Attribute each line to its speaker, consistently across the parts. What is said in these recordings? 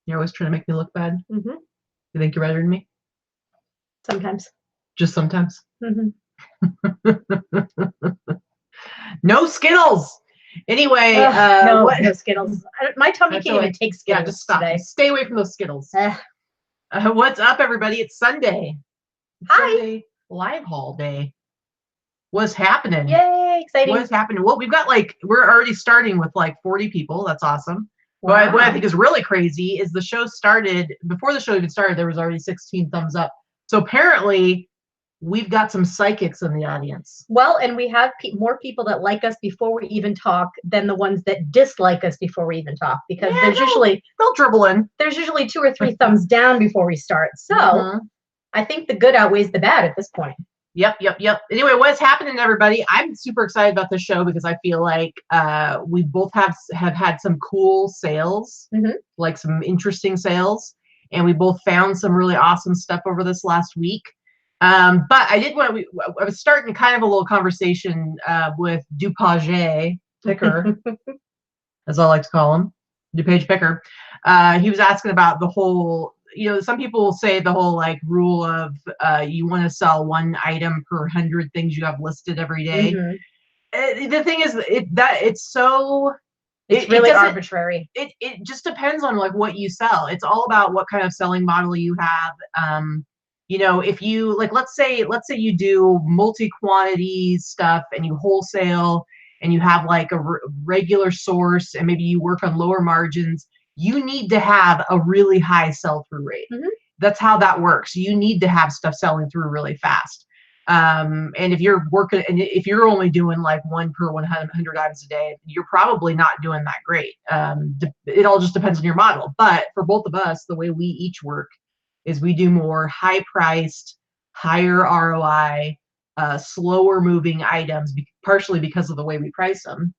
Speaker 1: You're always trying to make me look bad.
Speaker 2: Mm-hmm.
Speaker 1: You think you're better than me?
Speaker 2: Sometimes.
Speaker 1: Just sometimes.
Speaker 2: Mm-hmm.
Speaker 1: No Skittles. Anyway,
Speaker 2: no Skittles. My tummy can't even take Skittles.
Speaker 1: Yeah, just stop.
Speaker 2: Today.
Speaker 1: Stay away from those Skittles. What's up, everybody? It's Sunday.
Speaker 2: Hi.
Speaker 1: Sunday live haul day. What's happening?
Speaker 2: Yay, exciting.
Speaker 1: What is happening? Well, we've got we're already starting with 40 people. That's awesome.
Speaker 2: Wow.
Speaker 1: But what I think is really crazy is the show started, before the show even started, there was already 16 thumbs up. So apparently we've got some psychics in the audience.
Speaker 2: Well, and we have more people that like us before we even talk than the ones that dislike us before we even talk, because
Speaker 1: they'll dribble in.
Speaker 2: There's usually 2 or 3 thumbs down before we start. So I think the good outweighs the bad at this point.
Speaker 1: Yep. Anyway, what's happening, everybody? I'm super excited about this show because I feel like we both have had some cool sales, like some interesting sales, and we both found some really awesome stuff over this last week. But I was starting kind of a little conversation with DuPage Picker, as I like to call him, DuPage Picker. He was asking about the whole, some people say the whole rule of you want to sell 1 item per 100 things you have listed every day. The thing is it's
Speaker 2: really arbitrary.
Speaker 1: It just depends on what you sell. It's all about what kind of selling model you have. If you let's say you do multi-quantity stuff and you wholesale and you have a regular source and maybe you work on lower margins, you need to have a really high sell-through rate. That's how that works. You need to have stuff selling through really fast. And if you're working, and if you're only doing 1 per 100 items a day, you're probably not doing that great. It all just depends on your model. But for both of us, the way we each work is we do more high-priced, higher ROI, slower moving items, partially because of the way we price them.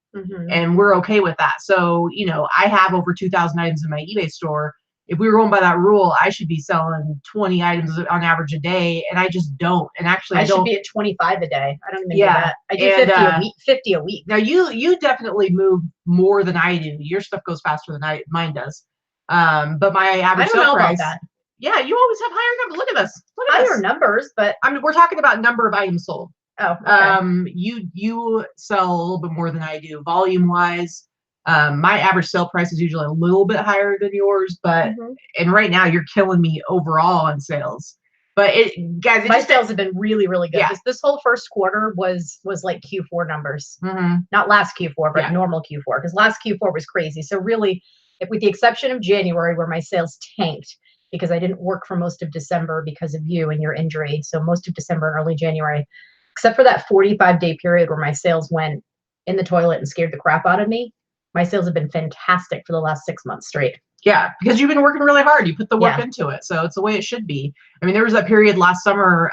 Speaker 1: And we're okay with that. So, I have over 2,000 items in my eBay store. If we were going by that rule, I should be selling 20 items on average a day, and I just don't. And actually, I
Speaker 2: should be at 25 a day. I don't even do that. I do 50 a week.
Speaker 1: Now, you definitely move more than I do. Your stuff goes faster than mine does. But my average sale price. About that. Yeah, you always have higher numbers. Look at this.
Speaker 2: Higher numbers, but
Speaker 1: we're talking about number of items sold.
Speaker 2: Oh, okay.
Speaker 1: You sell a little bit more than I do, volume wise. My average sale price is usually a little bit higher than yours, but and right now you're killing me overall on sales. But guys,
Speaker 2: my sales have been really, really good. Yeah. This whole first quarter was like Q4 numbers, not last Q4, but normal Q4, because last Q4 was crazy. So really, with the exception of January, where my sales tanked because I didn't work for most of December because of you and your injury. So most of December and early January, except for that 45-day period where my sales went in the toilet and scared the crap out of me, my sales have been fantastic for the last 6 months straight.
Speaker 1: Yeah, because you've been working really hard. You put the work into it. So it's the way it should be. I mean, there was that period last summer,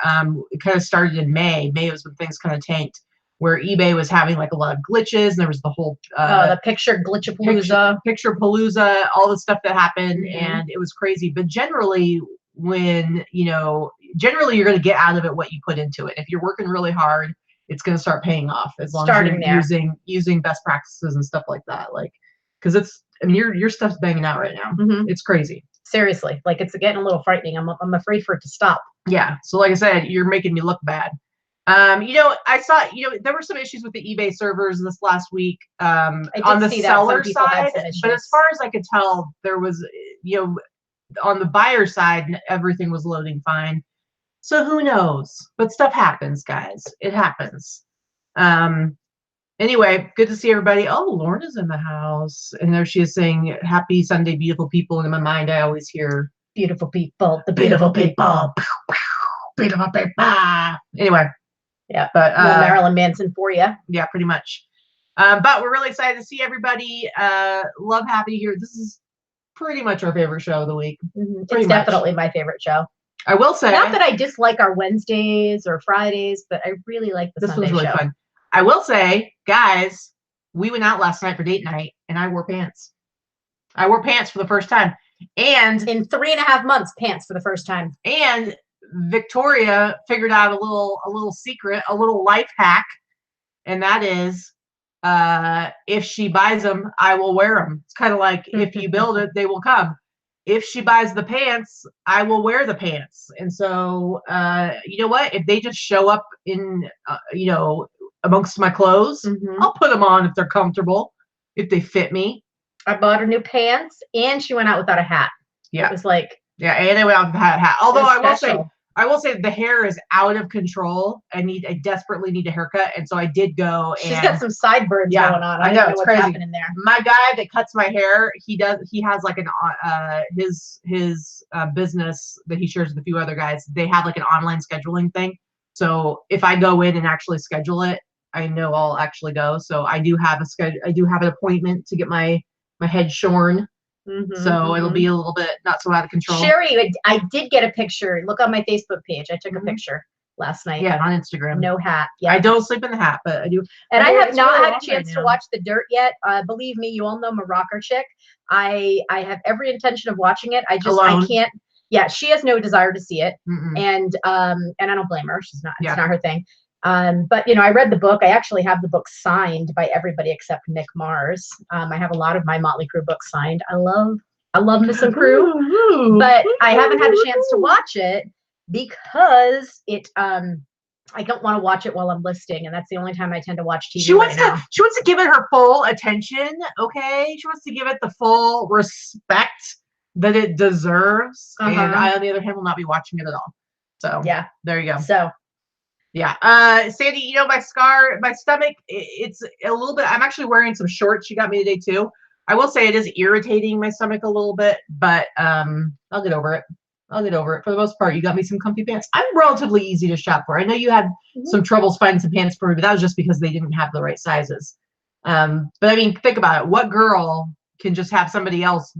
Speaker 1: it kind of started in May. May was when things kind of tanked, where eBay was having a lot of glitches, and there was the whole
Speaker 2: the picture glitchapalooza,
Speaker 1: picture palooza, all the stuff that happened, and it was crazy. But generally, when generally you're going to get out of it what you put into it. If you're working really hard, it's going to start paying off as long as you're using best practices and stuff like that. Because your stuff's banging out right now. It's crazy.
Speaker 2: Seriously, it's getting a little frightening. I'm afraid for it to stop.
Speaker 1: Yeah. So like I said, you're making me look bad. I saw, there were some issues with the eBay servers this last week on the seller side, but as far as I could tell, there was, on the buyer side, everything was loading fine. So who knows? But stuff happens, guys. It happens. Anyway, good to see everybody. Oh, Lorna's in the house. And there she is saying, "Happy Sunday, beautiful people." And in my mind, I always hear,
Speaker 2: "Beautiful people, the beautiful people.
Speaker 1: Beautiful people." Anyway.
Speaker 2: Yeah, but Marilyn Manson for you.
Speaker 1: Yeah, pretty much. But we're really excited to see everybody. Love having you here. This is pretty much our favorite show of the week.
Speaker 2: It's definitely my favorite show.
Speaker 1: I will say,
Speaker 2: not that I dislike our Wednesdays or Fridays, but I really like the Sunday show. This was really fun.
Speaker 1: I will say, guys, we went out last night for date night, and I wore pants. I wore pants for the first time, and
Speaker 2: in 3.5 months, pants for the first time.
Speaker 1: And Victoria figured out a little secret, a little life hack, and that is, if she buys them, I will wear them. It's kind of like if you build it, they will come. if she buys the pants, I will wear the pants. And so, you know what? If they just show up in, you know, amongst my clothes, I'll put them on if they're comfortable, if they fit me.
Speaker 2: I bought her new pants, and she went out without a hat.
Speaker 1: Yeah.
Speaker 2: It was like,
Speaker 1: yeah, and I went out with a hat. Although I will say the hair is out of control. I desperately need a haircut, and so I did go.
Speaker 2: She's got some sideburns going on. I know, it's
Speaker 1: what's
Speaker 2: crazy. Happening there.
Speaker 1: My guy that cuts my hair, he has like an his business that he shares with a few other guys. They have like an online scheduling thing. So if I go in and actually schedule it, I know I'll actually go. So I do have an appointment to get my head shorn. So it'll be a little bit not so out of control.
Speaker 2: Sherry, I did get a picture. Look on my Facebook page. I took a picture last night.
Speaker 1: Yeah, on Instagram.
Speaker 2: No hat. Yeah.
Speaker 1: I don't sleep in the hat, but I do.
Speaker 2: And I have not had a chance to watch The Dirt yet. Believe me, you all know Morocco Chick. I have every intention of watching it. I can't. Yeah, she has no desire to see it, and I don't blame her. She's not. It's not her thing. But you know, I read the book. I actually have the book signed by everybody except Mick Mars. I have a lot of my Motley Crue books signed. I love Miss and Crue, but I haven't had a chance to watch it because I don't want to watch it while I'm listing, and that's the only time I tend to watch TV. She wants
Speaker 1: to give it her full attention. Okay, she wants to give it the full respect that it deserves. And I, on the other hand, will not be watching it at all. So
Speaker 2: yeah,
Speaker 1: there you go.
Speaker 2: So.
Speaker 1: Yeah. Sandy, you know, my stomach, it's a little bit, I'm actually wearing some shorts she got me today too. I will say it is irritating my stomach a little bit, but I'll get over it. For the most part, you got me some comfy pants. I'm relatively easy to shop for. I know you had some troubles finding some pants for me, but that was just because they didn't have the right sizes. But I mean, think about it. What girl can just have somebody else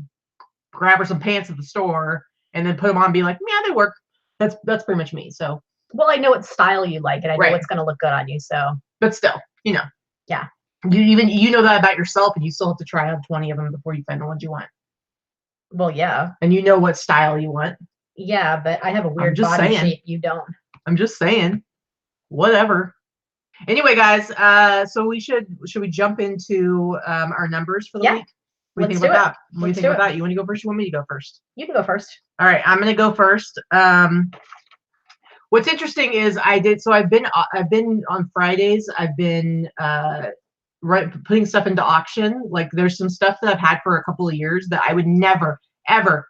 Speaker 1: grab her some pants at the store and then put them on and be like, yeah, they work. That's pretty much me. So.
Speaker 2: Well, I know what style you like, and I know what's going to look good on you. So,
Speaker 1: but still, you know,
Speaker 2: yeah,
Speaker 1: you know that about yourself, and you still have to try on 20 of them before you find the ones you want.
Speaker 2: Well, yeah,
Speaker 1: and you know what style you want.
Speaker 2: Yeah, but I have a weird body shape. You don't.
Speaker 1: I'm just saying. Whatever. Anyway, guys, so should we jump into our numbers for the week? What do you think about that? What do you think about that? You want to go first? You want me to go first?
Speaker 2: You can go first.
Speaker 1: All right, I'm going to go first. What's interesting is I've been on Fridays. I've been putting stuff into auction. Like there's some stuff that I've had for a couple of years that I would never, ever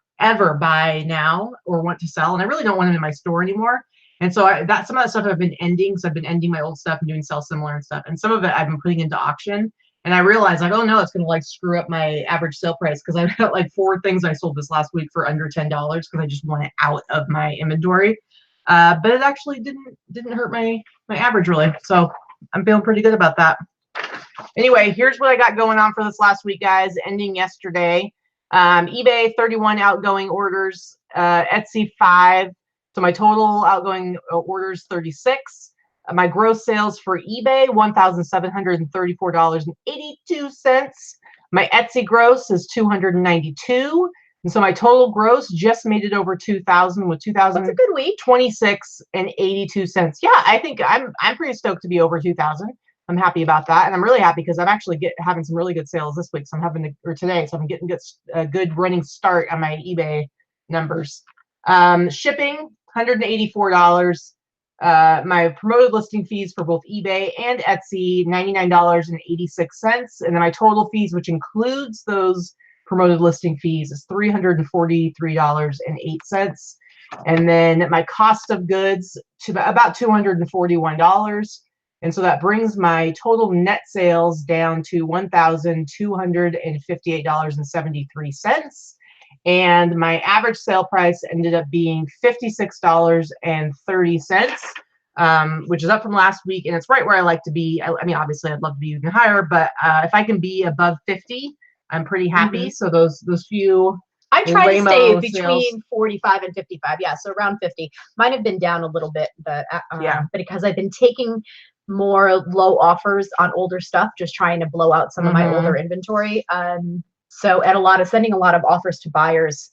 Speaker 1: buy now or want to sell, and I really don't want them in my store anymore. And so some of that stuff I've been ending. So I've been ending my old stuff and doing sell similar and stuff. And some of it I've been putting into auction. And I realized like, oh no, it's gonna like screw up my average sale price because I've got like 4 things I sold this last week for under $10 because I just want it out of my inventory. But it actually didn't hurt my average really. So I'm feeling pretty good about that. Anyway, here's what I got going on for this last week, guys, ending yesterday. eBay 31 outgoing orders, Etsy 5. So my total outgoing orders 36. My gross sales for eBay $1,734.82. My Etsy gross is $292. And so my total gross just made it over 2,000 with 2,000.
Speaker 2: That's a good week.
Speaker 1: 26 and 82 cents. Yeah, I think I'm pretty stoked to be over 2,000. I'm happy about that, and I'm really happy because I'm actually having some really good sales this week. So today, so I'm getting a good running start on my eBay numbers. Shipping $184. My promoted listing fees for both eBay and Etsy $99.86, and then my total fees, which includes those promoted listing fees, is $343.08. And then my cost of goods to about $241. And so that brings my total net sales down to $1,258.73. And my average sale price ended up being $56.30, which is up from last week. And it's right where I like to be. I mean, obviously I'd love to be even higher, but if I can be above 50, I'm pretty happy. So those few,
Speaker 2: I try to stay between 45 and 55. Yeah, so around 50. Mine have been down a little bit, but but because I've been taking more low offers on older stuff, just trying to blow out some of my older inventory. So sending a lot of offers to buyers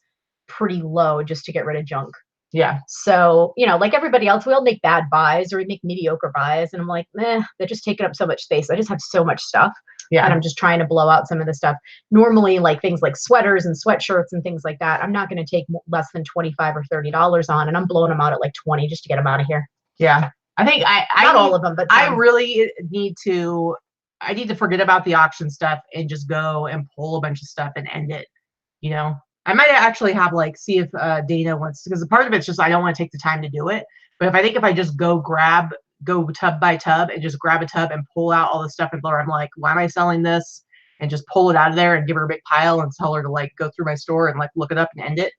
Speaker 2: pretty low just to get rid of junk.
Speaker 1: Yeah.
Speaker 2: So, you know, like everybody else, we all make bad buys or we make mediocre buys. And I'm like, they're just taking up so much space. I just have so much stuff.
Speaker 1: Yeah.
Speaker 2: And I'm just trying to blow out some of the stuff. Normally, like things like sweaters and sweatshirts and things like that, I'm not going to take less than $25 or $30 on, and I'm blowing them out at like 20 just to get them out of here.
Speaker 1: Yeah. I think
Speaker 2: not all of them, but some.
Speaker 1: I really need to forget about the auction stuff and just go and pull a bunch of stuff and end it. You know, I might actually have like see if Dana wants, because part of it's just I don't want to take the time to do it. But if I just go tub by tub and just grab a tub and pull out all the stuff and I'm like, why am I selling this? And just pull it out of there and give her a big pile and tell her to like go through my store and like look it up and end it.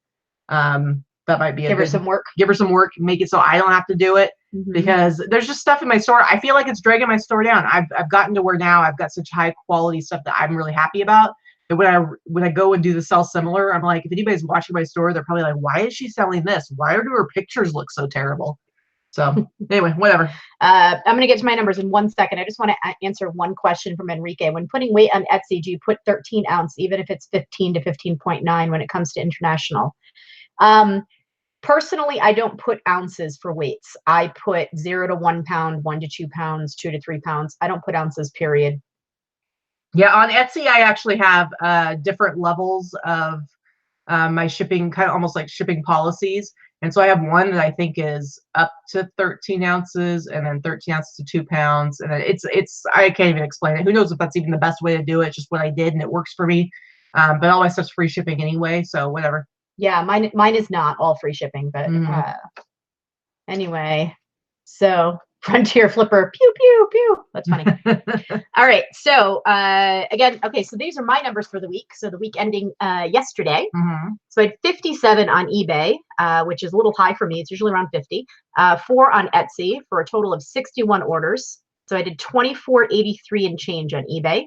Speaker 1: That might be
Speaker 2: give her some work.
Speaker 1: Give her some work, make it so I don't have to do it, because there's just stuff in my store. I feel like it's dragging my store down. I've gotten to where now I've got such high quality stuff that I'm really happy about. And when I go and do the sell similar, I'm like, if anybody's watching my store, they're probably like, why is she selling this? Why do her pictures look so terrible? So anyway, whatever.
Speaker 2: I'm going to get to my numbers in 1 second. I just want to answer one question from Enrique. When putting weight on Etsy, do you put 13 ounce, even if it's 15 to 15.9 when it comes to international? Personally, I don't put ounces for weights. I put 0 to 1 pound, 1 to 2 pounds, 2 to 3 pounds. I don't put ounces, period.
Speaker 1: Yeah, on Etsy, I actually have different levels of my shipping, kind of almost like shipping policies. And so I have one that I think is up to 13 ounces and then 13 ounces to 2 pounds. And then I can't even explain it. Who knows if that's even the best way to do it. It's just what I did and it works for me. But all my stuff's free shipping anyway. So whatever.
Speaker 2: Yeah, mine is not all free shipping, but anyway, so Frontier Flipper, pew, pew, pew. That's funny. All right. So again, okay, so these are my numbers for the week. So the week ending yesterday. So I had 57 on eBay, which is a little high for me. It's usually around 50. 4 on Etsy for a total of 61 orders. So I did $24.83 and change on eBay,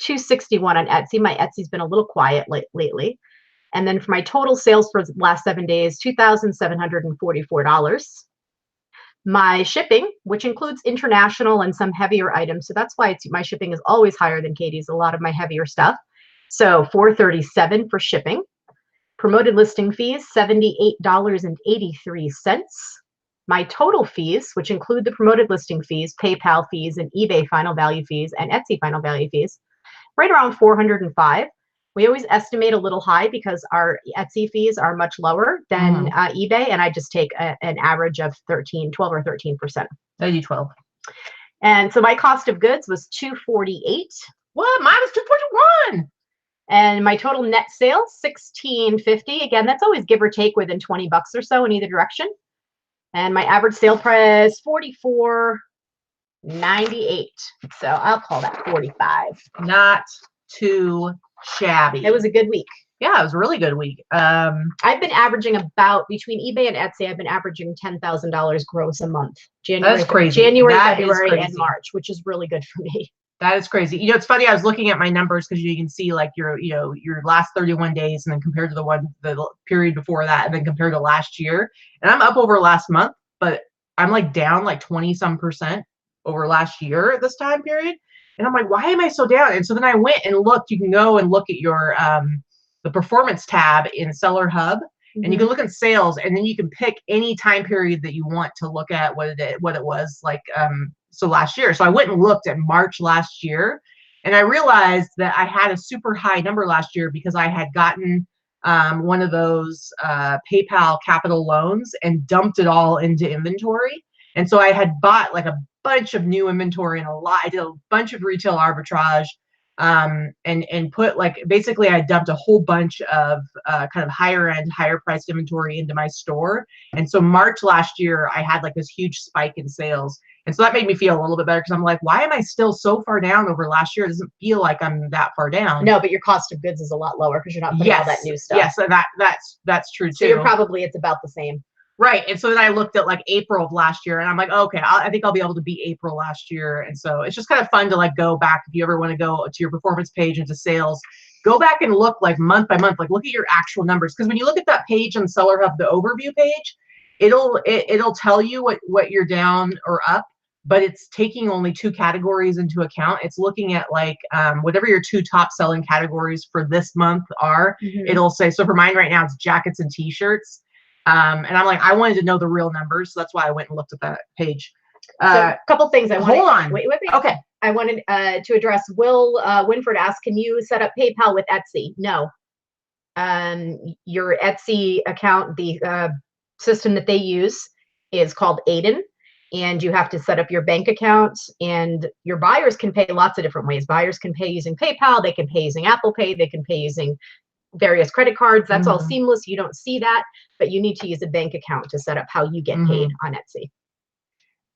Speaker 2: $261 on Etsy. My Etsy's been a little quiet lately. And then for my total sales for the last 7 days, $2,744. My shipping, which includes international and some heavier items, so that's why my shipping is always higher than Katie's, a lot of my heavier stuff. So $437 for shipping. Promoted listing fees, $78.83. My total fees, which include the promoted listing fees, PayPal fees, and eBay final value fees, and Etsy final value fees, right around $405. We always estimate a little high because our Etsy fees are much lower than eBay, and I just take an average of 12 or 13%.
Speaker 1: I do 12.
Speaker 2: And so my cost of goods was $248.
Speaker 1: What? Mine was $241.
Speaker 2: And my total net sales, $16.50. Again, that's always give or take within 20 bucks or so in either direction. And my average sale price, $44.98. So I'll call that 45.
Speaker 1: Not too shabby.
Speaker 2: It was a good week.
Speaker 1: Yeah, it was a really good week.
Speaker 2: I've been averaging about, between eBay and Etsy, I've been averaging $10,000 gross a month.
Speaker 1: That's crazy.
Speaker 2: January, February, and March, which is really good for me.
Speaker 1: That is crazy. You know, it's funny. I was looking at my numbers because you can see like your last 31 days and then compared to the period before that and then compared to last year. And I'm up over last month, but I'm like down like 20% over last year at this time period. And I'm like, why am I so down? And so then I went and looked. You can go and look at your the performance tab in Seller Hub, and you can look at sales, and then you can pick any time period that you want to look at what it was like. So last year. So I went and looked at March last year, and I realized that I had a super high number last year because I had gotten one of those PayPal capital loans and dumped it all into inventory. And so I had bought like a bunch of new inventory and I did a bunch of retail arbitrage, and put like, basically I dumped a whole bunch of kind of higher end, higher priced inventory into my store. And so March last year, I had like this huge spike in sales. And so that made me feel a little bit better because I'm like, why am I still so far down over last year? It doesn't feel like I'm that far down.
Speaker 2: No, but your cost of goods is a lot lower because you're not putting all that new stuff.
Speaker 1: Yes, and that's true too.
Speaker 2: So you're probably, it's about the same.
Speaker 1: Right. And so then I looked at like April of last year and I'm like, okay, I think I'll be able to beat April last year. And so it's just kind of fun to like go back. If you ever want to go to your performance page into sales, go back and look like month by month, like look at your actual numbers. Because when you look at that page on Seller Hub, the overview page, it'll tell you what you're down or up, but it's taking only 2 categories into account. It's looking at like whatever your 2 top selling categories for this month are. It'll say, so for mine right now, it's jackets and t-shirts. And I'm like, I wanted to know the real numbers, so that's why I went and looked at that page.
Speaker 2: So a couple things I wanted.
Speaker 1: Hold on.
Speaker 2: Wait.
Speaker 1: Okay.
Speaker 2: I wanted to address Will Winford asked, can you set up PayPal with Etsy? No. Your Etsy account, the system that they use is called Aiden, and you have to set up your bank account, and your buyers can pay lots of different ways. Buyers can pay using PayPal, they can pay using Apple Pay, they can pay using various credit cards. That's all seamless. You don't see that, but you need to use a bank account to set up how you get paid on Etsy.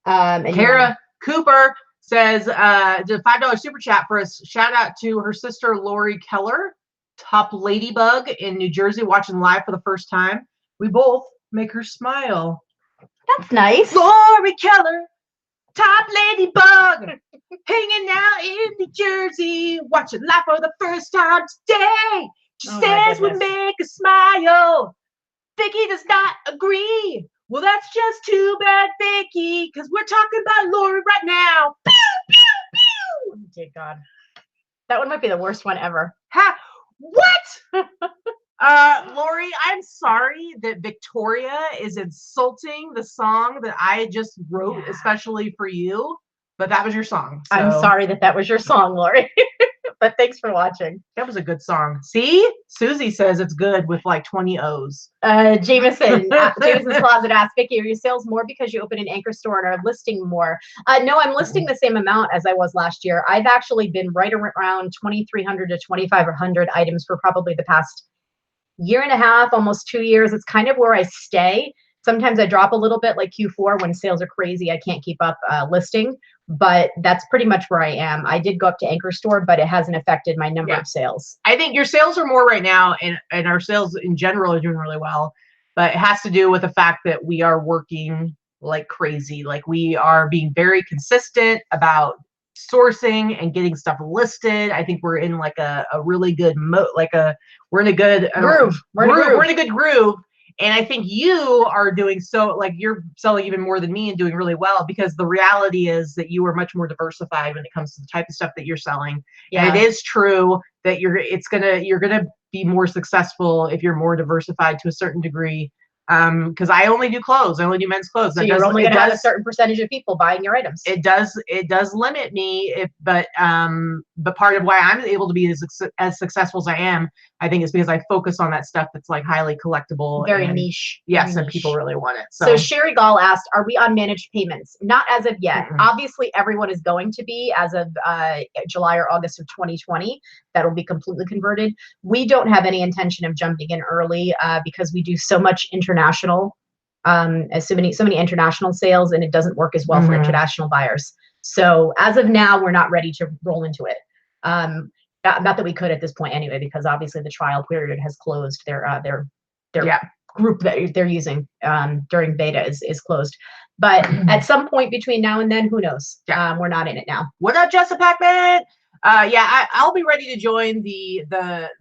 Speaker 2: And
Speaker 1: Kara Cooper says, did a $5 super chat for us. Shout out to her sister, Lori Keller, top ladybug in New Jersey, watching live for the first time. We both make her smile.
Speaker 2: That's nice.
Speaker 1: Lori Keller, top ladybug, hanging out in New Jersey, watching live for the first time today. She says we make a smile. Vicky does not agree. Well, that's just too bad, Vicky, because we're talking about Lori right now. Pew, pew, pew.
Speaker 2: Oh, dear God. That one might be the worst one ever.
Speaker 1: What? Lori, I'm sorry that Victoria is insulting the song that I just wrote, especially for you, but that was your song. So.
Speaker 2: I'm sorry that was your song, Lori. But thanks for watching.
Speaker 1: That was a good song. See? Susie says it's good with like 20 O's.
Speaker 2: Jameson's Closet asked, Vicky, are your sales more because you open an anchor store and are listing more? No, I'm listing the same amount as I was last year. I've actually been right around 2,300 to 2,500 items for probably the past year and a half, almost 2 years. It's kind of where I stay. Sometimes I drop a little bit, like Q4 when sales are crazy. I can't keep up listing, but that's pretty much where I am. I did go up to anchor store, but it hasn't affected my number of sales.
Speaker 1: I think your sales are more right now, and our sales in general are doing really well, but it has to do with the fact that we are working like crazy. Like we are being very consistent about sourcing and getting stuff listed. I think we're in like a really good we're in a good
Speaker 2: groove.
Speaker 1: We're in a good groove. And I think you are doing you're selling even more than me and doing really well, because the reality is that you are much more diversified when it comes to the type of stuff that you're selling. Yeah. And it is true that you're gonna be more successful if you're more diversified to a certain degree. Because I only do clothes. I only do men's clothes.
Speaker 2: So you're only going to have a certain percentage of people buying your items.
Speaker 1: It does limit me, but part of why I'm able to be as successful as I am, I think, is because I focus on that stuff that's like highly collectible,
Speaker 2: very niche.
Speaker 1: Yes, and people really want it.
Speaker 2: So Sherry Gall asked, "Are we on managed payments?" Not as of yet. Obviously, everyone is going to be as of July or August of 2020. That'll be completely converted. We don't have any intention of jumping in early because we do so much international, so many international sales, and it doesn't work as well for international buyers. So as of now, we're not ready to roll into it. Not that we could at this point anyway, because obviously the trial period has closed. Their group that they're using during beta is closed. But at some point between now and then, who knows? We're not in it now.
Speaker 1: What up, Jessica Pac-Man? I'll be ready to join the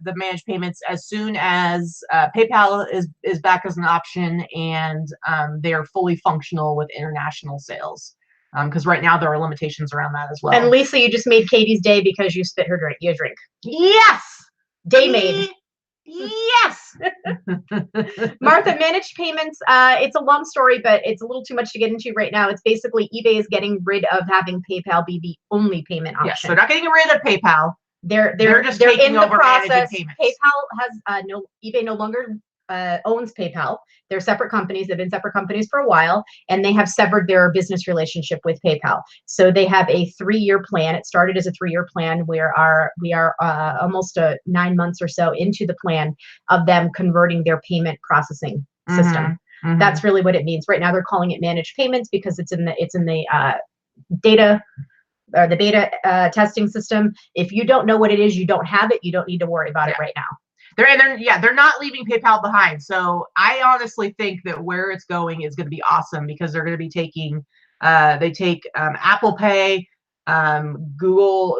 Speaker 1: managed payments as soon as PayPal is back as an option, and they are fully functional with international sales. Because right now there are limitations around that as well.
Speaker 2: And Lisa, you just made Katie's day because you spit her drink.
Speaker 1: Yes,
Speaker 2: day made.
Speaker 1: Yes.
Speaker 2: Martha, managed payments, it's a long story, but it's a little too much to get into right now. It's basically eBay is getting rid of having PayPal be the only payment option.
Speaker 1: Yes, they're not getting rid of PayPal.
Speaker 2: They're in the process. PayPal has eBay no longer owns PayPal. They're separate companies. They've been separate companies for a while, and they have severed their business relationship with PayPal. So they have a 3-year plan. It started as a 3-year plan. We are almost 9 months or so into the plan of them converting their payment processing system. That's really what it means. Right now, they're calling it managed payments because it's in the data or the beta testing system. If you don't know what it is, you don't have it. You don't need to worry about it right now.
Speaker 1: They're not leaving PayPal behind. So I honestly think that where it's going is going to be awesome, because they're going to be taking, they take Apple Pay, Google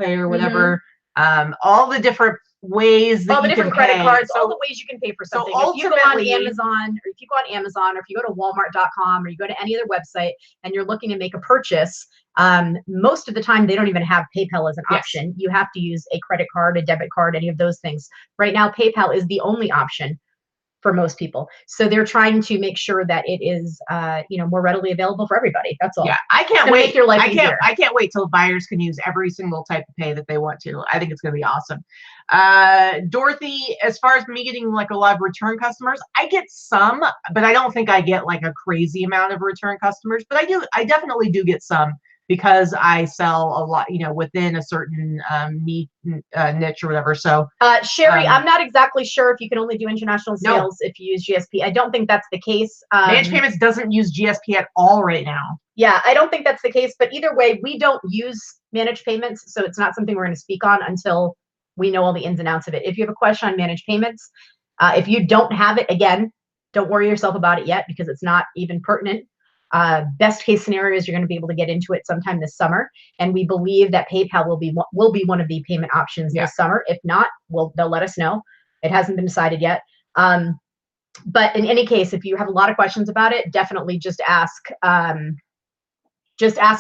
Speaker 1: Pay or whatever, all the different ways that
Speaker 2: all the different credit cards, all the ways you can pay for something.
Speaker 1: So
Speaker 2: if you go on Amazon, or if you go to Walmart.com, or you go to any other website and you're looking to make a purchase, most of the time they don't even have PayPal as an option. You have to use a credit card, a debit card, any of those things. Right now, PayPal is the only option for most people. So they're trying to make sure that it is, you know, more readily available for everybody. That's all.
Speaker 1: Yeah, I can't wait.
Speaker 2: Make your life easier.
Speaker 1: I can't wait till buyers can use every single type of pay that they want to. I think it's going to be awesome. Dorothy, as far as me getting like a lot of return customers, I get some, but I don't think I get like a crazy amount of return customers, but I definitely do get some because I sell a lot, you know, within a certain niche or whatever. So
Speaker 2: Sherry, I'm not exactly sure if you can only do international sales if you use GSP. I don't think that's the case.
Speaker 1: Managed Payments doesn't use GSP at all right now.
Speaker 2: Yeah, I don't think that's the case, but either way, we don't use Managed Payments, so it's not something we're going to speak on until we know all the ins and outs of it. If you have a question on Managed Payments, if you don't have it, again, don't worry yourself about it yet because it's not even pertinent. Best case scenario is you're going to be able to get into it sometime this summer, and we believe that PayPal will be one of the payment options this summer. If not, they'll let us know. It hasn't been decided yet. But in any case, if you have a lot of questions about it, definitely just ask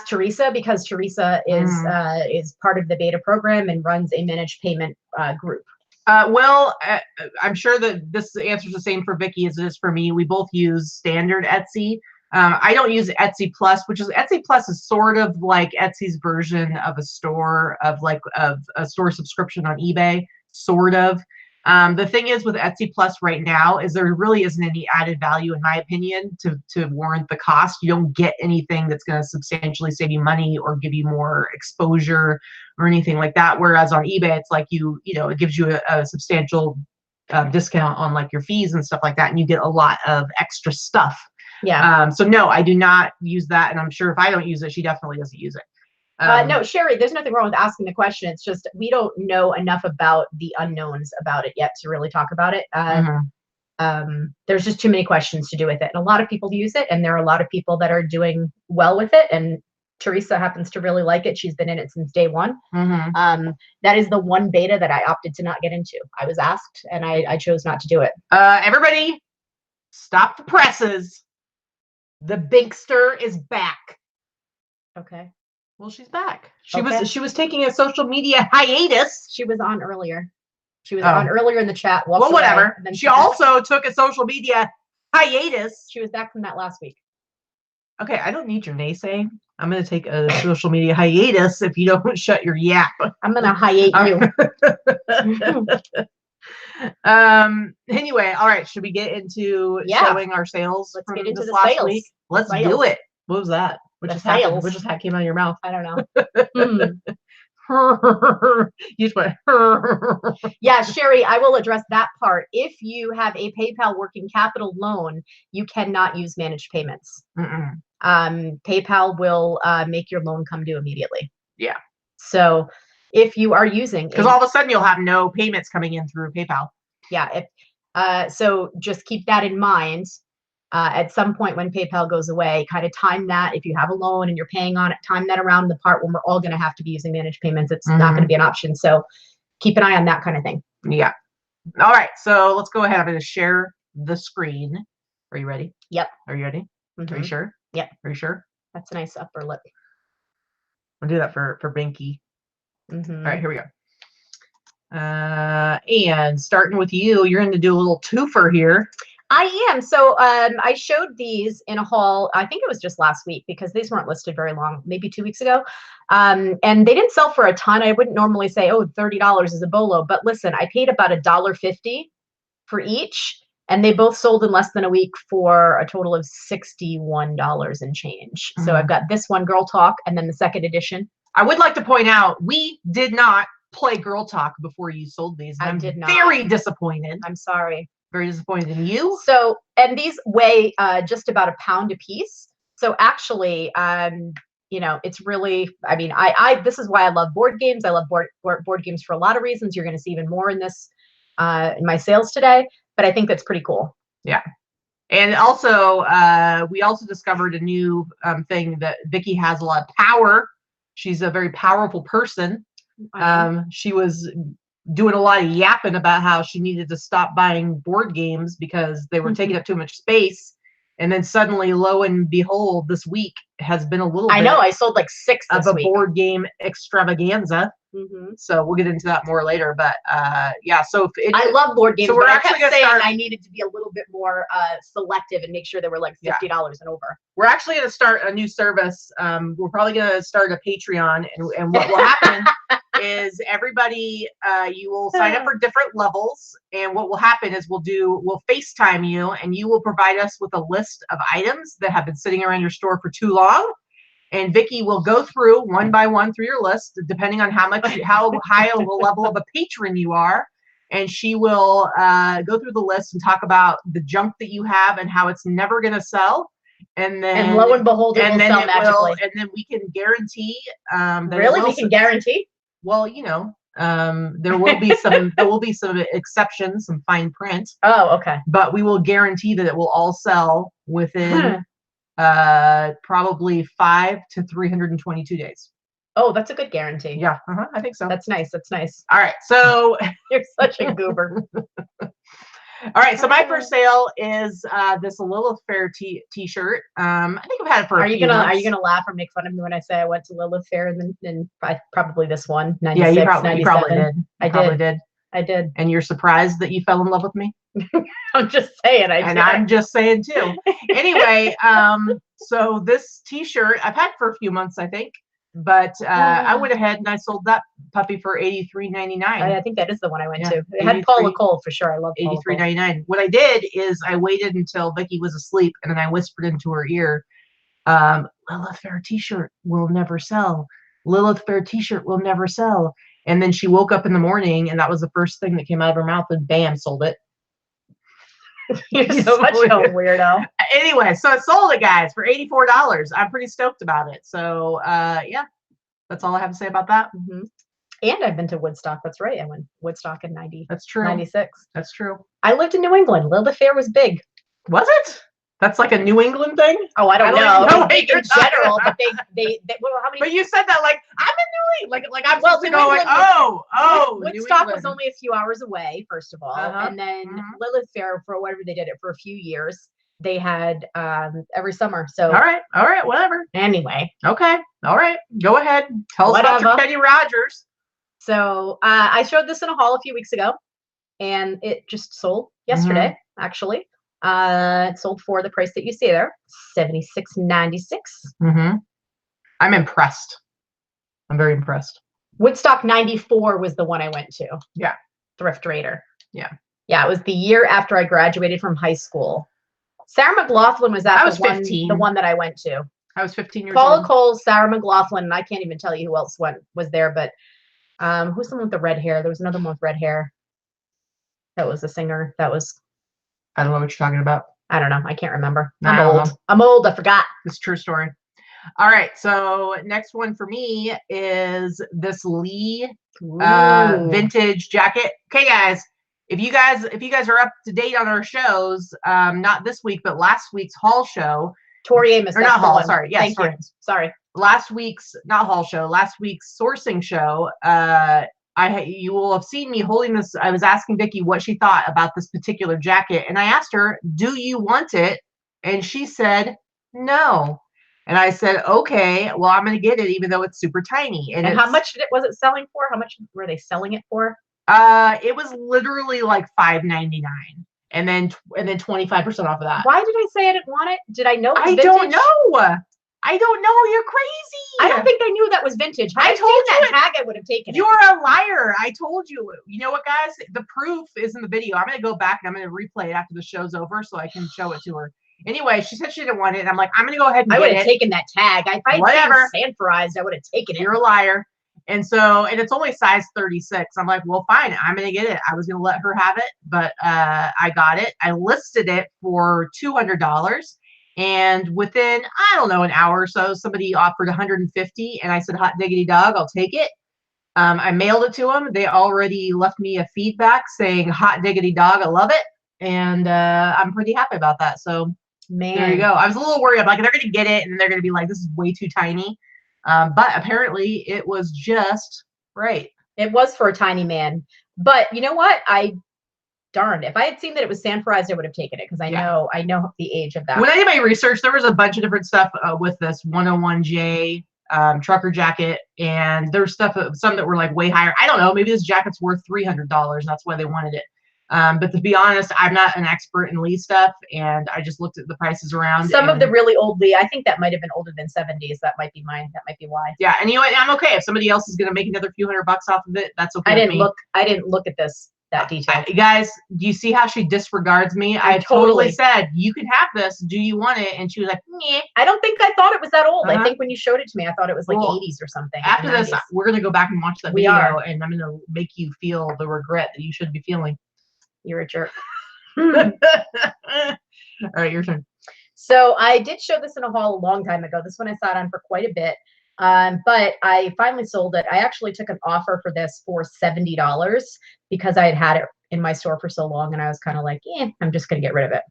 Speaker 2: Teresa, because Teresa is part of the beta program and runs a managed payment group.
Speaker 1: Well, I'm sure that this answers the same for Vicky as it is for me. We both use standard Etsy. I don't use Etsy Plus, which is Etsy Plus is sort of like Etsy's version of a store of a store subscription on eBay, sort of. The thing is with Etsy Plus right now is there really isn't any added value, in my opinion, to warrant the cost. You don't get anything that's going to substantially save you money or give you more exposure or anything like that. Whereas on eBay, it's like you know, it gives you a substantial discount on like your fees and stuff like that, and you get a lot of extra stuff.
Speaker 2: Yeah.
Speaker 1: So no, I do not use that, and I'm sure if I don't use it, she definitely doesn't use it.
Speaker 2: No, Sherry, there's nothing wrong with asking the question. It's just we don't know enough about the unknowns about it yet to really talk about it. There's just too many questions to do with it. And a lot of people use it, and there are a lot of people that are doing well with it. And Teresa happens to really like it. She's been in it since day one. That is the one beta that I opted to not get into. I was asked, and I chose not to do it.
Speaker 1: Everybody, stop the presses. The Binkster is back.
Speaker 2: Okay.
Speaker 1: Well, she's back. She was taking a social media hiatus.
Speaker 2: She was on earlier. She was on earlier in the chat.
Speaker 1: Well, whatever. Then she also took a social media hiatus.
Speaker 2: She was back from that last week.
Speaker 1: Okay, I don't need your naysaying. I'm going to take a social media hiatus if you don't shut your yap.
Speaker 2: I'm going to hiate you.
Speaker 1: Anyway, all right. Should we get into showing our sales?
Speaker 2: Let's get into the sales.
Speaker 1: Week? Let's do it. What was that? What just happened? What just came out of your mouth?
Speaker 2: I don't know.
Speaker 1: You just went.
Speaker 2: Yeah, Sherry, I will address that part. If you have a PayPal working capital loan, you cannot use managed payments. PayPal will make your loan come due immediately.
Speaker 1: Yeah.
Speaker 2: So if you are using,
Speaker 1: because all of a sudden you'll have no payments coming in through PayPal.
Speaker 2: Yeah. So just keep that in mind. At some point when PayPal goes away, kind of time that. If you have a loan and you're paying on it, time that around the part when we're all going to have to be using managed payments. It's not going to be an option. So keep an eye on that kind of thing.
Speaker 1: Yeah. All right. So let's go ahead. I'm going to share the screen. Are you ready?
Speaker 2: Yep.
Speaker 1: Are you ready? Are you sure?
Speaker 2: Yep.
Speaker 1: Are you sure?
Speaker 2: That's a nice upper lip.
Speaker 1: We'll do that for Binky. All right, here we go. And starting with you, you're going to do a little twofer here.
Speaker 2: I am. So I showed these in a haul, I think it was just last week because these weren't listed very long, maybe 2 weeks ago. And they didn't sell for a ton. I wouldn't normally say, oh, $30 is a bolo. But listen, I paid about $1.50 for each. And they both sold in less than a week for a total of $61 and change. So I've got this one, Girl Talk, and then the second edition.
Speaker 1: I would like to point out, we did not play Girl Talk before you sold these.
Speaker 2: I did not.
Speaker 1: Very disappointed.
Speaker 2: I'm sorry.
Speaker 1: Very disappointed in you.
Speaker 2: So, and these weigh just about a pound a piece. So actually, you know, it's really, I mean, this is why I love board games. I love board games for a lot of reasons. You're going to see even more in this, in my sales today, but I think that's pretty cool.
Speaker 1: Yeah. And also, we also discovered a new thing that Vicky has a lot of power. She's a very powerful person. She was doing a lot of yapping about how she needed to stop buying board games because they were taking up too much space. And then suddenly, lo and behold, this week has been a little bit.
Speaker 2: I know, I sold like 6 this
Speaker 1: of a
Speaker 2: week.
Speaker 1: board game extravaganza. So we'll get into that more later. But yeah, so
Speaker 2: I love board games.
Speaker 1: So we're
Speaker 2: but
Speaker 1: actually
Speaker 2: I kept saying
Speaker 1: start,
Speaker 2: I needed to be a little bit more selective and make sure they were like $50 and over.
Speaker 1: We're actually going to start a new service. We're probably going to start a Patreon, and what will happen is everybody, you will sign up for different levels, and what will happen is we'll FaceTime you, and you will provide us with a list of items that have been sitting around your store for too long. And Vicki will go through one by one through your list, depending on how high of a level of a patron you are. And she will go through the list and talk about the junk that you have and how it's never going to sell. And then,
Speaker 2: lo and behold, it will sell magically.
Speaker 1: And then we can guarantee.
Speaker 2: Really, we can guarantee?
Speaker 1: Well, you know, there will be some exceptions, some fine print.
Speaker 2: Oh, okay.
Speaker 1: But we will guarantee that it will all sell within. Probably 5 to 322 days.
Speaker 2: Oh, that's a good guarantee.
Speaker 1: Yeah, I think so.
Speaker 2: That's nice. That's nice.
Speaker 1: All right, so
Speaker 2: you're such a goober.
Speaker 1: All right, so my first sale is this Lilith Fair t-shirt. I think I've had it for a few months.
Speaker 2: Are you gonna laugh or make fun of me when I say I went to Lilith Fair and then probably this one, 96,
Speaker 1: yeah, you probably did. I did.
Speaker 2: I did.
Speaker 1: And you're surprised that you fell in love with me?
Speaker 2: I'm just saying.
Speaker 1: I'm just saying too. Anyway, so this t-shirt I've had for a few months, I think, but I went ahead and I sold that puppy for $83.99.
Speaker 2: I think that is the one I went to. It had Paula Cole for sure. I love
Speaker 1: $83.99. What I did is I waited until Vicki was asleep, and then I whispered into her ear, "Lilith Fair t-shirt will never sell. Lilith Fair t-shirt will never sell." And then she woke up in the morning, and that was the first thing that came out of her mouth, and bam, sold it.
Speaker 2: You're so much a weirdo.
Speaker 1: Anyway, so I sold it, guys, for $84. I'm pretty stoked about it. So, yeah, that's all I have to say about that.
Speaker 2: And I've been to Woodstock. That's right. I went Woodstock in 90.
Speaker 1: That's true.
Speaker 2: 96.
Speaker 1: That's true.
Speaker 2: I lived in New England. Lilith Fair was big.
Speaker 1: Was it? That's like a New England thing?
Speaker 2: Oh, I don't know. Big in general, but they well, how many?
Speaker 1: But you said that like I'm in New England, like I'm supposed to go like, oh,
Speaker 2: Woodstock was only a few hours away, first of all, and then Lilith Fair, for whatever they did it for a few years, they had every summer. So
Speaker 1: all right, whatever.
Speaker 2: Anyway,
Speaker 1: okay, all right, go ahead, tell us about your Kenny Rogers.
Speaker 2: So I showed this in a haul a few weeks ago, and it just sold yesterday, actually. It sold for the price that you see there, $76.96.
Speaker 1: I'm impressed. I'm very impressed.
Speaker 2: Woodstock 94 was the one I went to.
Speaker 1: Yeah.
Speaker 2: Thrift Raider.
Speaker 1: Yeah.
Speaker 2: Yeah, it was the year after I graduated from high school. Sarah McLaughlin was the one that I went to.
Speaker 1: I was 15 years old.
Speaker 2: Paula Cole, Sarah McLaughlin, and I can't even tell you who else was there, but who's the one with the red hair? There was another one with red hair. That was a singer.
Speaker 1: I don't know what you're talking about.
Speaker 2: I don't know. I can't remember. I'm old. I forgot.
Speaker 1: It's a true story. All right. So next one for me is this Lee vintage jacket. Okay, guys. If you guys are up to date on our shows, not this week, but last week's haul show.
Speaker 2: Tori Amos.
Speaker 1: Or not haul. Sorry. Yes.
Speaker 2: Thank you. Sorry.
Speaker 1: Last week's sourcing show. You will have seen me holding this. I was asking Vicki what she thought about this particular jacket, and I asked her, "Do you want it?" And she said, "No." And I said, "Okay, well, I'm going to get it, even though it's super tiny."
Speaker 2: And how much was it selling for? How much were they selling it for?
Speaker 1: It was literally like $5.99, and then 25% off of that.
Speaker 2: Why did I say I didn't want it? Did I know it was
Speaker 1: vintage? I don't know. You're crazy.
Speaker 2: I don't think I knew that was vintage.
Speaker 1: I told you
Speaker 2: that tag, I would have taken it.
Speaker 1: You're a liar. I told you. You know what, guys? The proof is in the video. I'm going to go back and I'm going to replay it after the show's over so I can show it to her. Anyway, she said she didn't want it, and I'm like, I'm going to go ahead and get it.
Speaker 2: I would have taken that tag. If I had Sanforized, I would have taken it.
Speaker 1: You're a liar. And it's only size 36. I'm like, well, fine. I'm going to get it. I was going to let her have it, but I got it. I listed it for $200. And within, I don't know, an hour or so, somebody offered $150, and I said, hot diggity dog, I'll take it. I mailed it to them. They already left me a feedback saying, hot diggity dog, I love it. And I'm pretty happy about that. So there you go. I was a little worried. I'm like, they're going to get it, and they're going to be like, this is way too tiny. But apparently it was just right.
Speaker 2: It was for a tiny man. But you know what? I darned. If I had seen that it was sanforized, I would have taken it because I know the age of that.
Speaker 1: When I did my research, there was a bunch of different stuff with this 101J trucker jacket, and there's stuff, some that were like way higher. I don't know, maybe this jacket's worth $300 and that's why they wanted it. But to be honest, I'm not an expert in Lee stuff, and I just looked at the prices around.
Speaker 2: Some of the really old Lee, I think that might have been older than 70s. That might be mine. That might be why.
Speaker 1: Yeah, and you know what? I'm okay if somebody else is going to make another few $100 off of it. That's okay.
Speaker 2: I didn't look at this that detail.
Speaker 1: Guys, do you see how she disregards me? I totally said, you can have this. Do you want it? And she was like, meh.
Speaker 2: I don't think I thought it was that old. I think when you showed it to me, I thought it was like 80s or something.
Speaker 1: After this, we're going to go back and watch that video, and I'm going to make you feel the regret that you should be feeling.
Speaker 2: You're a jerk.
Speaker 1: All right, your turn.
Speaker 2: So I did show this in a haul a long time ago. This one I sat on for quite a bit, but I finally sold it. I actually took an offer for this for $70 because I had it in my store for so long, and I was kind of like, I'm just going to get rid of it.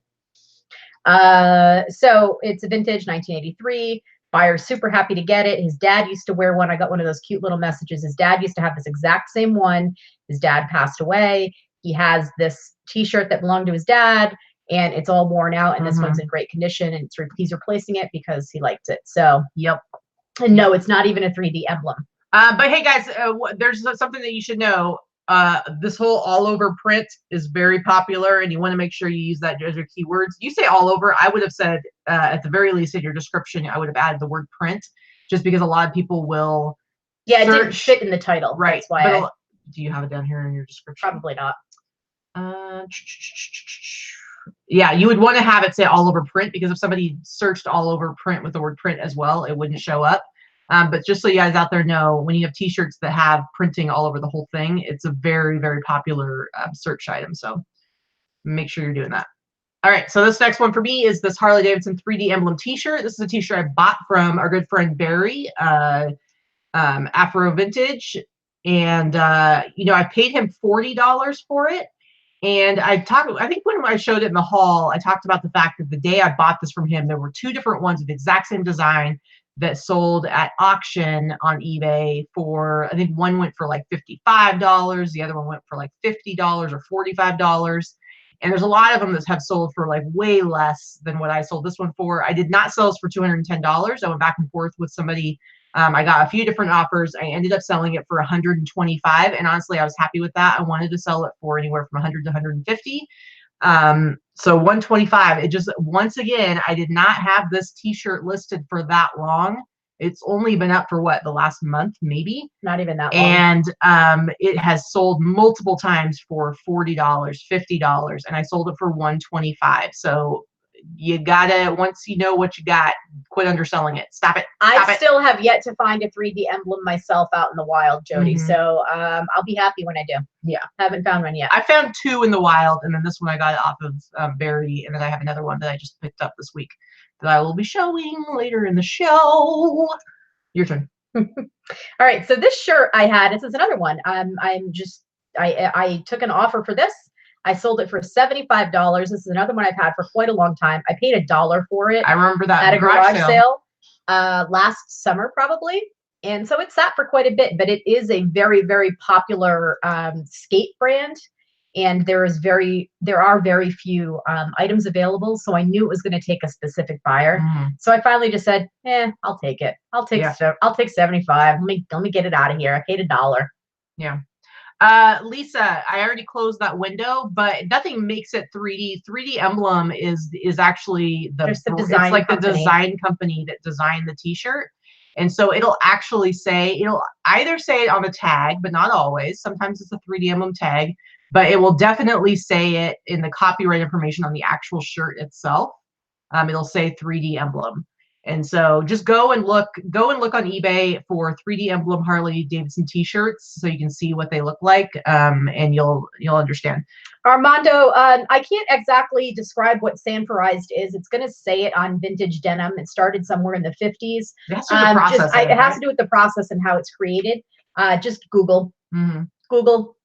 Speaker 2: So it's a vintage 1983. Buyer's super happy to get it. His dad used to wear one. I got one of those cute little messages. His dad used to have this exact same one. His dad passed away. He has this t-shirt that belonged to his dad, and it's all worn out, and this one's in great condition, and he's replacing it because he liked it. So, yep. And no, it's not even a 3D emblem.
Speaker 1: But hey, guys, there's something that you should know. This whole all over print is very popular, and you want to make sure you use that as your keywords. You say all over, I would have said at the very least in your description, I would have added the word print, just because a lot of people will
Speaker 2: search. It didn't fit in the title.
Speaker 1: Right.
Speaker 2: That's why
Speaker 1: do you have it down here in your description?
Speaker 2: Probably not.
Speaker 1: Yeah, you would want to have it say all over print, because if somebody searched all over print with the word print as well, it wouldn't show up. But just so you guys out there know, when you have t-shirts that have printing all over the whole thing, it's a very, very popular search item. So make sure you're doing that. All right, so this next one for me is this Harley Davidson 3D emblem t-shirt. This is a t-shirt I bought from our good friend Barry, Afro Vintage. And, you know, I paid him $40 for it. And I think when I showed it in the haul, I talked about the fact that the day I bought this from him, there were two different ones of the exact same design that sold at auction on eBay for, I think one went for like $55, the other one went for like $50 or $45. And there's a lot of them that have sold for like way less than what I sold this one for. I did not sell this for $210. I went back and forth with somebody. I got a few different offers. I ended up selling it for $125, and honestly, I was happy with that. I wanted to sell it for anywhere from $100 to $150. So $125. It just, once again, I did not have this t-shirt listed for that long. It's only been up for what, the last month, maybe?
Speaker 2: Not even that long.
Speaker 1: And it has sold multiple times for $40, $50, and I sold it for $125. So you gotta, once you know what you got, quit underselling it. Stop it.
Speaker 2: I still have yet to find a 3D emblem myself out in the wild, Jody. So I'll be happy when I do. Yeah, haven't found one yet.
Speaker 1: I found two in the wild, and then this one I got off of Barry, and then I have another one that I just picked up this week that I will be showing later in the show. Your turn.
Speaker 2: All right, so this shirt I had, this is another one. I took an offer for this. I sold it for $75. This is another one I've had for quite a long time. I paid $1 for it.
Speaker 1: I remember that
Speaker 2: at a garage sale last summer, probably. And so it sat for quite a bit, but it is a very, very popular skate brand. And there are very few items available. So I knew it was going to take a specific buyer. So I finally just said, I'll take it. I'll take 75. Let me get it out of here. I paid $1.
Speaker 1: Yeah. Lisa, I already closed that window, but nothing makes it 3D. 3D emblem is actually the design, it's like the design company that designed the t-shirt. And so it'll actually say, it'll either say it on the tag, but not always. Sometimes it's a 3D emblem tag, but it will definitely say it in the copyright information on the actual shirt itself. It'll say 3D emblem. And so just go and look on eBay for 3D emblem Harley Davidson t-shirts so you can see what they look like, and you'll understand.
Speaker 2: Armando, I can't exactly describe what sanforized is. It's going to say it on vintage denim. It started somewhere in the 50s.
Speaker 1: It has to do with the process.
Speaker 2: It has to do with the process and how it's created. Just Google. Google.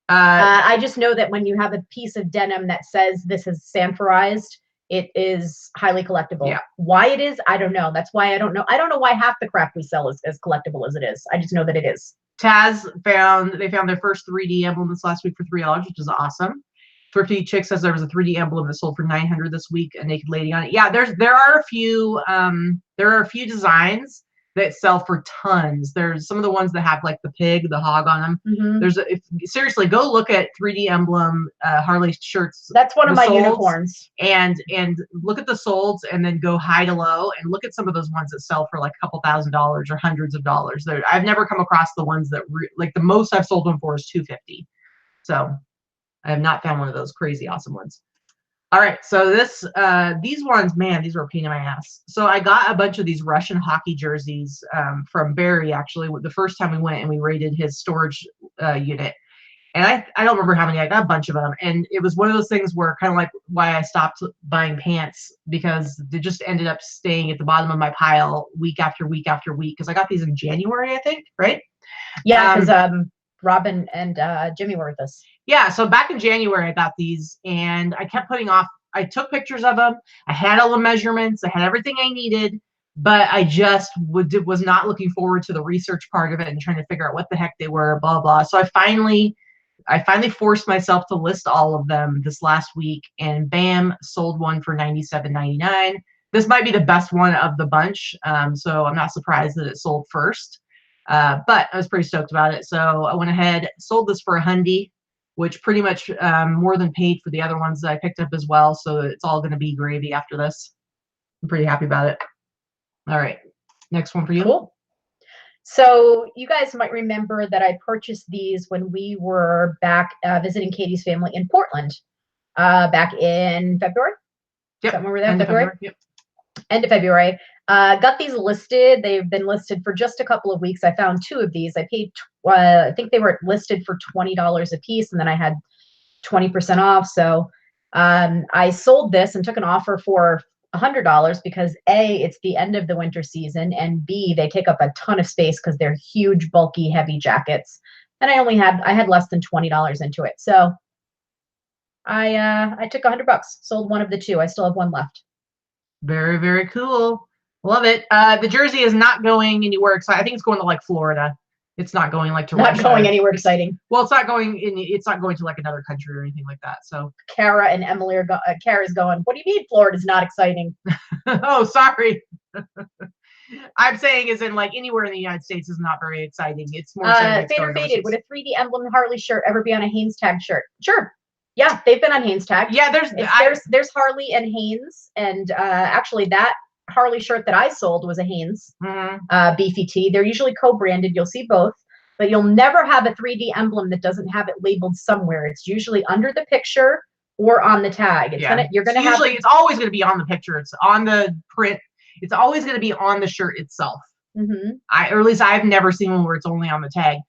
Speaker 2: I just know that when you have a piece of denim that says this is sanforized, it is highly collectible.
Speaker 1: Yeah.
Speaker 2: Why it is, I don't know. That's why I don't know. I don't know why half the crap we sell is as collectible as it is. I just know that it is.
Speaker 1: Taz found their first 3D emblem this last week for $3, which is awesome. Thrifty Chick says there was a 3D emblem that sold for $900 this week, a naked lady on it. Yeah, there are a few designs that sell for tons. There's some of the ones that have like the pig, the hog on them. Seriously, go look at 3D emblem Harley shirts.
Speaker 2: That's one of my unicorns.
Speaker 1: And look at the solds, and then go high to low and look at some of those ones that sell for like a couple $1,000s or hundreds of dollars. I've never come across the ones that like the most I've sold them for is $250. So I have not found one of those crazy awesome ones. All right, so these ones, man, these were a pain in my ass. So I got a bunch of these Russian hockey jerseys from Barry, actually, the first time we went and we raided his storage unit. And I don't remember how many, I got a bunch of them. And it was one of those things where kind of like why I stopped buying pants, because they just ended up staying at the bottom of my pile week after week after week. Because I got these in January, I think, right?
Speaker 2: Yeah, because Robin and Jimmy were with us.
Speaker 1: Yeah, so back in January, I got these, and I kept putting off. I took pictures of them. I had all the measurements. I had everything I needed, but I just was not looking forward to the research part of it and trying to figure out what the heck they were, blah, blah. So I finally forced myself to list all of them this last week, and bam, sold one for $97.99. This might be the best one of the bunch, so I'm not surprised that it sold first. But I was pretty stoked about it. So I went ahead, sold this for $100, which pretty much more than paid for the other ones that I picked up as well. So it's all going to be gravy after this. I'm pretty happy about it. All right. Next one for you.
Speaker 2: Cool. So you guys might remember that I purchased these when we were back visiting Katie's family in Portland back in February.
Speaker 1: Yep.
Speaker 2: Somewhere we were there in February.
Speaker 1: Yep.
Speaker 2: End of February. Got these listed. They've been listed for just a couple of weeks. I found 2 of these. I paid, I think they were listed for $20 a piece, and then I had 20% off. So I sold this and took an offer for $100 because A, it's the end of the winter season, and B, they take up a ton of space because they're huge, bulky, heavy jackets. And I had less than $20 into it. So I took $100, sold one of the 2. I still have one left.
Speaker 1: Very, very cool. Love it. The jersey is not going anywhere exciting. I think it's going to like Florida. It's not going like to
Speaker 2: not
Speaker 1: Russia.
Speaker 2: Going anywhere exciting.
Speaker 1: Well, it's not going to like another country or anything like that. So
Speaker 2: Kara and Emily are Kara's going, what do you mean Florida's not exciting?
Speaker 1: Oh, sorry. I'm saying is in like anywhere in the United States is not very exciting. It's more
Speaker 2: Fader Faded, would a 3D emblem Harley shirt ever be on a Hanes tag shirt? Sure. Yeah, they've been on Hanes tag.
Speaker 1: Yeah,
Speaker 2: there's Harley and Hanes, and actually that Harley shirt that I sold was a Hanes beefy tee. They're usually co-branded. You'll see both, but you'll never have a 3D emblem that doesn't have it labeled somewhere. It's usually under the picture or on the tag. It's
Speaker 1: always going to be on the picture. It's on the print. It's always going to be on the shirt itself. Or at least I've never seen one where it's only on the tag.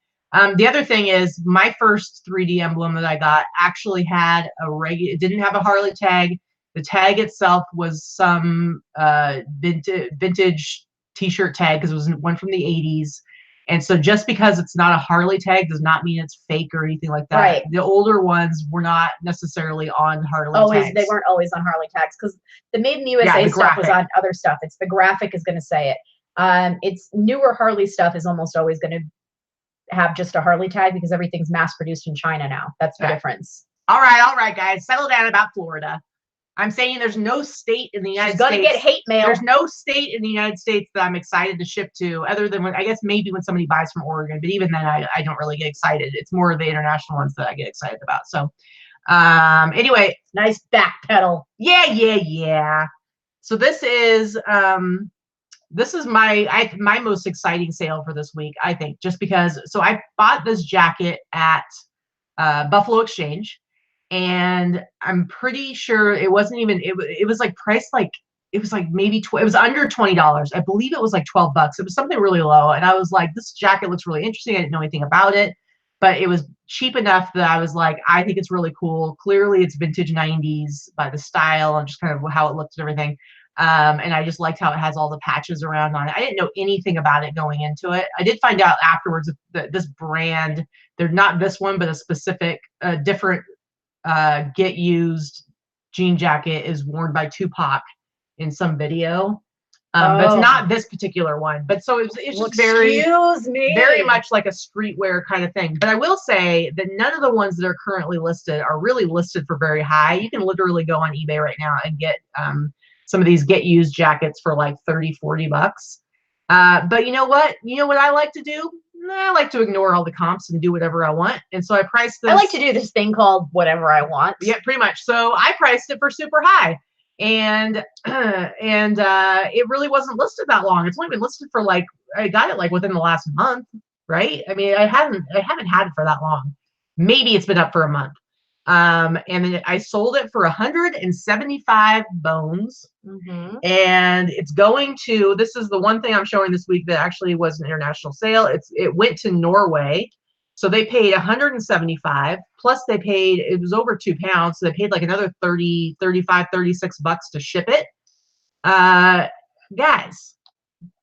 Speaker 1: The other thing is my first 3D emblem that I got actually had it didn't have a Harley tag. The tag itself was some vintage t-shirt tag because it was one from the 80s. And so just because it's not a Harley tag does not mean it's fake or anything like that.
Speaker 2: Right.
Speaker 1: The older ones were not necessarily on Harley tags.
Speaker 2: They weren't always on Harley tags because the Made in the USA stuff was on other stuff. It's the graphic is going to say it. It's newer Harley stuff is almost always going to have just a Harley tag because everything's mass produced in China now. That's the difference.
Speaker 1: All right, guys, settle down about Florida. I'm saying there's no state in the United States.
Speaker 2: Gonna get hate mail.
Speaker 1: There's no state in the United States that I'm excited to ship to, other than I guess maybe when somebody buys from Oregon, but even then I don't really get excited. It's more the international ones that I get excited about. So anyway,
Speaker 2: nice back pedal.
Speaker 1: Yeah. So this is my most exciting sale for this week, I think, just because. So I bought this jacket at Buffalo Exchange, and I'm pretty sure it wasn't even. It was like priced like it was like maybe it was under $20. I believe it was like $12. It was something really low, and I was like, this jacket looks really interesting. I didn't know anything about it, but it was cheap enough that I was like, I think it's really cool. Clearly, it's vintage 90s by the style and just kind of how it looked and everything. And I just liked how it has all the patches around on it. I didn't know anything about it going into it. I did find out afterwards that this brand, they're not this one, but a specific, different get used jean jacket is worn by Tupac in some video. But it's not this particular one. But so it's just very much like a streetwear kind of thing. But I will say that none of the ones that are currently listed are really listed for very high. You can literally go on eBay right now and get some of these get used jackets for like 30, $40. But you know what? You know what I like to do? I like to ignore all the comps and do whatever I want. And so I priced this.
Speaker 2: I like to do this thing called whatever I want.
Speaker 1: Yeah, pretty much. So I priced it for super high. And it really wasn't listed that long. It's only been listed for like, I got it like within the last month, right? I mean, I haven't had it for that long. Maybe it's been up for a month. And then I sold it for 175 bones. And it's going to, this is the one thing I'm showing this week that actually was an international sale. It went to Norway. So they paid 175 plus they paid, it was over 2 pounds. So they paid like another 30, 35, 36 bucks to ship it. Guys,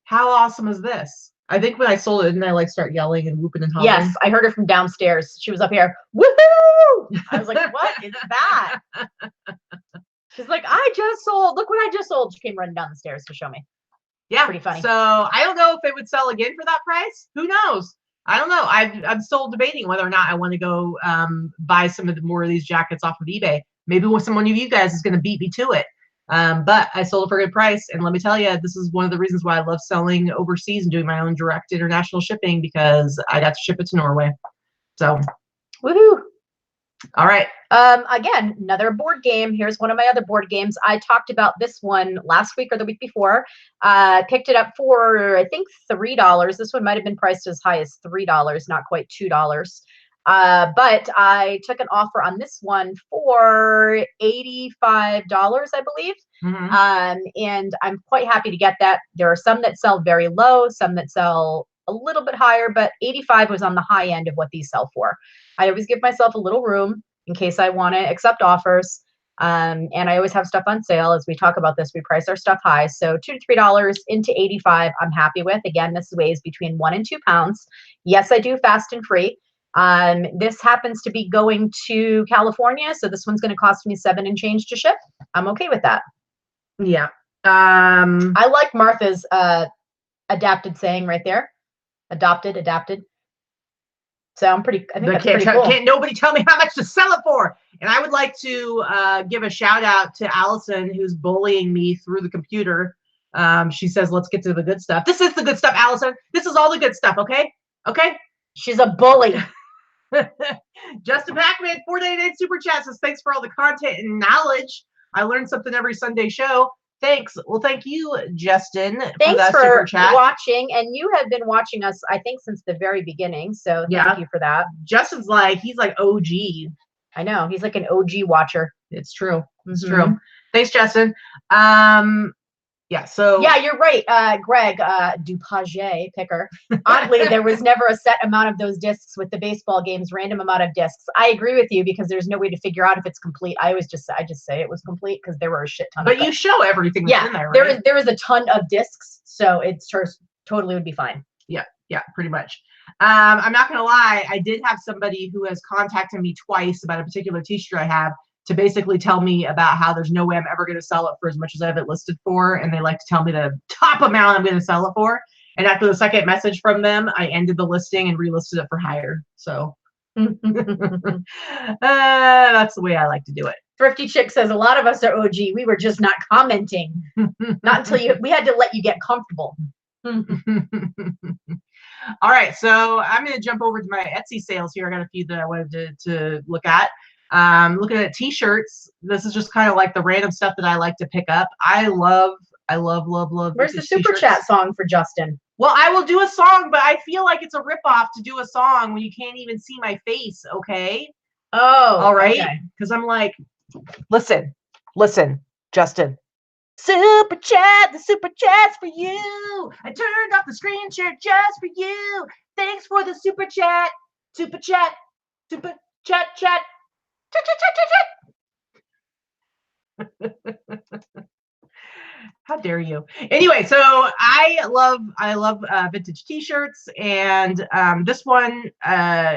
Speaker 1: how awesome is this? I think when I sold it, didn't I like start yelling and whooping and hollering?
Speaker 2: Yes, I heard her from downstairs. She was up here. Woohoo! I was like, what is that? She's like, I just sold. Look what I just sold. She came running down the stairs to show me.
Speaker 1: Yeah.
Speaker 2: Pretty funny.
Speaker 1: So I don't know if it would sell again for that price. Who knows? I don't know. I'm still debating whether or not I want to go buy some of more of these jackets off of eBay. Maybe someone of you guys is going to beat me to it. But I sold it for a good price. And let me tell you, this is one of the reasons why I love selling overseas and doing my own direct international shipping, because I got to ship it to Norway. So,
Speaker 2: woohoo.
Speaker 1: All right.
Speaker 2: Again, another board game. Here's one of my other board games. I talked about this one last week or the week before. Picked it up for, I think, $3. This one might have been priced as high as $3, not quite $2. But I took an offer on this one for $85, I believe. And I'm quite happy to get that. There are some that sell very low, some that sell a little bit higher, but 85 was on the high end of what these sell for. I always give myself a little room in case I want to accept offers. And I always have stuff on sale. As we talk about this, we price our stuff high. So $2 to $3 into 85, I'm happy with. Again, this weighs between 1 and 2 pounds. Yes, I do fast and free. This happens to be going to California, so this one's going to cost me $7 and change to ship. I'm okay with that.
Speaker 1: Yeah.
Speaker 2: I like Martha's adapted saying right there. Adapted. So I think that's pretty cool.
Speaker 1: Can't nobody tell me how much to sell it for. And I would like to give a shout out to Allison, who's bullying me through the computer. She says, let's get to the good stuff. This is the good stuff, Allison. This is all the good stuff, okay? Okay?
Speaker 2: She's a bully.
Speaker 1: Justin Packman, 488 Super Chat says, thanks for all the content and knowledge. I learned something every Sunday show. Thanks. Well, thank you, Justin.
Speaker 2: Thanks for watching. And you have been watching us, I think, since the very beginning. So thank you for that.
Speaker 1: Justin's he's like OG.
Speaker 2: I know. He's like an OG watcher.
Speaker 1: It's true. It's true. Thanks, Justin. Yeah, so
Speaker 2: yeah, you're right, Greg Dupage picker. Oddly, there was never a set amount of those discs with the baseball games. Random amount of discs. I agree with you because there's no way to figure out if it's complete. I just say it was complete because there were a shit ton.
Speaker 1: But you show everything that's in there, right?
Speaker 2: There is a ton of discs, so it totally would be fine.
Speaker 1: Yeah, pretty much. I'm not gonna lie. I did have somebody who has contacted me twice about a particular T-shirt I have, to basically tell me about how there's no way I'm ever going to sell it for as much as I have it listed for. And they like to tell me the top amount I'm going to sell it for. And after the second message from them, I ended the listing and relisted it for higher. So that's the way I like to do it.
Speaker 2: Thrifty Chick says, a lot of us are OG. We were just not commenting. Not until we had to let you get comfortable.
Speaker 1: All right. So I'm going to jump over to my Etsy sales here. I got a few that I wanted to look at. Looking at T-shirts, this is just kind of like the random stuff that I like to pick up. I love.
Speaker 2: Where's the super chat song for Justin?
Speaker 1: Well, I will do a song, but I feel like it's a ripoff to do a song when you can't even see my face. Okay.
Speaker 2: Oh,
Speaker 1: all right. Because I'm like, listen, Justin. Super chat, the super chat's for you. I turned off the screen share just for you. Thanks for the super chat. Super chat. How dare you? Anyway, so I love vintage T-shirts, and this one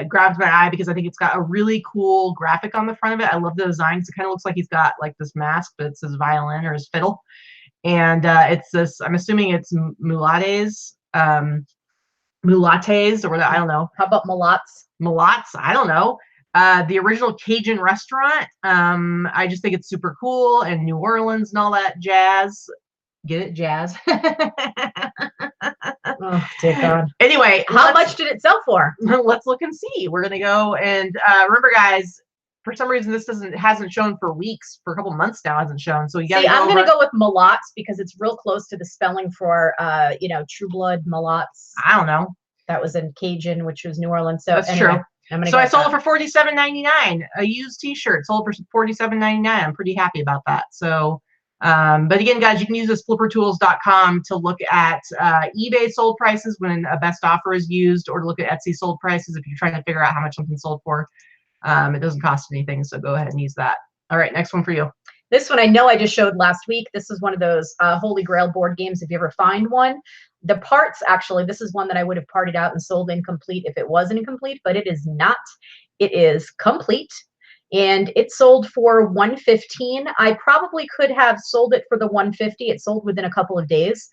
Speaker 1: grabs my eye because I think it's got a really cool graphic on the front of it. I love the design. It kind of looks like he's got like this mask, but it says violin or his fiddle. And it's this, I'm assuming it's mulattes, mulattes, or I don't know.
Speaker 2: How about mulatts?
Speaker 1: Mulatts, I don't know. The original Cajun restaurant. I just think it's super cool, and New Orleans and all that jazz. Get it, jazz.
Speaker 2: Oh, dear God.
Speaker 1: Anyway,
Speaker 2: how much did it sell for?
Speaker 1: Let's look and see. We're gonna go and remember, guys. For some reason, this hasn't shown for weeks. For a couple months now, hasn't shown. So you gotta.
Speaker 2: I'm gonna go with mulatts because it's real close to the spelling for True Blood mulatts.
Speaker 1: I don't know.
Speaker 2: That was in Cajun, which was New Orleans. So
Speaker 1: that's
Speaker 2: anyway,
Speaker 1: true. So I sold it for $47.99. A used T-shirt sold for $47.99. I'm pretty happy about that. So. But again, guys, you can use this flippertools.com to look at eBay sold prices when a best offer is used, or to look at Etsy sold prices if you're trying to figure out how much something sold for. It doesn't cost anything, so go ahead and use that. All right, next one for you.
Speaker 2: This one I know I just showed last week. This is one of those Holy Grail board games if you ever find one. The parts, actually, this is one that I would have partied out and sold incomplete if it wasn't incomplete, but it is not. It is complete. And it sold for $115. I probably could have sold it for the $150. It sold within a couple of days.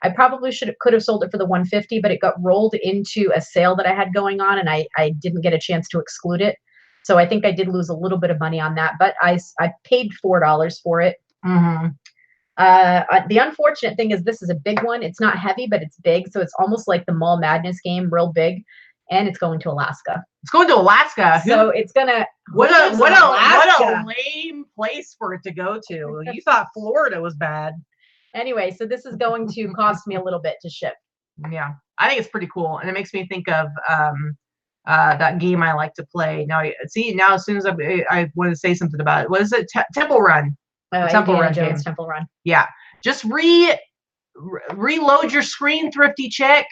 Speaker 2: I probably could have sold it for the $150, but it got rolled into a sale that I had going on, and I didn't get a chance to exclude it. So I think I did lose a little bit of money on that, but I paid $4 for it.
Speaker 1: Mm-hmm.
Speaker 2: The unfortunate thing is this is a big one. It's not heavy, but it's big. So it's almost like the Mall Madness game, real big. And it's going to Alaska.
Speaker 1: It's going to Alaska.
Speaker 2: So it's gonna.
Speaker 1: What a lame place for it to go to. You thought Florida was bad.
Speaker 2: Anyway, so this is going to cost me a little bit to ship.
Speaker 1: Yeah, I think it's pretty cool, and it makes me think of that game I like to play. Now, see, now as soon as I want to say something about it. What is it? Temple Run.
Speaker 2: Temple Run. Temple Run.
Speaker 1: Yeah, just reload your screen, thrifty chick.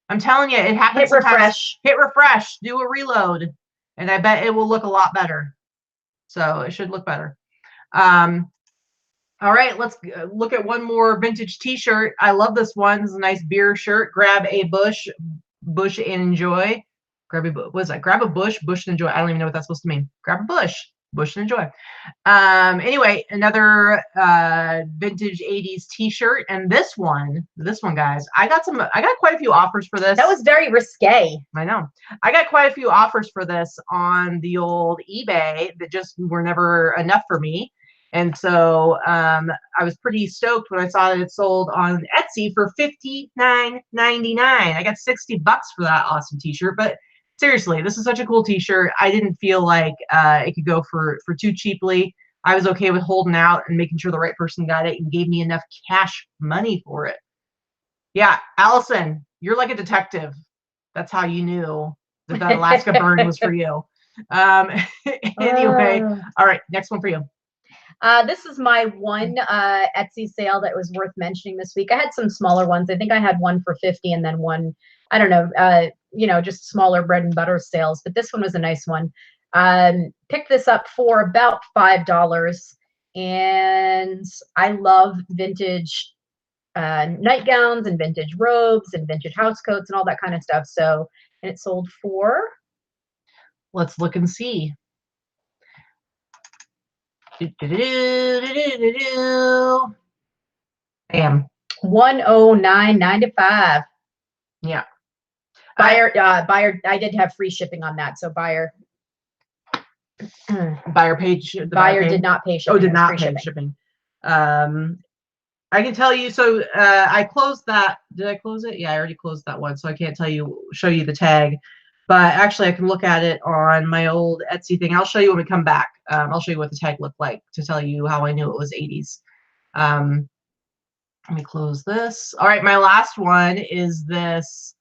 Speaker 1: I'm telling you, it happens.
Speaker 2: Hit refresh.
Speaker 1: Hit refresh. Do a reload, and I bet it will look a lot better. So it should look better. All right, let's look at one more vintage T-shirt. I love this one. This is a nice beer shirt. Grab a bush and enjoy. Grab a what is that? Grab a bush and enjoy. I don't even know what that's supposed to mean. Grab a bush and enjoy. Anyway, another vintage 80s T-shirt, and this one, guys, I got quite a few offers for this.
Speaker 2: That was very risque.
Speaker 1: I know. I got quite a few offers for this on the old eBay that just were never enough for me. And so I was pretty stoked when I saw that it sold on Etsy for $59.99. I got $60 for that awesome T-shirt, but seriously, this is such a cool T-shirt. I didn't feel like it could go for too cheaply. I was okay with holding out and making sure the right person got it and gave me enough cash money for it. Yeah, Allison, you're like a detective. That's how you knew that Alaska burn was for you. Anyway, all right, next one for you.
Speaker 2: This is my one Etsy sale that was worth mentioning this week. I had some smaller ones. I think I had one for $50 and then one, I don't know, just smaller bread and butter sales. But this one was a nice one. Picked this up for about $5. And I love vintage nightgowns and vintage robes and vintage house coats and all that kind of stuff. So, and it sold for. Let's look and see.
Speaker 1: Damn.
Speaker 2: $109.95.
Speaker 1: Yeah.
Speaker 2: Buyer, I did have free shipping on that. So buyer
Speaker 1: paid.
Speaker 2: Buyer did not pay shipping.
Speaker 1: Oh, did not pay shipping. I can tell you. So I closed that. Did I close it? Yeah, I already closed that one. So I can't show you the tag. But actually, I can look at it on my old Etsy thing. I'll show you when we come back. I'll show you what the tag looked like to tell you how I knew it was 80s. Let me close this. All right, my last one is this.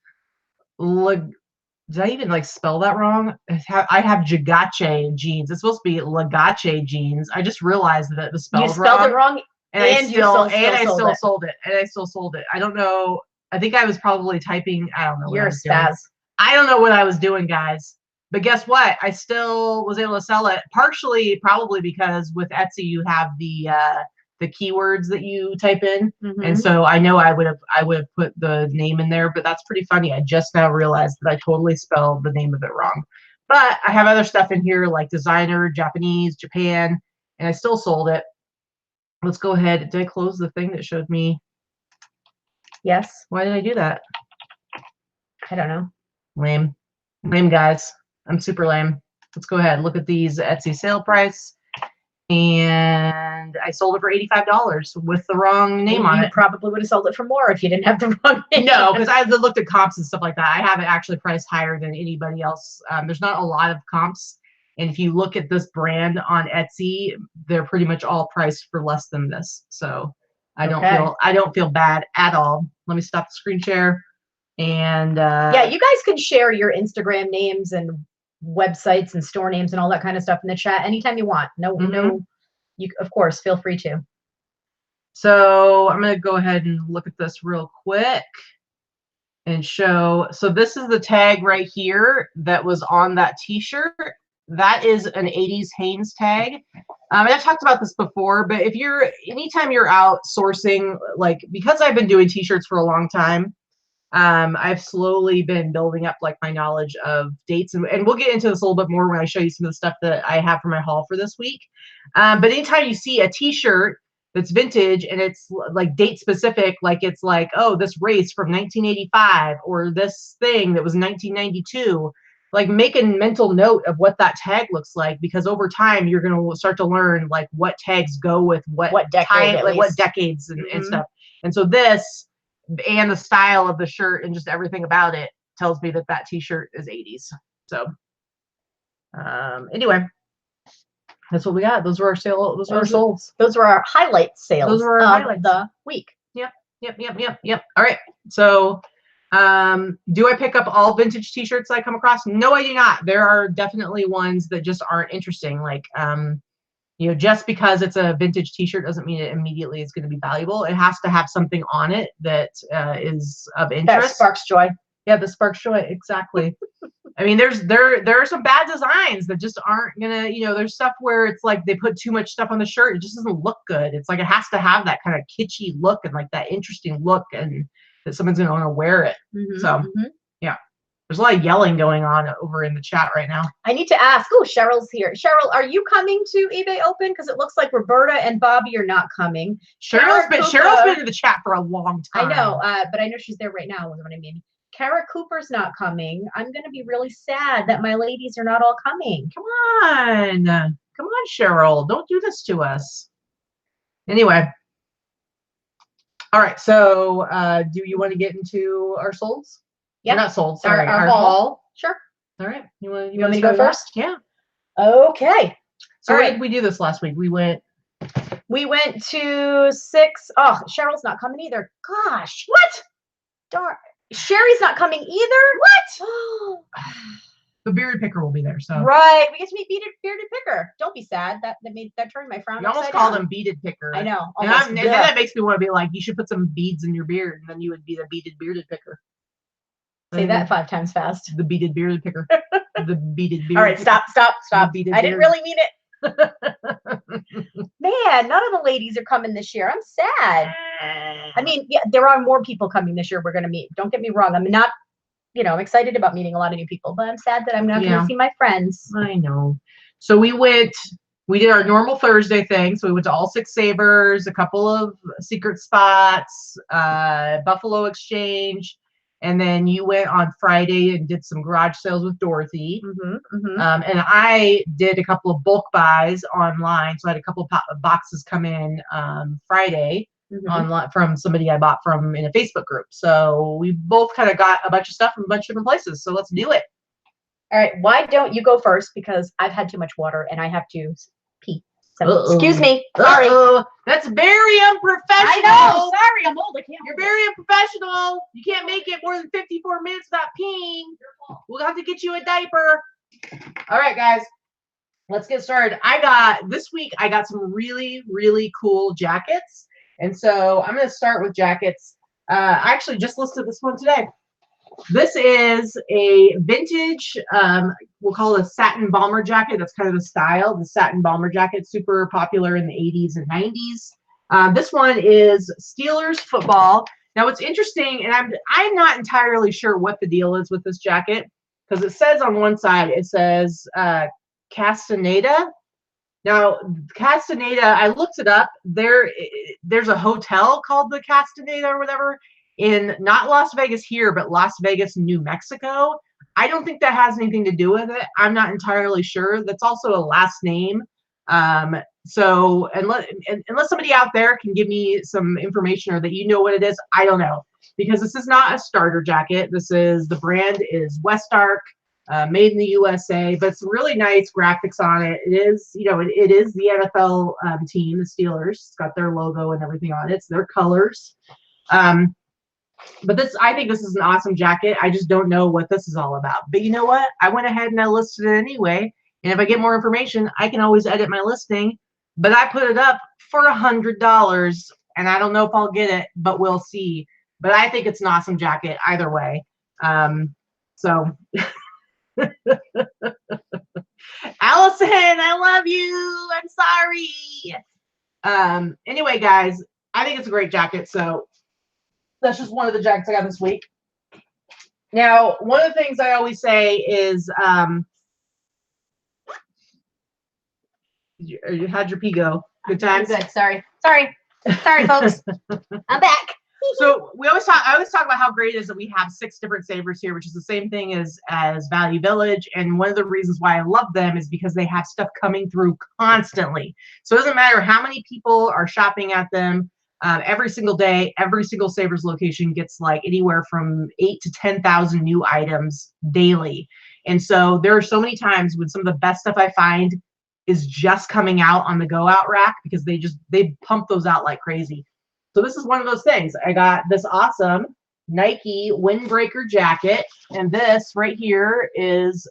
Speaker 1: Did I even spell that wrong? I have Jagache jeans. It's supposed to be Lagache jeans. I just realized that the spelled
Speaker 2: you spelled it wrong,
Speaker 1: and I still sold it. I don't know. I think I was probably typing. I don't know.
Speaker 2: You're a spaz.
Speaker 1: I don't know what I was doing, guys. But guess what? I still was able to sell it, partially probably because with Etsy you have the keywords that you type in, and so I know I would have put the name in there. But that's pretty funny. I just now realized that I totally spelled the name of it wrong. But I have other stuff in here like designer, Japanese, Japan, and I still sold it. Let's go ahead. Did I close the thing that showed me?
Speaker 2: Yes.
Speaker 1: Why did I do that?
Speaker 2: I don't know.
Speaker 1: Lame. Lame, guys. I'm super lame. Let's go ahead. Look at these Etsy sale price. And I sold it for $85 with the wrong name on it.
Speaker 2: You probably would have sold it for more if you didn't have the wrong name.
Speaker 1: No, because I looked at comps and stuff like that. I have it actually priced higher than anybody else. There's not a lot of comps. And if you look at this brand on Etsy, they're pretty much all priced for less than this. So I don't feel bad at all. Let me stop the screen share. And
Speaker 2: yeah, you guys can share your Instagram names and websites and store names and all that kind of stuff in the chat anytime you want. No, you of course feel free to.
Speaker 1: So I'm going to go ahead and look at this real quick and show. So this is the tag right here that was on that t-shirt. That is an 80s Hanes tag. And I've talked about this before, but if anytime you're out sourcing, like, because I've been doing t-shirts for a long time, I've slowly been building up like my knowledge of dates, and we'll get into this a little bit more when I show you some of the stuff that I have for my haul for this week. But anytime you see a t-shirt that's vintage and it's like date specific, like it's like, oh, this race from 1985 or this thing that was 1992, like make a mental note of what that tag looks like, because over time you're going to start to learn like what tags go with what
Speaker 2: decade,
Speaker 1: like what decades and stuff. And so this and the style of the shirt and just everything about it tells me that that t-shirt is 80s. So anyway, that's what we got. Those were our sale. Those were our solds.
Speaker 2: Those were our highlight sales.
Speaker 1: Those were our highlights
Speaker 2: of the week.
Speaker 1: Yep. All right. So do I pick up all vintage t-shirts I come across? No, I do not. There are definitely ones that just aren't interesting. Like you know, just because it's a vintage t-shirt doesn't mean it immediately is going to be valuable. It has to have something on it that is of interest.
Speaker 2: That sparks joy.
Speaker 1: Yeah, that sparks joy. Exactly. I mean, there are some bad designs that just aren't gonna, you know, there's stuff where it's like they put too much stuff on the shirt. It just doesn't look good. It's like it has to have that kind of kitschy look and like that interesting look, and that someone's gonna want to wear it. So yeah. There's a lot of yelling going on over in the chat right now.
Speaker 2: I need to ask. Oh, Cheryl's here. Cheryl, are you coming to eBay Open? Because it looks like Roberta and Bobby are not coming.
Speaker 1: Cheryl's been in the chat for a long time.
Speaker 2: I know, but I know she's there right now. Was what I mean. Kara Cooper's not coming. I'm going to be really sad that my ladies are not all coming.
Speaker 1: Come on, Cheryl. Don't do this to us. Anyway. All right. So, do you want to get into our solds?
Speaker 2: Yeah,
Speaker 1: not sold. Sorry,
Speaker 2: our haul. Sure.
Speaker 1: All right. You want
Speaker 2: me to go first?
Speaker 1: Yeah.
Speaker 2: Okay.
Speaker 1: So where did we do this last week? We went
Speaker 2: to 6. Oh, Cheryl's not coming either. Gosh, what? Darn. Sherry's not coming either. What?
Speaker 1: The bearded picker will be there. So
Speaker 2: right, we get to meet bearded picker. Don't be sad. That turned my frown.
Speaker 1: You almost called him beaded picker.
Speaker 2: I know.
Speaker 1: And then that makes me want to be like, you should put some beads in your beard, and then you would be the bearded picker.
Speaker 2: Say that 5 times fast.
Speaker 1: The beaded bearded picker. The beaded beard.
Speaker 2: All right, stop. I didn't really mean it. Man, none of the ladies are coming this year. I'm sad. I mean, yeah, there are more people coming this year we're going to meet. Don't get me wrong. I'm not, I'm excited about meeting a lot of new people, but I'm sad that I'm not going to see my friends.
Speaker 1: I know. So we did our normal Thursday thing. So we went to all 6 Savers, a couple of secret spots, Buffalo Exchange. And then you went on Friday and did some garage sales with Dorothy. And I did a couple of bulk buys online. So I had a couple of boxes come in Friday online from somebody I bought from in a Facebook group. So we both kind of got a bunch of stuff from a bunch of different places. So let's do it.
Speaker 2: All right. Why don't you go first? Because I've had too much water and I have to pee. So, excuse me. Sorry.
Speaker 1: That's very unprofessional.
Speaker 2: I know. Sorry, I'm old. I can't.
Speaker 1: You're very unprofessional. You can't make it more than 54 minutes without peeing. We'll have to get you a diaper. All right, guys. Let's get started. This week, I got some really, really cool jackets. And so I'm going to start with jackets. I actually just listed this one today. This is a vintage, we'll call it a satin bomber jacket. That's kind of the style. The satin bomber jacket, super popular in the 80s and 90s. This one is Steelers football. Now, what's interesting, and I'm not entirely sure what the deal is with this jacket, because it says on one side, it says Castaneda. Now, Castaneda, I looked it up. There's a hotel called the Castaneda or whatever in not Las Vegas here, but Las Vegas, New Mexico. I don't think that has anything to do with it. I'm not entirely sure. That's also a last name. So unless somebody out there can give me some information or that you know what it is, I don't know. Because this is not a starter jacket. The brand is Westark. Made in the USA, but it's really nice graphics on it. It is, it is the NFL team, the Steelers. It's got their logo and everything on it. It's their colors. But I think this is an awesome jacket. I just don't know what this is all about. But you know what? I went ahead and I listed it anyway. And if I get more information, I can always edit my listing. But I put it up for $100, and I don't know if I'll get it, but we'll see. But I think it's an awesome jacket either way. So. Allison, I love you. I'm sorry. Anyway, guys, I think it's a great jacket. So that's just one of the jackets I got this week. Now, one of the things I always say is, how'd your pee go? Good times?
Speaker 2: Good. Sorry, folks. I'm back.
Speaker 1: So I always talk about how great it is that we have 6 different savers here, which is the same thing as Value Village. And one of the reasons why I love them is because they have stuff coming through constantly. So it doesn't matter how many people are shopping at them. Every single day, every single Savers location gets like anywhere from 8,000 to 10,000 new items daily. And so there are so many times when some of the best stuff I find is just coming out on the go out rack because they pump those out like crazy. So this is one of those things. I got this awesome Nike windbreaker jacket, and this right here is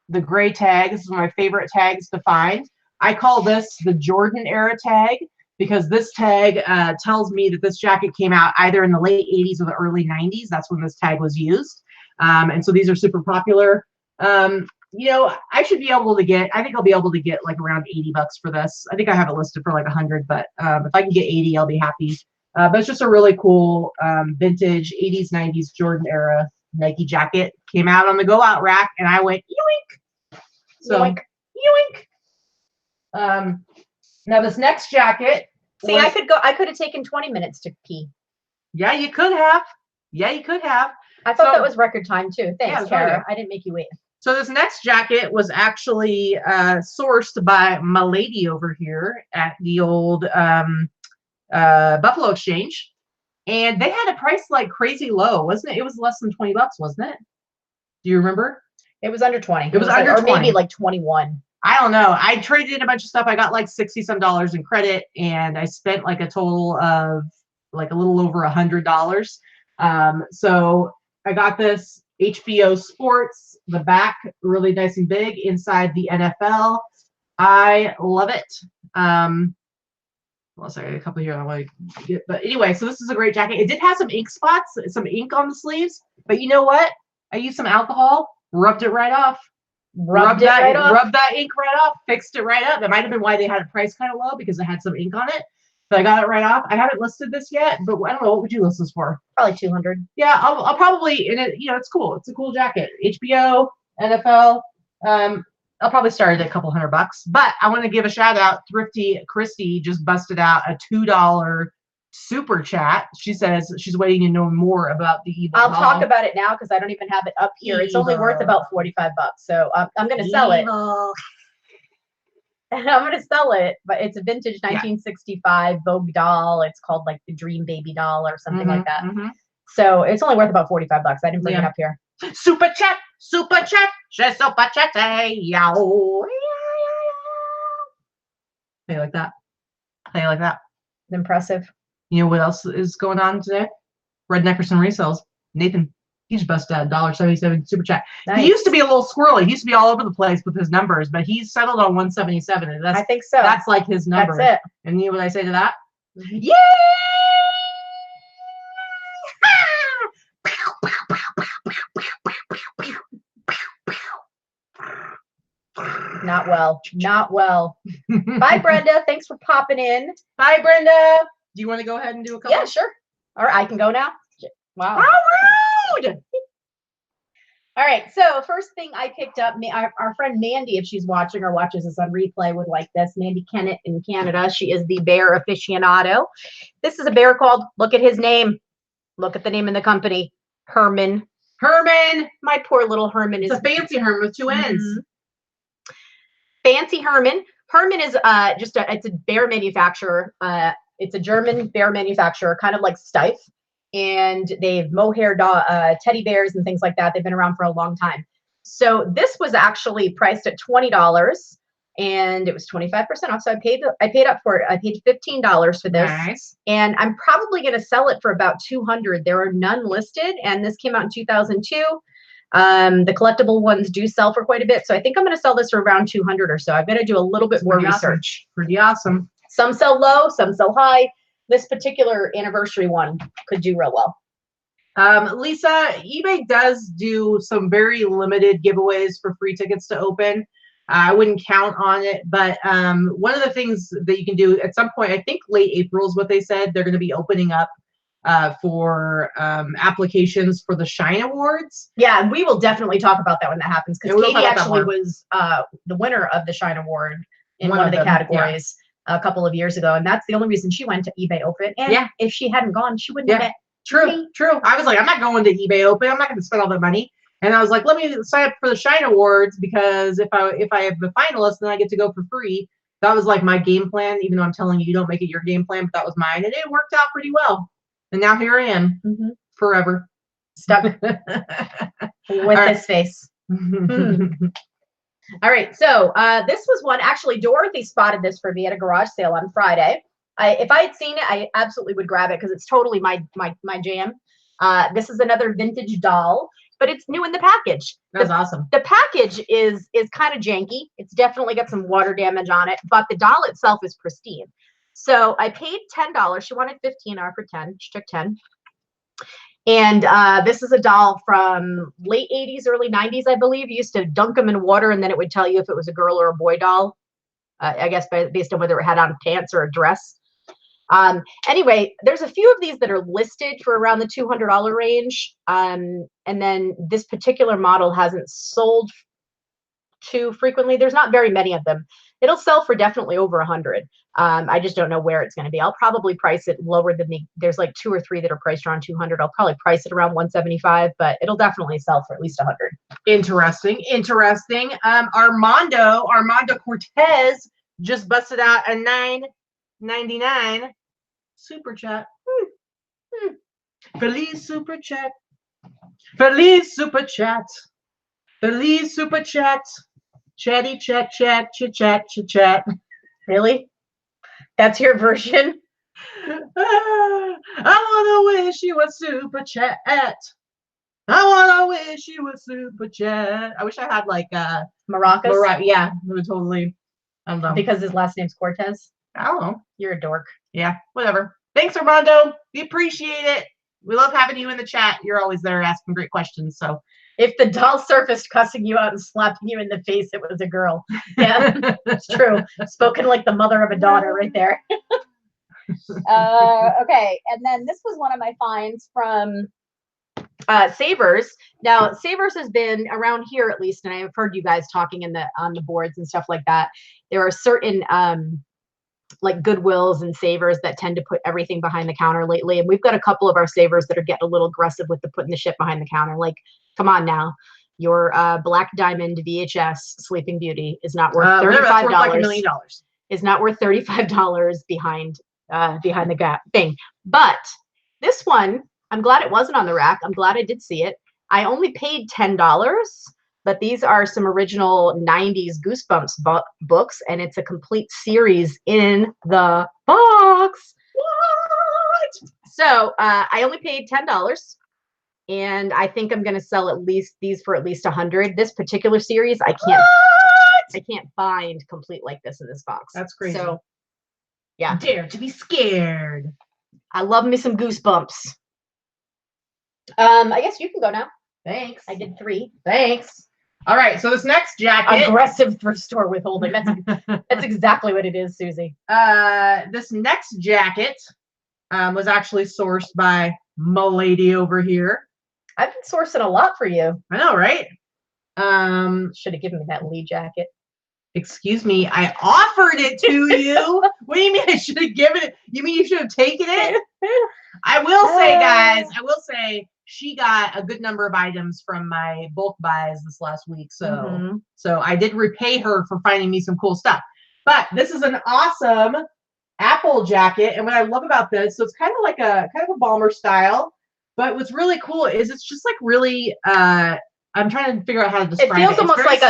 Speaker 1: the gray tag. This is one of my favorite tags to find. I call this the Jordan era tag because this tag tells me that this jacket came out either in the late 80s or the early 90s. That's when this tag was used. And so these are super popular. I should be able to I think I'll be able to get like around $80 for this. I think I have it listed for like 100, but if I can get 80, I'll be happy. But it's just a really cool vintage 80s, 90s Jordan era Nike jacket. Came out on the go out rack, and I went yoink. So yoink. Now this next jacket.
Speaker 2: See, I could have taken 20 minutes to pee.
Speaker 1: Yeah, you could have.
Speaker 2: I thought that was record time too. Thanks, Kara. I didn't make you wait.
Speaker 1: So this next jacket was actually sourced by my lady over here at the old Buffalo Exchange, and they had a price like crazy low, wasn't it? It was less than $20, wasn't it? Do you remember?
Speaker 2: It was under 20.
Speaker 1: It was under 20.
Speaker 2: Or maybe like 21.
Speaker 1: I don't know. I traded in a bunch of stuff. I got like $60-some in credit, and I spent like a total of like a little over $100. So I got this HBO Sports, the back really nice and big, inside the NFL. I love it. Well, sorry, a couple here I want to get, but anyway, so this is a great jacket. It did have some ink spots, some ink on the sleeves, but you know what? I used some alcohol, rubbed it right off. Rubbed that ink right off, fixed it right up. That might have been why they had a price kind of low, because it had some ink on it. But I got it right off. I haven't listed this yet, but I don't know. What would you list this for?
Speaker 2: Probably 200.
Speaker 1: Yeah, I'll probably, and it, it's cool. It's a cool jacket. HBO, NFL. I'll probably start at a couple $100. But I want to give a shout out. Thrifty Christy just busted out a $2 super chat. She says she's waiting to know more about the eBay.
Speaker 2: I'll talk about it now because I don't even have it up here. It's only worth about $45. So I'm going to sell it. I'm going to sell it, but it's a vintage 1965 Vogue doll. It's called like the Dream Baby doll or something like that. So it's only worth about $45. I didn't bring it up here.
Speaker 1: Super chat, she's super chat, yow. How you like that? How you like that?
Speaker 2: Impressive.
Speaker 1: You know what else is going on today? Red Neckerson resells. Nathan, he just busted out $1.77 super chat. Nice. He used to be a little squirrely. He used to be all over the place with his numbers, but he's settled on 177. And
Speaker 2: I think so.
Speaker 1: That's like his number.
Speaker 2: That's it.
Speaker 1: And you know what I say to that? Yay!
Speaker 2: Not well. Not well. Bye, Brenda. Thanks for popping in.
Speaker 1: Bye, Brenda. Do you want to go ahead and do a couple?
Speaker 2: Yeah, sure. All right, I can go now. Wow.
Speaker 1: How rude!
Speaker 2: All right, so first thing I picked up, our friend Mandy, if she's watching or watches this on replay, would like this. Mandy Kennett in Canada. She is the bear aficionado. This is a bear called, look at his name. Look at the name of the company, Herman.
Speaker 1: Herman.
Speaker 2: My poor little Herman is
Speaker 1: a fancy Herman with 2 ends.
Speaker 2: Fancy Herman. Herman is it's a bear manufacturer. It's a German bear manufacturer, kind of like Steiff. And they've mohair teddy bears and things like that. They've been around for a long time. So this was actually priced at $20 and it was 25% off. So I paid up for it. I paid $15 for this.
Speaker 1: Nice.
Speaker 2: And I'm probably going to sell it for about $200. There are none listed, and this came out in 2002. The collectible ones do sell for quite a bit. So I think I'm going to sell this for around $200 or so. I've got to do a little bit more research.
Speaker 1: Pretty awesome.
Speaker 2: Some sell low, some sell high. This particular anniversary one could do real well.
Speaker 1: Lisa, eBay does do some very limited giveaways for free tickets to open. I wouldn't count on it, but one of the things that you can do at some point, I think late April is what they said, they're going to be opening up for applications for the Shine Awards.
Speaker 2: Yeah, and we will definitely talk about that when that happens, because Katie actually was the winner of the Shine Award in one of the categories. Yeah. A couple of years ago, and that's the only reason she went to eBay Open. And if she hadn't gone, she wouldn't have met me.
Speaker 1: True. I was like, I'm not going to eBay Open. I'm not going to spend all that money. And I was like, let me sign up for the Shine Awards, because if I have the finalist, then I get to go for free. That was like my game plan, even though I'm telling you, you don't make it your game plan, but that was mine, and it worked out pretty well. And now here I am, forever
Speaker 2: stuck with this face. All right, so this was one, actually, Dorothy spotted this for me at a garage sale on Friday. If I had seen it, I absolutely would grab it, because it's totally my jam. This is another vintage doll, but it's new in the package.
Speaker 1: That's awesome.
Speaker 2: The package is kind of janky. It's definitely got some water damage on it, but the doll itself is pristine. So I paid $10. She wanted 15, I offered 10. She took 10. And this is a doll from late 80s, early 90s, I believe. You used to dunk them in water, and then it would tell you if it was a girl or a boy doll, I guess based on whether it had on pants or a dress. Anyway, there's a few of these that are listed for around the $200 range. And then this particular model hasn't sold too frequently. There's not very many of them. It'll sell for definitely over 100. I just don't know where it's going to be. I'll probably price it lower than there's like 2 or 3 that are priced around 200. I'll probably price it around 175, but it'll definitely sell for at least 100.
Speaker 1: Interesting. Armando Cortez just busted out a $9.99 super chat. Feliz super chat. Feliz super chat. Feliz super chat. Chatty chat chat chit chat chit chat.
Speaker 2: Really? That's your version?
Speaker 1: I wanna wish you a super chat. I wanna wish you a super chat. I wish I had like
Speaker 2: maracas.
Speaker 1: Yeah, totally. I don't know.
Speaker 2: Because his last name's Cortez.
Speaker 1: I don't know.
Speaker 2: You're a dork.
Speaker 1: Yeah, whatever. Thanks, Armando. We appreciate it. We love having you in the chat. You're always there asking great questions. So
Speaker 2: if the doll surfaced cussing you out and slapping you in the face, it was a girl. Yeah, it's true. Spoken like the mother of a daughter right there. Okay, and then this was one of my finds from Savers. Now, Savers has been around here at least, and I've heard you guys talking on the boards and stuff like that. There are certain like Goodwills and Savers that tend to put everything behind the counter lately, and we've got a couple of our Savers that are getting a little aggressive with putting the shit behind the counter. Like, come on now, your Black Diamond VHS Sleeping Beauty is not worth $35.
Speaker 1: Like $1 million.
Speaker 2: Is not worth $35 behind the thing. But this one, I'm glad it wasn't on the rack. I'm glad I did see it. I only paid $10, but these are some original 90s Goosebumps books, and it's a complete series in the box. What? So I only paid $10, and I think I'm going to sell these for at least 100. This particular series, I can't find complete like this in this box.
Speaker 1: That's crazy.
Speaker 2: So, yeah.
Speaker 1: Dare to be scared.
Speaker 2: I love me some Goosebumps. I guess you can go now.
Speaker 1: Thanks.
Speaker 2: I did 3.
Speaker 1: Thanks. All right. So this next jacket.
Speaker 2: Aggressive thrift store withholding. That's exactly what it is, Susie.
Speaker 1: This next jacket was actually sourced by my lady over here.
Speaker 2: I've been sourcing a lot for you.
Speaker 1: I know, right?
Speaker 2: Should have given me that Lee jacket.
Speaker 1: Excuse me, I offered it to you. What do you mean I should have given it? You mean you should have taken it? I will say, guys, she got a good number of items from my bulk buys this last week. So, so I did repay her for finding me some cool stuff. But this is an awesome Apple jacket. And what I love about this, so it's kind of like a bomber style. But what's really cool is it's just like really I'm trying to figure out how to describe it.
Speaker 2: It feels almost like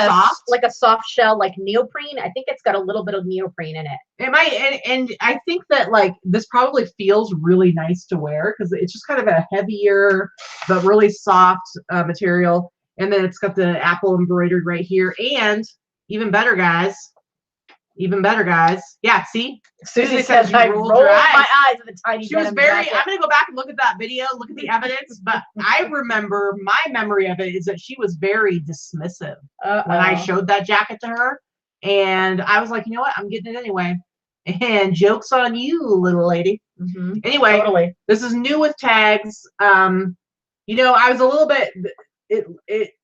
Speaker 2: a soft shell, like neoprene. I think it's got a little bit of neoprene in it.
Speaker 1: It might, and I think that like this probably feels really nice to wear because it's just kind of a heavier but really soft material. And then it's got the Apple embroidered right here. And even better, guys. Yeah, see?
Speaker 2: Susie says I rolled my eyes at the tiny.
Speaker 1: She was very. I'm gonna go back and look at that video, look at the evidence. But I remember my memory of it is that she was very dismissive when I showed that jacket to her, and I was like, you know what? I'm getting it anyway. And joke's on you, little lady. Anyway,
Speaker 2: totally.
Speaker 1: This is new with tags. You know, I was a little bit.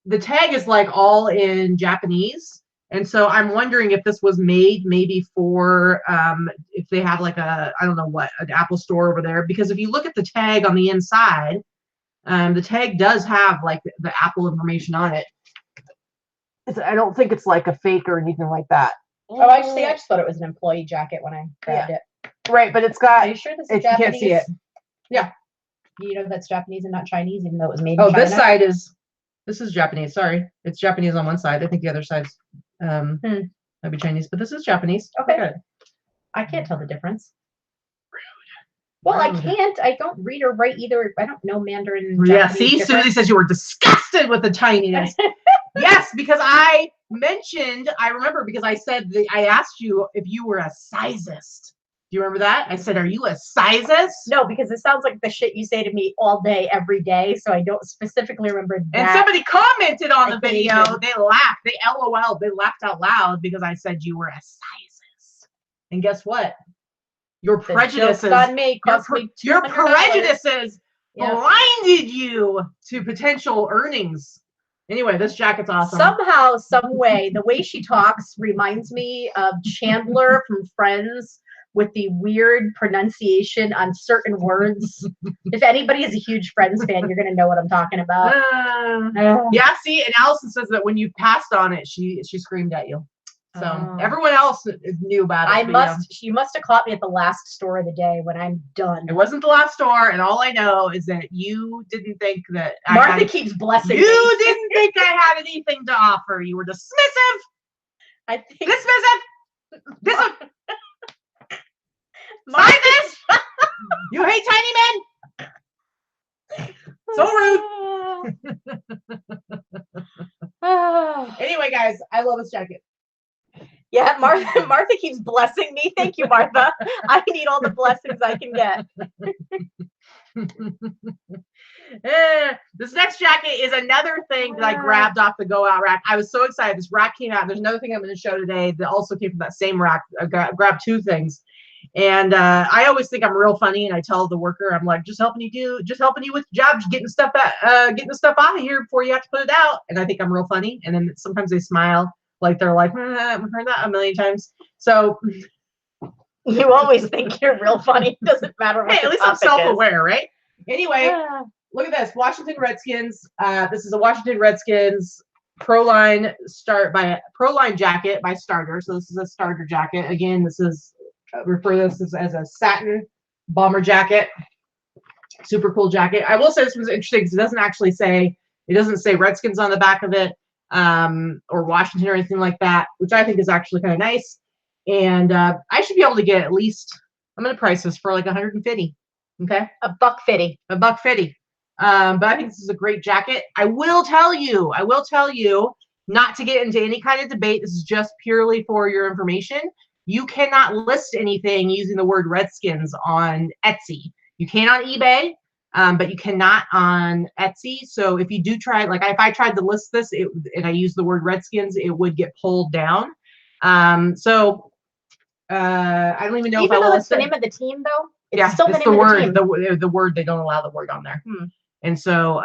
Speaker 1: The tag is like all in Japanese. And so I'm wondering if this was made maybe for if they have like I don't know what, an Apple store over there. Because if you look at the tag on the inside, the tag does have like the Apple information on it. I don't think it's like a fake or anything like that.
Speaker 2: Oh, I just thought it was an employee jacket when I grabbed it.
Speaker 1: Right, but it's got.
Speaker 2: Are you sure this is Japanese?
Speaker 1: You can't see it. Yeah.
Speaker 2: You know that's Japanese and not Chinese, even though it was made in China?
Speaker 1: This side is. This is Japanese. Sorry, it's Japanese on one side. I think the other side's. That'd be Chinese, but this is Japanese.
Speaker 2: Okay. I can't tell the difference. Rude. Well, I can't. I don't read or write either. I don't know Mandarin.
Speaker 1: Yeah, see, Susie says you were disgusted with the tininess. Yes, because I remember because I said I asked you if you were a sizist. Do you remember that? I said, are you a sizist?
Speaker 2: No, because it sounds like the shit you say to me all day, every day. So I don't specifically remember that.
Speaker 1: And somebody commented on the video. They laughed. They LOL. They laughed out loud because I said you were a sizist. And guess what? Your prejudices
Speaker 2: on me.
Speaker 1: Your prejudices blinded you to potential earnings. Anyway, this jacket's awesome.
Speaker 2: Somehow, some way, the way she talks reminds me of Chandler from Friends. With the weird pronunciation on certain words. If anybody is a huge Friends fan, you're going to know what I'm talking about.
Speaker 1: Yeah, see, and Allison says that when you passed on it, she screamed at you. So everyone else knew about it.
Speaker 2: You must have caught me at the last store of the day when I'm done.
Speaker 1: It wasn't the last store, and all I know is that you didn't think that
Speaker 2: Martha keeps blessing me.
Speaker 1: You didn't think I had anything to offer. You were dismissive.
Speaker 2: I think
Speaker 1: dismissive. Sign this! You hate tiny men! So rude. Anyway, guys, I love this jacket.
Speaker 2: Yeah, Martha keeps blessing me. Thank you, Martha. I need all the blessings I can get.
Speaker 1: This next jacket is another thing that I grabbed off the go out rack. I was so excited. This rack came out. There's another thing I'm going to show today that also came from that same rack. I grabbed two things. And I always think I'm real funny, and I tell the worker, I'm like, just helping you with jobs, getting the stuff out of here before you have to put it out. And I think I'm real funny. And then sometimes they smile, like they're like, I've heard that a million times. So
Speaker 2: you always think you're real funny. It doesn't matter what.
Speaker 1: Hey, at least I'm self-aware, right? Anyway, look at this Washington Redskins. This is a Washington Redskins Proline jacket by Starter. So this is a Starter jacket. Again, this is. Refer to this as a satin bomber jacket. Super cool jacket. I will say this was interesting because it doesn't say Redskins on the back of it, or Washington or anything like that, which I think is actually kind of nice. And I should be able to get at least, I'm going to price this for like $150. Okay.
Speaker 2: $150.
Speaker 1: $150. But I think this is a great jacket. I will tell you not to get into any kind of debate. This is just purely for your information. You cannot list anything using the word Redskins on Etsy. You can on eBay, but you cannot on Etsy. So if you do try, like if I tried to list this and I use the word Redskins, it would get pulled down. I don't even know
Speaker 2: if I will list the name of the team though.
Speaker 1: It's still the name of the team. The word, they don't allow the word on there. And so,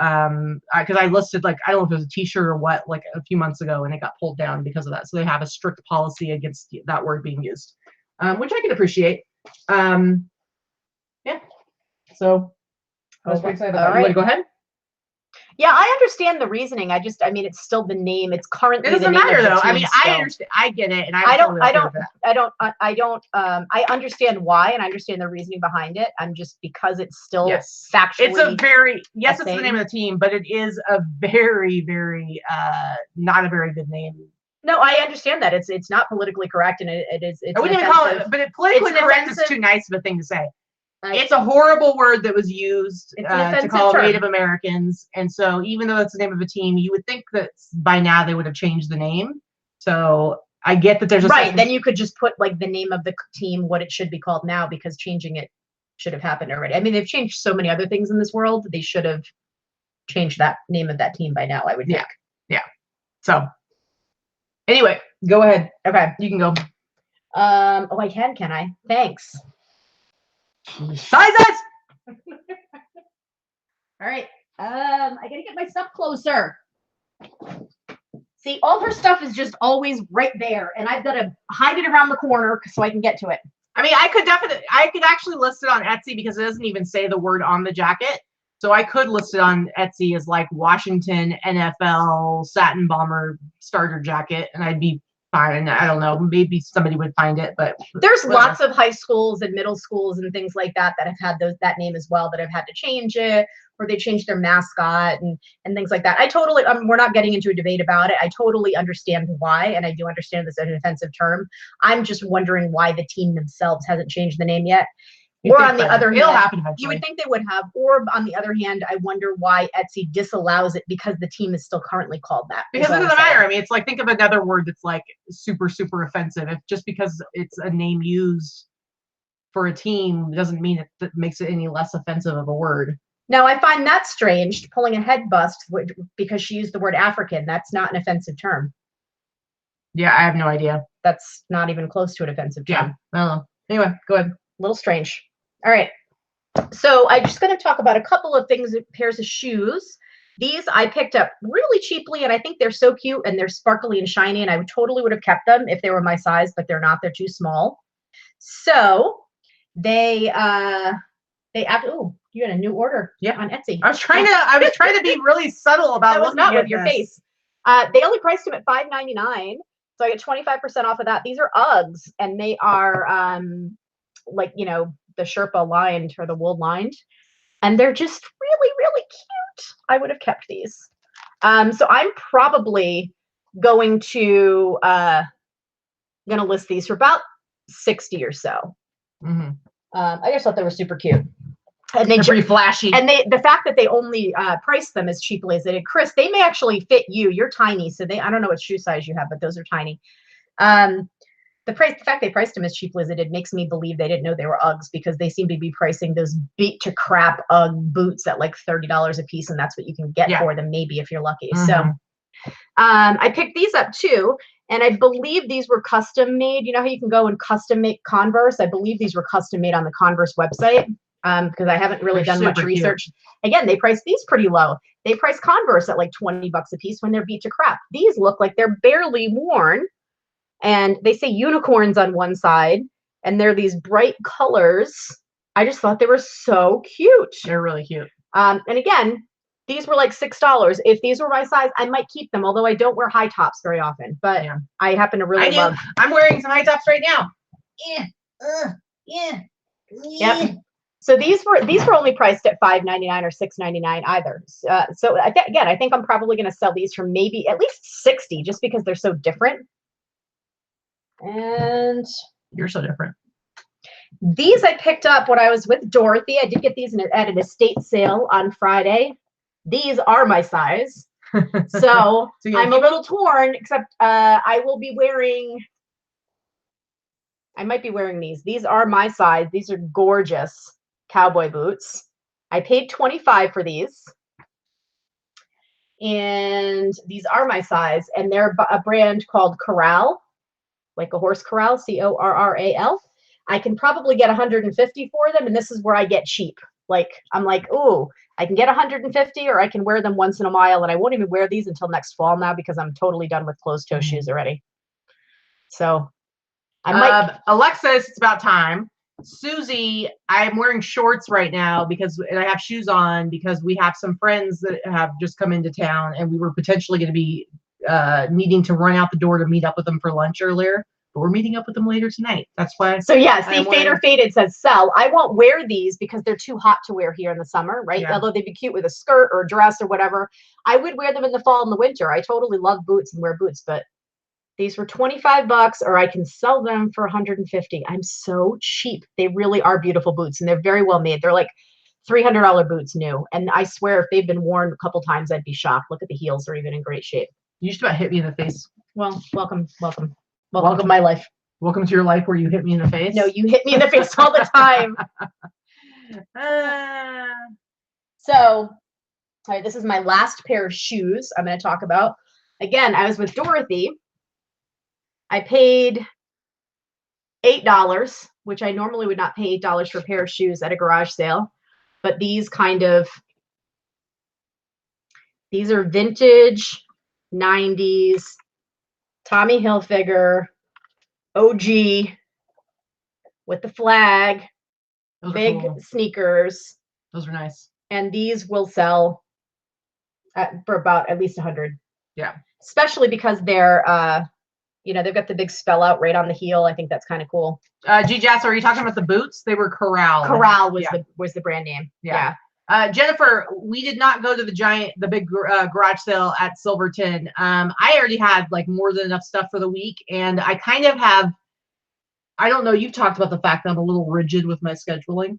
Speaker 1: because I listed, like, I don't know if it was a t-shirt or what, like a few months ago, and it got pulled down because of that. So they have a strict policy against that word being used, which I can appreciate. Yeah. So I was pretty excited about that. You want to go ahead?
Speaker 2: Yeah, I understand the reasoning. I mean, it's still the name. It's currently the name. It doesn't matter though.
Speaker 1: I mean, I understand. I get it, and
Speaker 2: I understand why, and I understand the reasoning behind it. I'm just, because it's still factually.
Speaker 1: It's a very it's the name of the team, but it is a very, very not a very good name.
Speaker 2: No, I understand that it's not politically correct, and it is. It's
Speaker 1: I wouldn't even call it, but politically correct is too nice of a thing to say. It's a horrible word that was used to call Native Americans. And so even though that's the name of a team, you would think that by now they would have changed the name. So I get that there's a
Speaker 2: right. Then you could just put like the name of the team, what it should be called now, because changing it should have happened already. I mean, they've changed so many other things in this world. They should have changed that name of that team by now, I would think.
Speaker 1: Yeah. So anyway, go ahead.
Speaker 2: Okay.
Speaker 1: You can go.
Speaker 2: Oh, I can I? Thanks.
Speaker 1: Sizes.
Speaker 2: All right. I gotta get my stuff closer. See, all her stuff is just always right there, and I've got to hide it around the corner so I can get to it.
Speaker 1: I mean, I could actually list it on Etsy because it doesn't even say the word on the jacket. So I could list it on Etsy as like Washington NFL satin bomber starter jacket, and I'd be fine. I don't know. Maybe somebody would find it, but
Speaker 2: there's lots of high schools and middle schools and things like that that have had that name as well, that have had to change it, or they changed their mascot and things like that. I totally, we're not getting into a debate about it. I totally understand why, and I do understand this as an offensive term. I'm just wondering why the team themselves hasn't changed the name yet. Or on the other hand,
Speaker 1: it'll happen eventually.
Speaker 2: You would think they would have. Or on the other hand, I wonder why Etsy disallows it, because the team is still currently called that.
Speaker 1: Because it doesn't matter. I mean, it's like, think of another word that's like super, super offensive. If just because it's a name used for a team doesn't mean it makes it any less offensive of a word.
Speaker 2: Now, I find that strange, pulling a head bust because she used the word African. That's not an offensive term.
Speaker 1: Yeah, I have no idea.
Speaker 2: That's not even close to an offensive term.
Speaker 1: Yeah, I don't know. Anyway, go ahead.
Speaker 2: A little strange. All right. So I'm just going to talk about a couple of things, pairs of shoes. These I picked up really cheaply, and I think they're so cute, and they're sparkly and shiny, and I totally would have kept them if they were my size, but they're not. They're too small. So they oh, you got a new order on Etsy.
Speaker 1: I was trying to be really subtle about
Speaker 2: that was not with your face. They only priced them at $5.99, so I get 25% off of that. These are Uggs, and they are like, you know, the Sherpa lined or the wool lined, and they're just really, really cute. I would have kept these. So I'm probably going to list these for about 60 or so. I just thought they were super cute. And they're pretty flashy. And the fact that they only priced them as cheaply as they did. Chris, they may actually fit you. You're tiny, so I don't know what shoe size you have, but those are tiny. The fact they priced them as cheaply as they did makes me believe they didn't know they were Uggs, because they seem to be pricing those beat to crap Ugg boots at like $30 a piece, and that's what you can get for them, maybe, if you're lucky. So I picked these up too, and I believe these were custom made. You know how you can go and custom make Converse? I believe these were custom made on the Converse website, because I haven't really done much research. Again, they priced these pretty low. They priced Converse at like $20 a piece when they're beat to crap. These look like they're barely worn. And they say unicorns on one side, and they're these bright colors. I just thought they were so cute.
Speaker 1: They're really cute.
Speaker 2: And again, these were like $6. If these were my size, I might keep them, although I don't wear high tops very often. But I happen to really love.
Speaker 1: I'm wearing some high tops right now.
Speaker 2: Yep. So these were only priced at $5.99 or $6.99 either. So again, I think I'm probably going to sell these for maybe at least $60, just because they're so different. And
Speaker 1: you're so different.
Speaker 2: These I picked up when I was with Dorothy. I did get these at an estate sale on Friday. These are my size. So I'm a little torn, except I might be wearing these. These are my size. These are gorgeous cowboy boots. I paid $25 for these. And these are my size. And they're a brand called Corral. Like a horse corral, Corral. I can probably get $150 for them, and this is where I get cheap. Like, I'm like, oh, I can get 150 or I can wear them once in a while. And I won't even wear these until next fall now because I'm totally done with closed toe shoes already. So I might.
Speaker 1: Alexis, it's about time. Susie, I'm wearing shorts right now and I have shoes on because we have some friends that have just come into town and we were potentially going to be needing to run out the door to meet up with them for lunch earlier. But we're meeting up with them later tonight. That's why.
Speaker 2: So yeah, see, Fader Faded says sell. I won't wear these because they're too hot to wear here in the summer, right? Yeah. Although they'd be cute with a skirt or a dress or whatever. I would wear them in the fall and the winter. I totally love boots and wear boots, but these were $25 or I can sell them for 150. I'm so cheap. They really are beautiful boots and they're very well made. They're like $300 boots new. And I swear if they've been worn a couple times, I'd be shocked. Look at the heels. They're even in great shape.
Speaker 1: You just about hit me in the face.
Speaker 2: Well, welcome to my life.
Speaker 1: Welcome to your life where you hit me in the face.
Speaker 2: No, you hit me in the face all the time. So, all right, this is my last pair of shoes I'm going to talk about. Again, I was with Dorothy. I paid $8, which I normally would not pay $8 for a pair of shoes at a garage sale. But these are vintage 90s Tommy Hilfiger OG with the flag, big cool.
Speaker 1: Those are nice.
Speaker 2: And these will sell for about at least 100.
Speaker 1: Yeah.
Speaker 2: Especially because they're, they've got the big spell out right on the heel. I think that's kind of cool.
Speaker 1: G Jess, are you talking about the boots? They were Corral.
Speaker 2: Corral was the brand name.
Speaker 1: Yeah. Jennifer, we did not go to the big garage sale at Silverton. I already had like more than enough stuff for the week, and I kind of have. I don't know. You've talked about the fact that I'm a little rigid with my scheduling.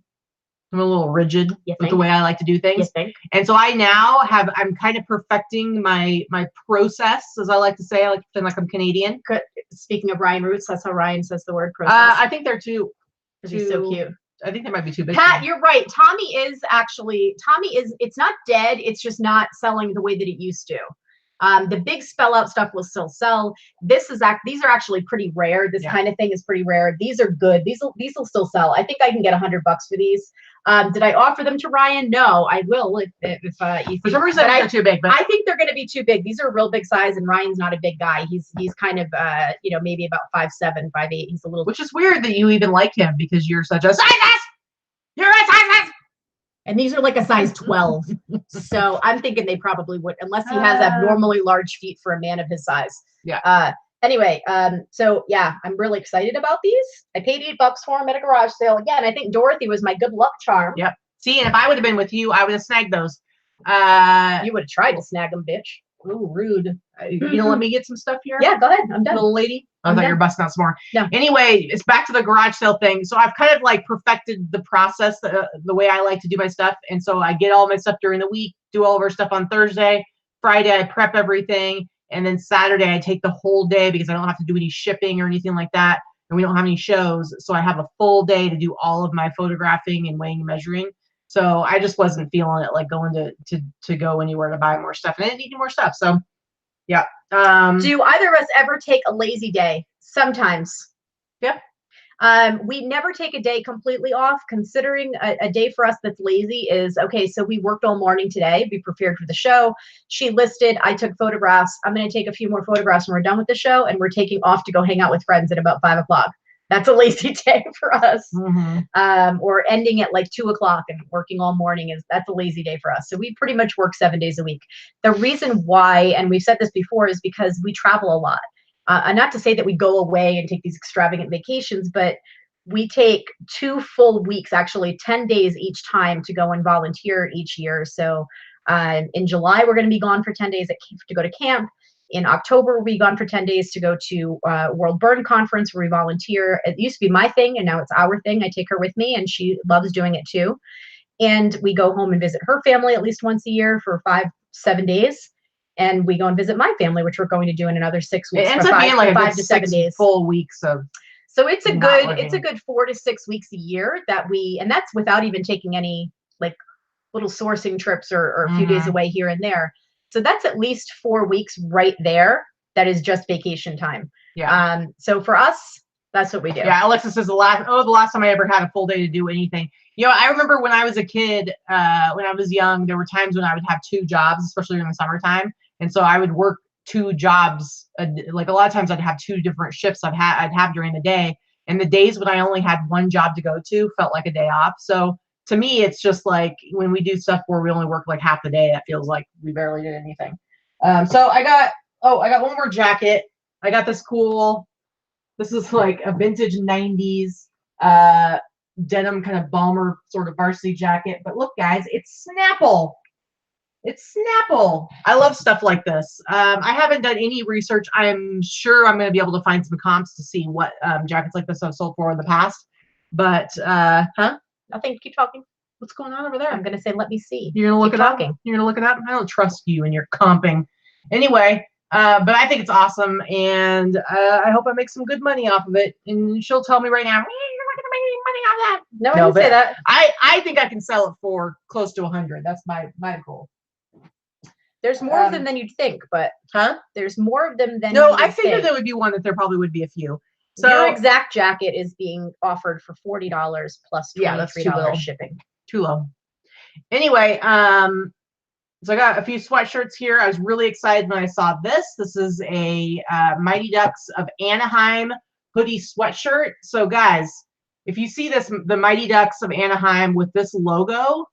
Speaker 1: I'm a little rigid with the way I like to do things. And so I'm kind of perfecting my process, as I like to say. I like to feel like I'm Canadian.
Speaker 2: Speaking of Ryan Roots, that's how Ryan says the word process.
Speaker 1: I think they're too.
Speaker 2: He's so cute.
Speaker 1: I think they might be too big.
Speaker 2: Pat, you're right. Tommy is, it's not dead. It's just not selling the way that it used to. The big spell out stuff will still sell. These are actually pretty rare. This kind of thing is pretty rare. These are good. These will still sell. I think I can get $100 for these. Did I offer them to Ryan? No, I will if you think.
Speaker 1: For some reason they're too big. But
Speaker 2: I think they're going to be too big. These are a real big size, and Ryan's not a big guy. He's kind of maybe about 5'7", 5'8". He's a little.
Speaker 1: Which is weird that you even like him because you're such a size. You're a size.
Speaker 2: And these are like a size 12. So I'm thinking they probably would, unless he has abnormally large feet for a man of his size.
Speaker 1: Yeah.
Speaker 2: Anyway, so yeah, I'm really excited about these. I paid $8 for them at a garage sale. Again, I think Dorothy was my good luck charm.
Speaker 1: Yep. See, and if I would have been with you, I would have snagged those.
Speaker 2: You would have tried to snag them, bitch.
Speaker 1: Ooh, rude. You know, let me get some stuff here.
Speaker 2: Yeah, go ahead. I'm done.
Speaker 1: Little lady. I thought you were busting out some more.
Speaker 2: No.
Speaker 1: Anyway, it's back to the garage sale thing. So I've kind of like perfected the process, the way I like to do my stuff. And so I get all my stuff during the week, do all of our stuff on Thursday. Friday, I prep everything. And then Saturday, I take the whole day because I don't have to do any shipping or anything like that. And we don't have any shows. So I have a full day to do all of my photographing and weighing and measuring. So I just wasn't feeling it like going to go anywhere to buy more stuff. And I didn't need more stuff. So yeah.
Speaker 2: Do either of us ever take a lazy day? Sometimes.
Speaker 1: Yeah.
Speaker 2: We never take a day completely off. Considering a day for us that's lazy is, okay, so we worked all morning today. We prepared for the show. She listed, I took photographs. I'm going to take a few more photographs when we're done with the show, and we're taking off to go hang out with friends at about 5 o'clock. That's a lazy day for us.
Speaker 1: Mm-hmm.
Speaker 2: Or ending at like 2 o'clock and working all morning that's a lazy day for us. So we pretty much work 7 days a week. The reason why, and we've said this before, is because we travel a lot. And not to say that we go away and take these extravagant vacations, but we take 2 full weeks, actually 10 days each time, to go and volunteer each year. So in July, we're going to be gone for 10 days to go to camp. In October, we'll be gone for 10 days to go to World Burn Conference, where we volunteer. It used to be my thing, and now it's our thing. I take her with me, and she loves doing it too. And we go home and visit her family at least once a year for 5-7 days. And we go and visit my family, which we're going to do in another 6 weeks.
Speaker 1: It ends up being like
Speaker 2: 5 to 7 days.
Speaker 1: Full weeks of.
Speaker 2: So it's a good 4 to 6 weeks a year and that's without even taking any like little sourcing trips or a few days away here and there. So that's at least 4 weeks right there. That is just vacation time.
Speaker 1: Yeah.
Speaker 2: So for us, That's what we do.
Speaker 1: Yeah, Alexa says the last time I ever had a full day to do anything. You know, I remember when I was a kid, when I was young, there were times when I would have 2 jobs, especially in the summertime. And so I would work 2 jobs. Like a lot of times I'd have 2 different shifts I'd have during the day. And the days when I only had 1 job to go to felt like a day off. So to me, it's just like when we do stuff where we only work like half the day, that feels like we barely did anything. So I got one more jacket. I got this cool. This is like a vintage 90s denim kind of bomber sort of varsity jacket. But look, guys, it's Snapple. It's Snapple. I love stuff like this. I haven't done any research. I'm sure I'm going to be able to find some comps to see what jackets like this I've sold for in the past. But,
Speaker 2: Nothing. Keep talking.
Speaker 1: What's going on over there?
Speaker 2: I'm going to say, let me see.
Speaker 1: You're going to look it up? You're going to look it up? I don't trust you and your comping. Anyway. But I think it's awesome, and I hope I make some good money off of it. And she'll tell me right now, you're not going to make any money off that.
Speaker 2: No, I didn't say that.
Speaker 1: I think I can sell it for close to 100. That's my goal.
Speaker 2: There's more of them than you'd think, but there's more of them than
Speaker 1: I figured there would be one that there probably would be a few.
Speaker 2: So your exact jacket is being offered for $40 plus $23 shipping.
Speaker 1: Too low. Anyway, so I got a few sweatshirts here. I was really excited when I saw this. This is a Mighty Ducks of Anaheim hoodie sweatshirt. So guys, if you see this, the Mighty Ducks of Anaheim with this logo,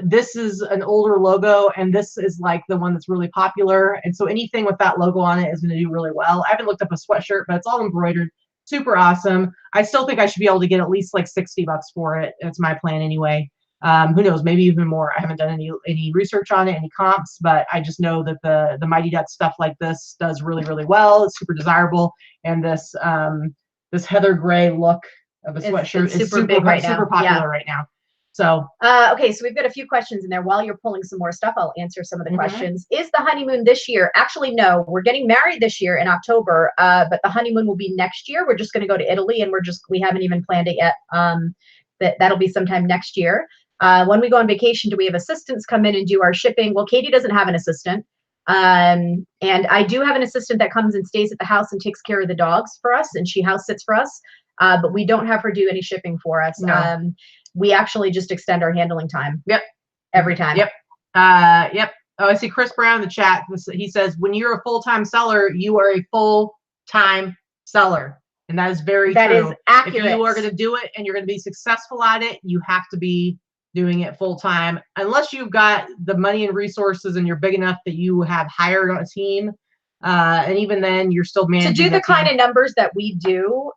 Speaker 1: this is an older logo, and this is like the one that's really popular. And so anything with that logo on it is going to do really well. I haven't looked up a sweatshirt, but it's all embroidered. Super awesome. I still think I should be able to get at least like $60 for it. That's my plan anyway. Who knows, maybe even more. I haven't done any research on it, any comps, but I just know that the Mighty Ducks stuff like this does really, really well. It's super desirable, and this this heather gray look of a sweatshirt is super popular right now. So
Speaker 2: okay, so we've got a few questions in there. While you're pulling some more stuff, I'll answer some of the questions. Is the honeymoon this year? Actually, no. We're getting married this year in October, but the honeymoon will be next year. We're just going to go to Italy, and we haven't even planned it yet. That'll be sometime next year. When we go on vacation, do we have assistants come in and do our shipping? Well, Katie doesn't have an assistant. And I do have an assistant that comes and stays at the house and takes care of the dogs for us, and she house sits for us. But we don't have her do any shipping for us. No. We actually just extend our handling time.
Speaker 1: Yep.
Speaker 2: Every time.
Speaker 1: Yep. Yep. Oh, I see Chris Brown in the chat. He says, when you're a full-time seller, you are a full-time seller. And that is very true.
Speaker 2: That is accurate.
Speaker 1: If you are going to do it and you're going to be successful at it, you have to be doing it full time, unless you've got the money and resources and you're big enough that you have hired a team. And even then, you're still managing.
Speaker 2: To do the kind of numbers that we do,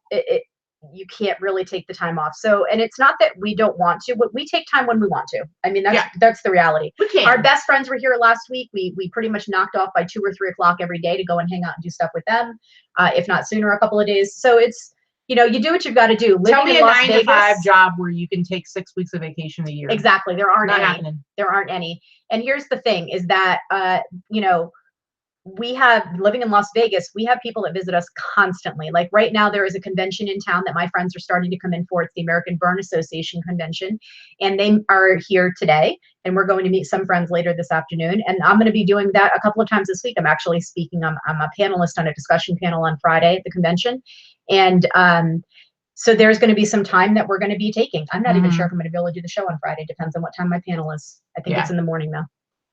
Speaker 2: you can't really take the time off. So, and it's not that we don't want to, but we take time when we want to. I mean, that's the reality.
Speaker 1: We can.
Speaker 2: Our best friends were here last week. We pretty much knocked off by 2 or 3 o'clock every day to go and hang out and do stuff with them, if not sooner, a couple of days. So it's, you know, you do what you've got to do.
Speaker 1: Tell me a 9 to 5 job where you can take 6 weeks of vacation a year.
Speaker 2: Exactly. There aren't any.
Speaker 1: Happening.
Speaker 2: There aren't any. And here's the thing is that, you know, we have, living in Las Vegas, we have people that visit us constantly. Like right now, there is a convention in town that my friends are starting to come in for. It's the American Burn Association convention. And they are here today. And we're going to meet some friends later this afternoon. And I'm going to be doing that a couple of times this week. I'm actually speaking. I'm a panelist on a discussion panel on Friday at the convention. And so there's going to be some time that we're going to be taking. I'm not even sure if I'm going to be able to do the show on Friday. Depends on what time my panel is. I think it's in the morning though.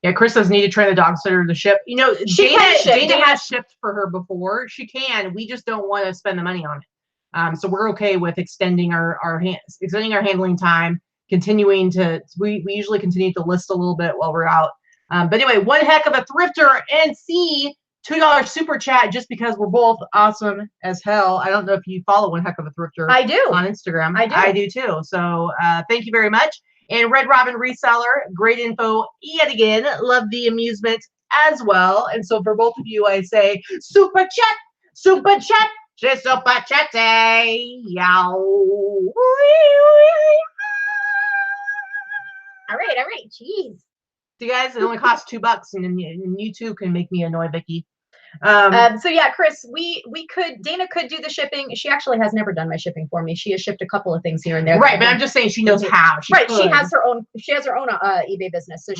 Speaker 1: Yeah, Chris does need to train the dog sitter to ship. You know, Dana has shipped for her before. She can. We just don't want to spend the money on it. So we're okay with extending our handling time, continuing to. We usually continue to list a little bit while we're out. But anyway, one heck of a thrifter and see $2 super chat just because we're both awesome as hell. I don't know if you follow one heck of a thrifter.
Speaker 2: I do
Speaker 1: on Instagram.
Speaker 2: I
Speaker 1: do too. So thank you very much. And Red Robin Reseller, great info yet again. Love the amusement as well. And so for both of you, I say super chat, super chat, super chat, yow.
Speaker 2: All right. Jeez.
Speaker 1: So guys, it only costs $2, and you too can make me annoy Vicky.
Speaker 2: So yeah, Chris, Dana could do the shipping. She actually has never done my shipping for me. She has shipped a couple of things here and there.
Speaker 1: Right, but I'm just saying she knows how.
Speaker 2: She has her own eBay business. So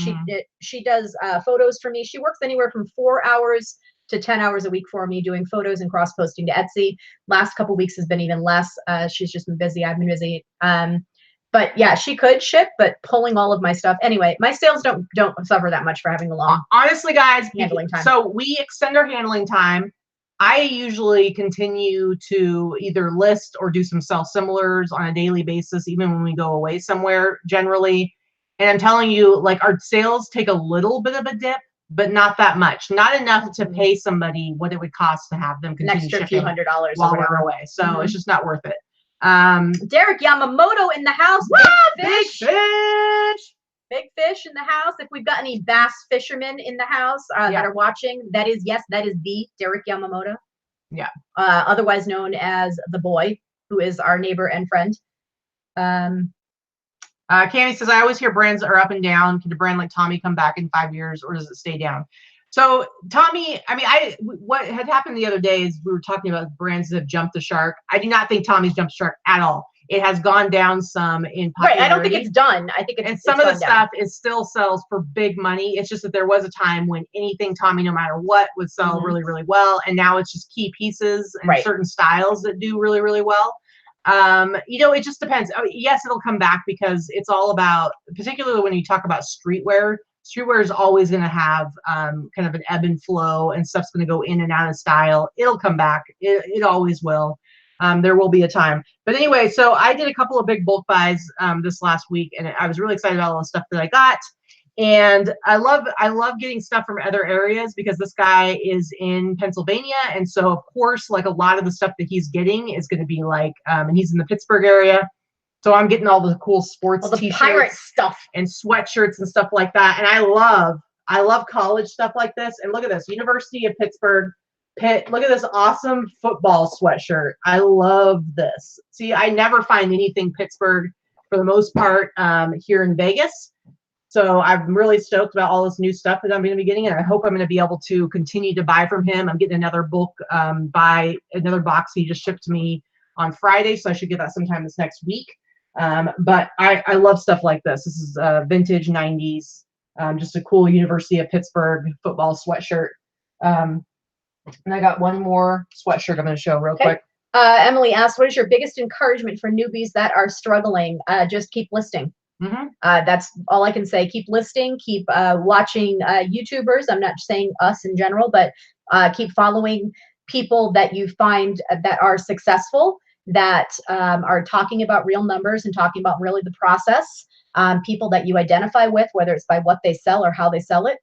Speaker 2: she does photos for me. She works anywhere from 4 hours to 10 hours a week for me doing photos and cross posting to Etsy. Last couple weeks has been even less. She's just been busy. I've been busy. But yeah, she could ship, but pulling all of my stuff. Anyway, my sales don't suffer that much for having a long
Speaker 1: honestly, guys,
Speaker 2: handling time.
Speaker 1: So we extend our handling time. I usually continue to either list or do some self-similars on a daily basis, even when we go away somewhere generally. And I'm telling you, like, our sales take a little bit of a dip, but not that much. Not enough to pay somebody what it would cost to have them continue
Speaker 2: extra
Speaker 1: shipping
Speaker 2: few $100
Speaker 1: while we're away. So it's just not worth it.
Speaker 2: Derek Yamamoto in the house.
Speaker 1: Big fish.
Speaker 2: Big fish in the house. If we've got any bass fishermen in the house that are watching, that is the Derek Yamamoto.
Speaker 1: Yeah.
Speaker 2: Otherwise known as the boy, who is our neighbor and friend.
Speaker 1: Candy says, I always hear brands are up and down. Can a brand like Tommy come back in 5 years, or does it stay down? So Tommy, I mean, what had happened the other day is we were talking about brands that have jumped the shark. I do not think Tommy's jumped the shark at all. It has gone down some in popularity.
Speaker 2: Right, I don't think it's done. I think it's
Speaker 1: and some of the stuff is still sells for big money. It's just that there was a time when anything Tommy, no matter what, would sell really, really well, and now it's just key pieces and certain styles that do really, really well. You know, it just depends. Yes, it'll come back because it's all about, particularly when you talk about streetwear. Streetwear is always going to have kind of an ebb and flow, and stuff's going to go in and out of style. It'll come back. It always will. There will be a time. But anyway, so I did a couple of big bulk buys this last week, and I was really excited about all the stuff that I got. And I love getting stuff from other areas because this guy is in Pennsylvania, and so of course, like a lot of the stuff that he's getting is going to be like, and he's in the Pittsburgh area. So I'm getting all the cool sports t-shirts,
Speaker 2: pirate stuff,
Speaker 1: and sweatshirts and stuff like that. And I love college stuff like this. And look at this, University of Pittsburgh, Pitt. Look at this awesome football sweatshirt. I love this. See, I never find anything Pittsburgh for the most part here in Vegas. So I'm really stoked about all this new stuff that I'm going to be getting, and I hope I'm going to be able to continue to buy from him. I'm getting another bulk buy, another box he just shipped to me on Friday, so I should get that sometime this next week. But I love stuff like this. This is vintage 90s, just a cool University of Pittsburgh football sweatshirt. And I got one more sweatshirt I'm going to show real quick.
Speaker 2: Emily asked, what is your biggest encouragement for newbies that are struggling? Just keep listing. That's all I can say. Keep listing, keep watching YouTubers. I'm not saying us in general, but keep following people that you find that are successful, that are talking about real numbers and talking about really the process. People that you identify with, whether it's by what they sell or how they sell it.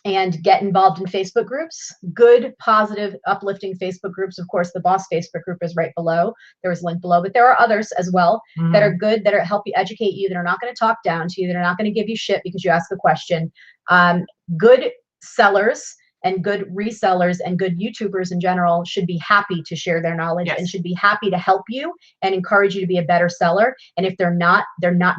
Speaker 2: And get involved in Facebook groups, good, positive, uplifting Facebook groups. Of course, the Boss Facebook group is right below. There is a link below, but there are others as well that are good, that are help you educate you, that are not going to talk down to you, that are not going to give you shit because you ask a question. Good sellers and good resellers and good YouTubers in general should be happy to share their knowledge and should be happy to help you and encourage you to be a better seller. And if they're not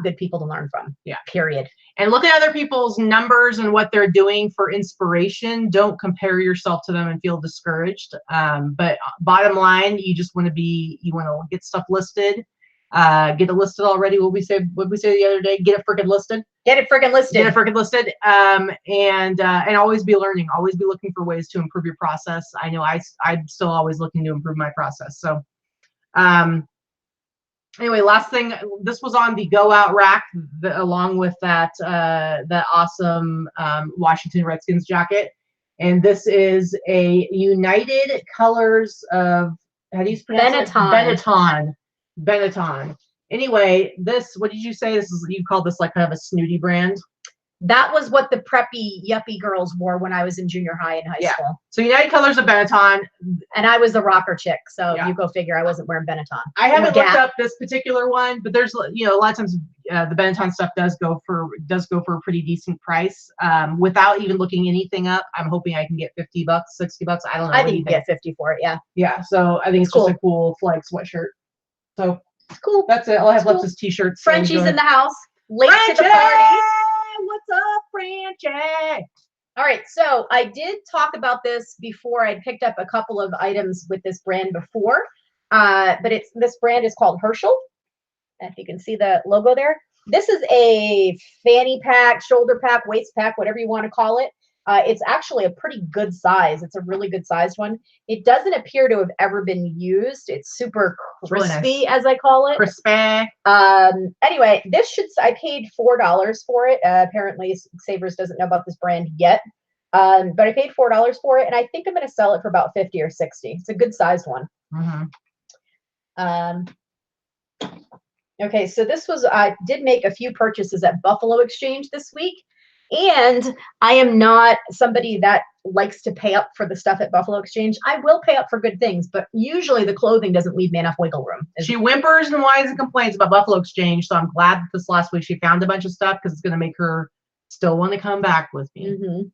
Speaker 2: good people to learn from. Period.
Speaker 1: And look at other people's numbers and what they're doing for inspiration. Don't compare yourself to them and feel discouraged. But bottom line, you just want to get stuff listed. Get it listed already. What we say the other day? Get it freaking listed.
Speaker 2: Get it freaking listed.
Speaker 1: Get it freaking listed. And always be learning. Always be looking for ways to improve your process. I know I'm still always looking to improve my process. So, anyway, last thing. This was on the Go Out rack along with that awesome Washington Redskins jacket. And this is a United Colors of, how do you pronounce it? Benetton. Anyway, what did you say? You called this like kind of a snooty brand?
Speaker 2: That was what the preppy yuppie girls wore when I was in junior high and high school.
Speaker 1: So United Colors of Benetton.
Speaker 2: And I was the rocker chick, so you go figure. I wasn't wearing Benetton.
Speaker 1: I haven't looked up this particular one, but there's a lot of times the Benetton stuff does go for a pretty decent price. Without even looking anything up, I'm hoping I can get $50, $60. I don't know.
Speaker 2: I think you get 50 for it. Yeah.
Speaker 1: Yeah. So I think it's just a cool flag sweatshirt. So it's cool. That's it. All I have left is t-shirts.
Speaker 2: Frenchie's in the house. Late to the party.
Speaker 1: What's up, Frenchie?
Speaker 2: All right, so I did talk about this before. I picked up a couple of items with this brand before, but this brand is called Herschel. If you can see the logo there. This is a fanny pack, shoulder pack, waist pack, whatever you want to call it. It's actually a pretty good size. It's a really good sized one. It doesn't appear to have ever been used. It's super crispy, really nice. As I call it.
Speaker 1: Crispy.
Speaker 2: Anyway, I paid $4 for it. Apparently Savers doesn't know about this brand yet. But I paid $4 for it, and I think I'm going to sell it for about 50 or 60. It's a good sized one. Okay, so I did make a few purchases at Buffalo Exchange this week, and I am not somebody that likes to pay up for the stuff at Buffalo Exchange. I will pay up for good things, but usually the clothing doesn't leave me enough wiggle room.
Speaker 1: She whimpers and whines and complains about Buffalo Exchange, so I'm glad that this last week she found a bunch of stuff because it's going to make her still want to come back with me.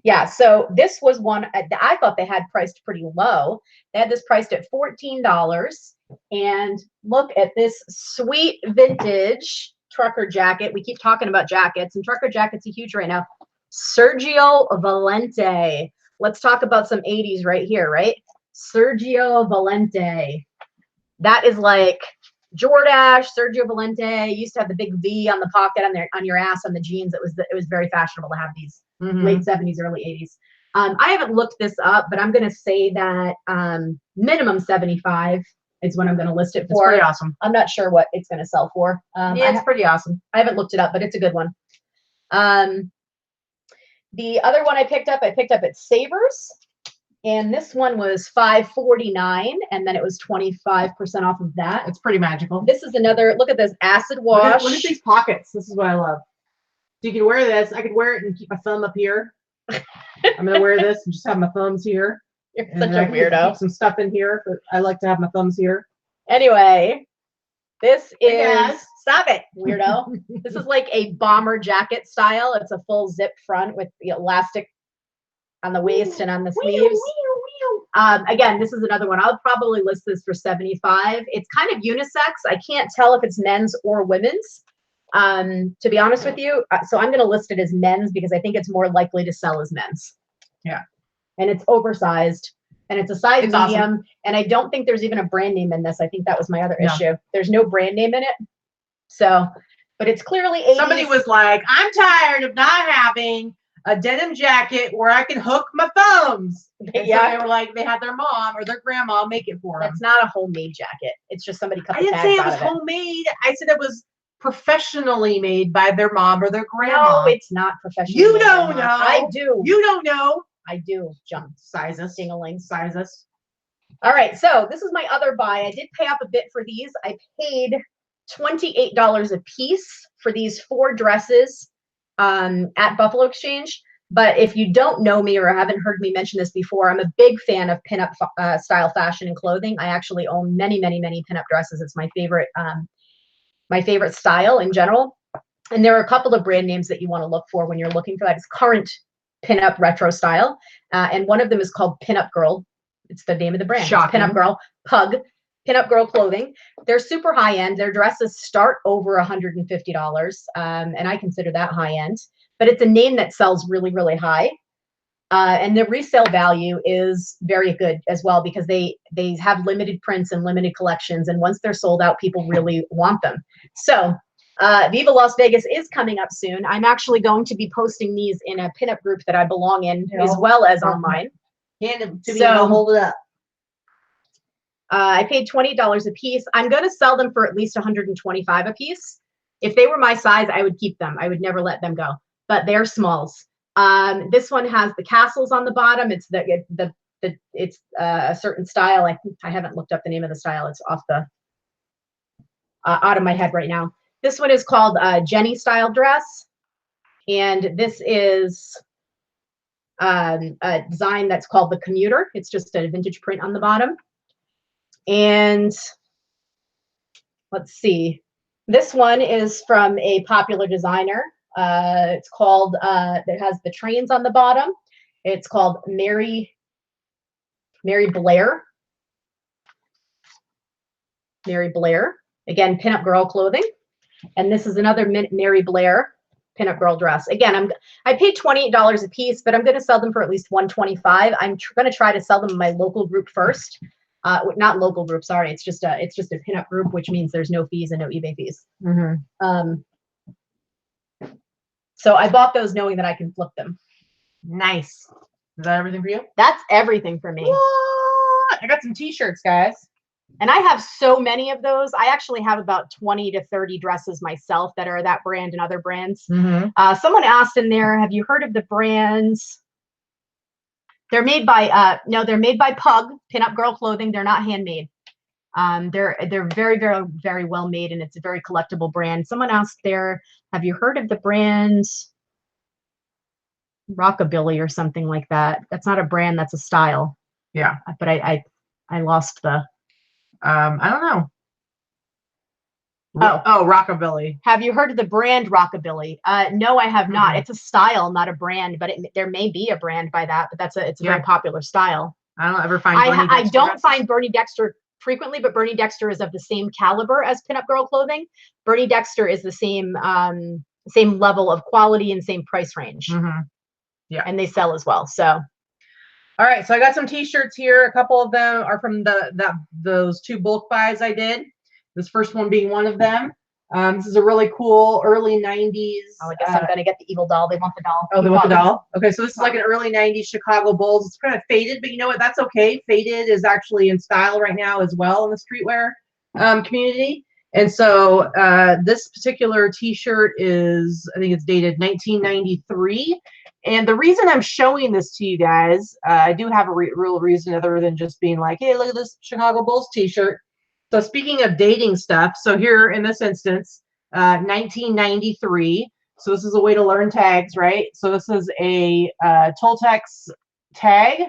Speaker 2: Yeah, so this was one I thought they had priced pretty low. They had this priced at $14. And look at this sweet vintage trucker jacket. We keep talking about jackets, and trucker jackets are huge right now. Sergio Valente. Let's talk about some 80s right here, right? Sergio Valente. That is like Jordache, Sergio Valente. Used to have the big V on the pocket on your ass on the jeans. It was very fashionable to have these late 70s, early 80s. I haven't looked this up, but I'm going to say that minimum 75 is what I'm going to list it for.
Speaker 1: It's pretty awesome.
Speaker 2: I'm not sure what it's going to sell for.
Speaker 1: Yeah, it's pretty awesome.
Speaker 2: I haven't looked it up, but it's a good one. The other one I picked up at Savers, and this one was $5.49, and then it was 25% off of that.
Speaker 1: It's pretty magical.
Speaker 2: This is another, look at this acid wash.
Speaker 1: Look at these pockets. This is what I love. So you can wear this. I could wear it and keep my thumb up here. I'm going to wear this and just have my thumbs here.
Speaker 2: You're such a weirdo.
Speaker 1: Keep some stuff in here, but I like to have my thumbs here.
Speaker 2: Anyway, this is, stop it, weirdo. This is like a bomber jacket style. It's a full zip front with the elastic on the waist and on the sleeves. Again, this is another one. I'll probably list this for 75. It's kind of unisex. I can't tell if it's men's or women's, to be honest with you. So I'm going to list it as men's because I think it's more likely to sell as men's.
Speaker 1: Yeah.
Speaker 2: And it's oversized, and it's a size medium. Awesome. And I don't think there's even a brand name in this. I think that was my other issue. There's no brand name in it. So, but it's clearly 80s.
Speaker 1: Somebody was like, I'm tired of not having a denim jacket where I can hook my thumbs. And so they were like, they had their mom or their grandma make it for them.
Speaker 2: That's not a homemade jacket. It's just somebody cut the tags out of it.
Speaker 1: I didn't say it was homemade. I said it was professionally made by their mom or their grandma.
Speaker 2: No, it's not professionally.
Speaker 1: You don't know.
Speaker 2: I do.
Speaker 1: You don't know.
Speaker 2: I do. Jump.
Speaker 1: Sizes.
Speaker 2: Ding-a-ling.
Speaker 1: Sizes.
Speaker 2: All right. So this is my other buy. I did pay up a bit for these. I paid $28 a piece for these 4 dresses at Buffalo Exchange. But if you don't know me or haven't heard me mention this before, I'm a big fan of pinup style fashion and clothing. I actually own many, many, many pinup dresses. It's my favorite style in general. And there are a couple of brand names that you want to look for when you're looking for that. It's current pinup retro style. And one of them is called Pinup Girl. It's the name of the brand. Pinup Girl. Pug. Pinup Girl clothing. They're super high end. Their dresses start over $150. And I consider that high end. But it's a name that sells really, really high. And the resale value is very good as well because they have limited prints and limited collections. And once they're sold out, people really want them. So Viva Las Vegas is coming up soon. I'm actually going to be posting these in a pinup group that I belong in as well as online.
Speaker 1: Hand it to me and I'll hold it up.
Speaker 2: I paid $20 a piece. I'm going to sell them for at least $125 a piece. If they were my size, I would keep them. I would never let them go. But they're smalls. This one has the castles on the bottom. It's a certain style. I haven't looked up the name of the style. It's off the out of my head right now. This one is called Jenny style dress, and this is a design that's called the Commuter. It's just a vintage print on the bottom. And let's see, this one is from a popular designer. It's called, it has the trains on the bottom. It's called Mary Blair. Mary Blair. Again, pinup girl clothing. And this is another Mary Blair pinup girl dress. Again, I paid $28 a piece, but I'm going to sell them for at least $125. I'm going to try to sell them in my local group first. Not local group, sorry. It's just a pinup group, which means there's no fees and no eBay fees. So I bought those knowing that I can flip them.
Speaker 1: Nice. Is that everything for you?
Speaker 2: That's everything for me.
Speaker 1: What? I got some t-shirts, guys.
Speaker 2: And I have so many of those. I actually have about 20 to 30 dresses myself that are that brand and other brands. Someone asked in there, have you heard of the brands? They're made by, no, they're made by Pug, Pinup Girl Clothing. They're not handmade. They're very, very, very well made, and it's a very collectible brand. Someone asked there, have you heard of the brand Rockabilly or something like that? That's not a brand, that's a style.
Speaker 1: Yeah.
Speaker 2: But I lost the...
Speaker 1: I don't know. Oh, Rockabilly.
Speaker 2: Have you heard of the brand Rockabilly? No, I have not. It's a style, not a brand, but there may be a brand by that, but it's a very popular style.
Speaker 1: I don't ever find
Speaker 2: I don't find Bernie Dexter frequently, but Bernie Dexter is of the same caliber as Pinup Girl Clothing. Bernie Dexter is the same level of quality and same price range.
Speaker 1: Yeah.
Speaker 2: And they sell as well. So
Speaker 1: all right, so I got some t-shirts here. A couple of them are from those 2 bulk buys I did. This first one being one of them. This is a really cool early 90s.
Speaker 2: Oh, I guess I'm going to get the evil doll. They want the doll.
Speaker 1: Oh, they want the doll? Okay, so this is like an early 90s Chicago Bulls. It's kind of faded, but you know what? That's okay. Faded is actually in style right now as well in the streetwear community. And so this particular t-shirt is, I think it's dated 1993. And the reason I'm showing this to you guys, I do have a real reason other than just being like, hey, look at this Chicago Bulls t-shirt. So speaking of dating stuff, so here in this instance, 1993. So this is a way to learn tags, right? So this is a Toltex tag.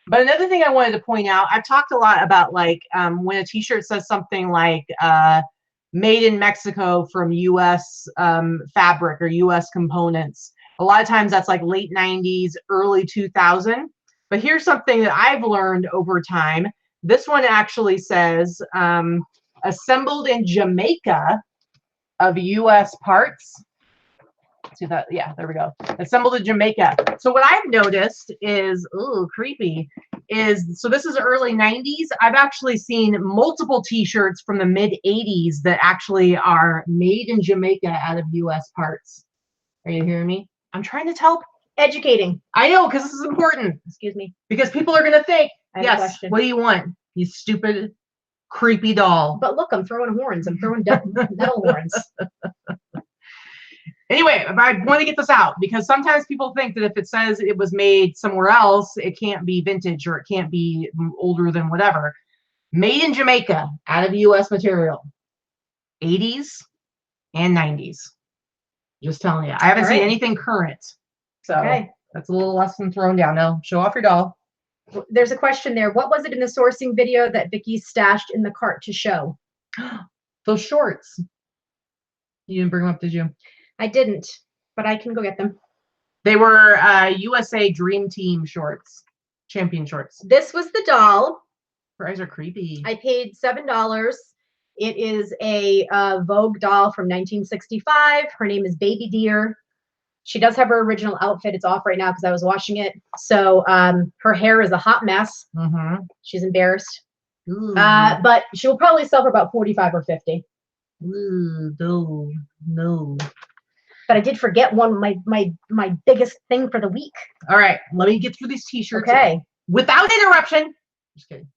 Speaker 1: But another thing I wanted to point out, I've talked a lot about like when a t-shirt says something like made in Mexico from U.S. Fabric or U.S. components. A lot of times that's like late 90s, early 2000. But here's something that I've learned over time. This one actually says assembled in Jamaica of U.S. parts. See that? Yeah, there we go. Assembled in Jamaica. So what I've noticed is, ooh, creepy, is, so this is early 90s. I've actually seen multiple t-shirts from the mid 80s that actually are made in Jamaica out of U.S. parts. Are you hearing me? I'm trying to help.
Speaker 2: Educating.
Speaker 1: I know, because this is important.
Speaker 2: Excuse me.
Speaker 1: Because people are going to think, yes, what do you want? You stupid, creepy doll.
Speaker 2: But look, I'm throwing horns. I'm throwing metal horns.
Speaker 1: Anyway, I want to get this out because sometimes people think that if it says it was made somewhere else, it can't be vintage or it can't be older than whatever. Made in Jamaica out of U.S. material. 80s and 90s. Just telling you. I haven't seen anything current. So that's a little lesson thrown down. Now, show off your doll.
Speaker 2: There's a question there. What was it in the sourcing video that Vicky stashed in the cart to show?
Speaker 1: Those shorts. You didn't bring them up, did you?
Speaker 2: I didn't, but I can go get them.
Speaker 1: They were USA Dream Team shorts. Champion shorts.
Speaker 2: This was the doll.
Speaker 1: Her eyes are creepy.
Speaker 2: I paid $7. It is a Vogue doll from 1965. Her name is Baby Deer. She does have her original outfit. It's off right now because I was washing it. So her hair is a hot mess. She's embarrassed. But she will probably sell for about 45 or 50.
Speaker 1: Ooh, no.
Speaker 2: But I did forget one, my biggest thing for the week.
Speaker 1: All right, let me get through these t-shirts.
Speaker 2: Okay.
Speaker 1: Without interruption. Just kidding.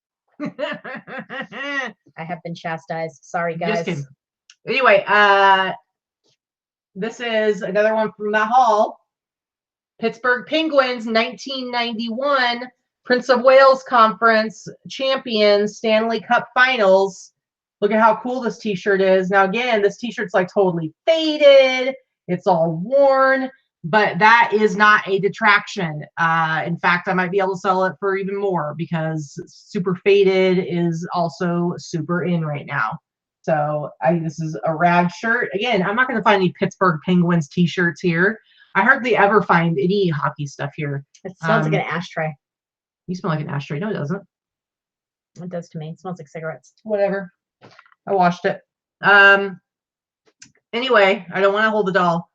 Speaker 2: I have been chastised. Sorry, guys.
Speaker 1: Just kidding. Anyway, this is another one from the haul. Pittsburgh Penguins, 1991 Prince of Wales Conference champions, Stanley Cup Finals. Look at how cool this t-shirt is. Now, again, this t-shirt's like totally faded. It's all worn, but that is not a detraction. In fact, I might be able to sell it for even more because super faded is also super in right now. So this is a rad shirt. Again, I'm not going to find any Pittsburgh Penguins t-shirts here. I hardly ever find any hockey stuff here.
Speaker 2: It smells like an ashtray.
Speaker 1: You smell like an ashtray. No, it doesn't.
Speaker 2: It does to me. It smells like cigarettes.
Speaker 1: Whatever. I washed it. Anyway, I don't want to hold the doll.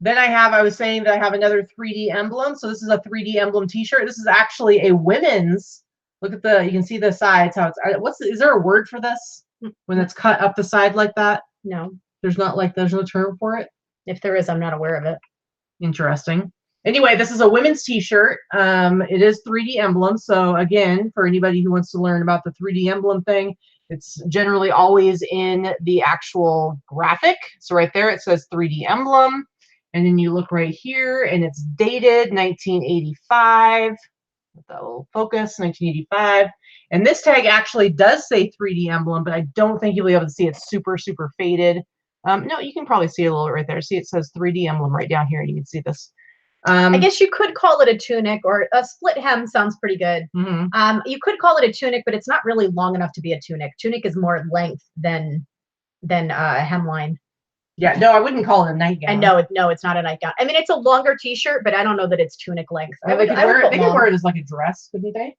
Speaker 1: Then I was saying that I have another 3D emblem. So this is a 3D emblem t-shirt. This is actually a women's. Look at you can see the sides, how it's, is there a word for this? When it's cut up the side like that?
Speaker 2: No.
Speaker 1: There's no term for it?
Speaker 2: If there is, I'm not aware of it.
Speaker 1: Interesting. Anyway, this is a women's t-shirt. It is 3D emblem. So again, for anybody who wants to learn about the 3D emblem thing, it's generally always in the actual graphic. So right there, it says 3D emblem. And then you look right here and it's dated 1985. With that little focus, 1985. And this tag actually does say 3D emblem, but I don't think you'll be able to see it. It's super, super faded. No, you can probably see it a little bit right there. See, it says 3D emblem right down here. And you can see this.
Speaker 2: I guess you could call it a tunic, or a split hem sounds pretty good. You could call it a tunic, but it's not really long enough to be a tunic. Tunic is more length than a hemline.
Speaker 1: Yeah, no, I wouldn't call it a nightgown.
Speaker 2: And no, it's not a nightgown. I mean, it's a longer t-shirt, but I don't know that it's tunic length.
Speaker 1: They could wear it as like a dress, couldn't they?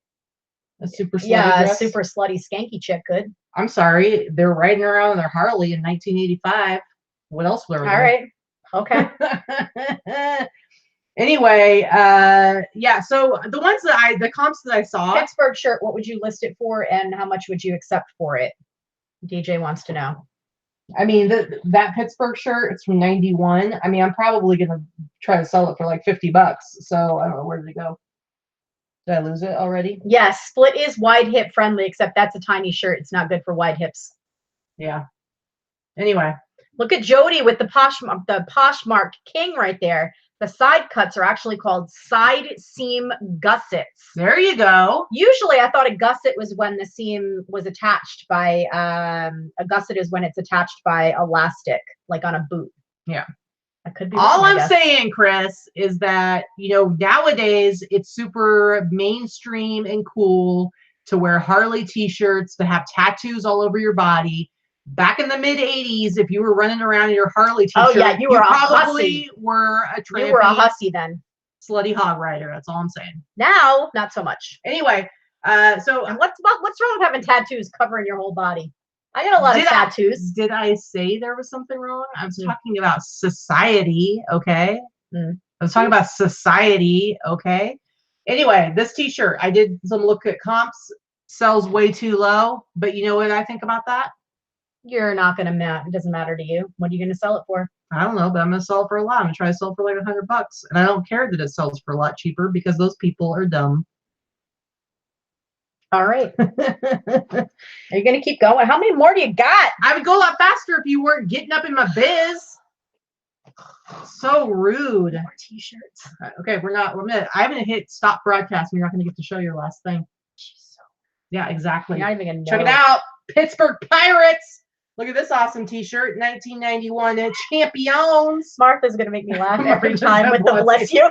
Speaker 1: A super slutty dress.
Speaker 2: A super slutty skanky chick could.
Speaker 1: I'm sorry, they're riding around in their Harley in 1985. What else were there?
Speaker 2: All right, okay.
Speaker 1: Anyway, yeah, so the comps that I saw.
Speaker 2: Pittsburgh shirt, what would you list it for and how much would you accept for it? DJ wants to know.
Speaker 1: I mean, that Pittsburgh shirt, it's from 91. I mean, I'm probably going to try to sell it for like $50. So I don't know, where did it go? Did I lose it already?
Speaker 2: Yes, split is wide hip friendly, except that's a tiny shirt. It's not good for wide hips.
Speaker 1: Yeah. Anyway.
Speaker 2: Look at Jody with the Poshmark King right there. The side cuts are actually called side seam gussets.
Speaker 1: There you go.
Speaker 2: Usually I thought a gusset was when the seam was attached by, a gusset is when it's attached by elastic, like on a boot.
Speaker 1: Yeah.
Speaker 2: That could be
Speaker 1: all I'm saying, Chris, is that, you know, nowadays it's super mainstream and cool to wear Harley t-shirts, to have tattoos all over your body. Back in the mid 80s, if you were running around in your Harley t-shirt,
Speaker 2: you were
Speaker 1: probably were a trampy,
Speaker 2: you were a hussy then.
Speaker 1: Slutty hog rider. That's all I'm saying.
Speaker 2: Now, not so much.
Speaker 1: Anyway,
Speaker 2: and what's wrong with having tattoos covering your whole body? I got a lot of tattoos.
Speaker 1: Did I say there was something wrong? I was talking about society, okay? I was talking about society, okay? Anyway, this t-shirt, I did some look at comps, sells way too low, but you know what I think about that?
Speaker 2: You're not going to, it doesn't matter to you. What are you going to sell it for?
Speaker 1: I don't know, but I'm going to sell it for a lot. I'm going to try to sell it for like $100. And I don't care that it sells for a lot cheaper because those people are dumb.
Speaker 2: All right. Are you going to keep going? How many more do you got?
Speaker 1: I would go a lot faster if you weren't getting up in my biz. So rude.
Speaker 2: More t-shirts.
Speaker 1: Okay, I'm going to hit stop broadcast and you're not going to get to show your last thing. Yeah, exactly.
Speaker 2: You're not even going to
Speaker 1: know. Check it out. Pittsburgh Pirates. Look at this awesome t-shirt, 1991 Champions.
Speaker 2: Martha's going to make me laugh every time with the bless you.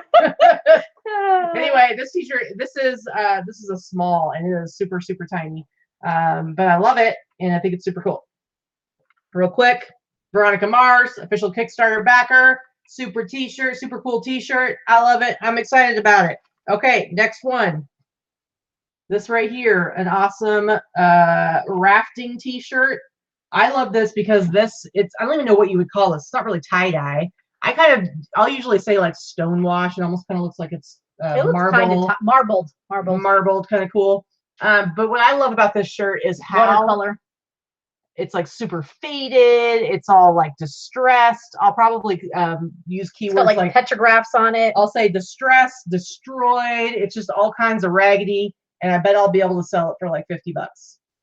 Speaker 1: Anyway, this t-shirt, this is a small and it is super, super tiny. But I love it and I think it's super cool. Real quick, Veronica Mars, official Kickstarter backer, super t-shirt, super cool t-shirt. I love it. I'm excited about it. Okay, next one. This right here, an awesome rafting t-shirt. I love this because I don't even know what you would call this. It's not really tie-dye. I'll usually say like stonewash. It almost kind of looks like it's
Speaker 2: marbled,
Speaker 1: kind of cool. But what I love about this shirt is how
Speaker 2: watercolor.
Speaker 1: It's like super faded. It's all like distressed. I'll probably use keywords
Speaker 2: like petrographs on it.
Speaker 1: I'll say distressed, destroyed. It's just all kinds of raggedy. And I bet I'll be able to sell it for like $50.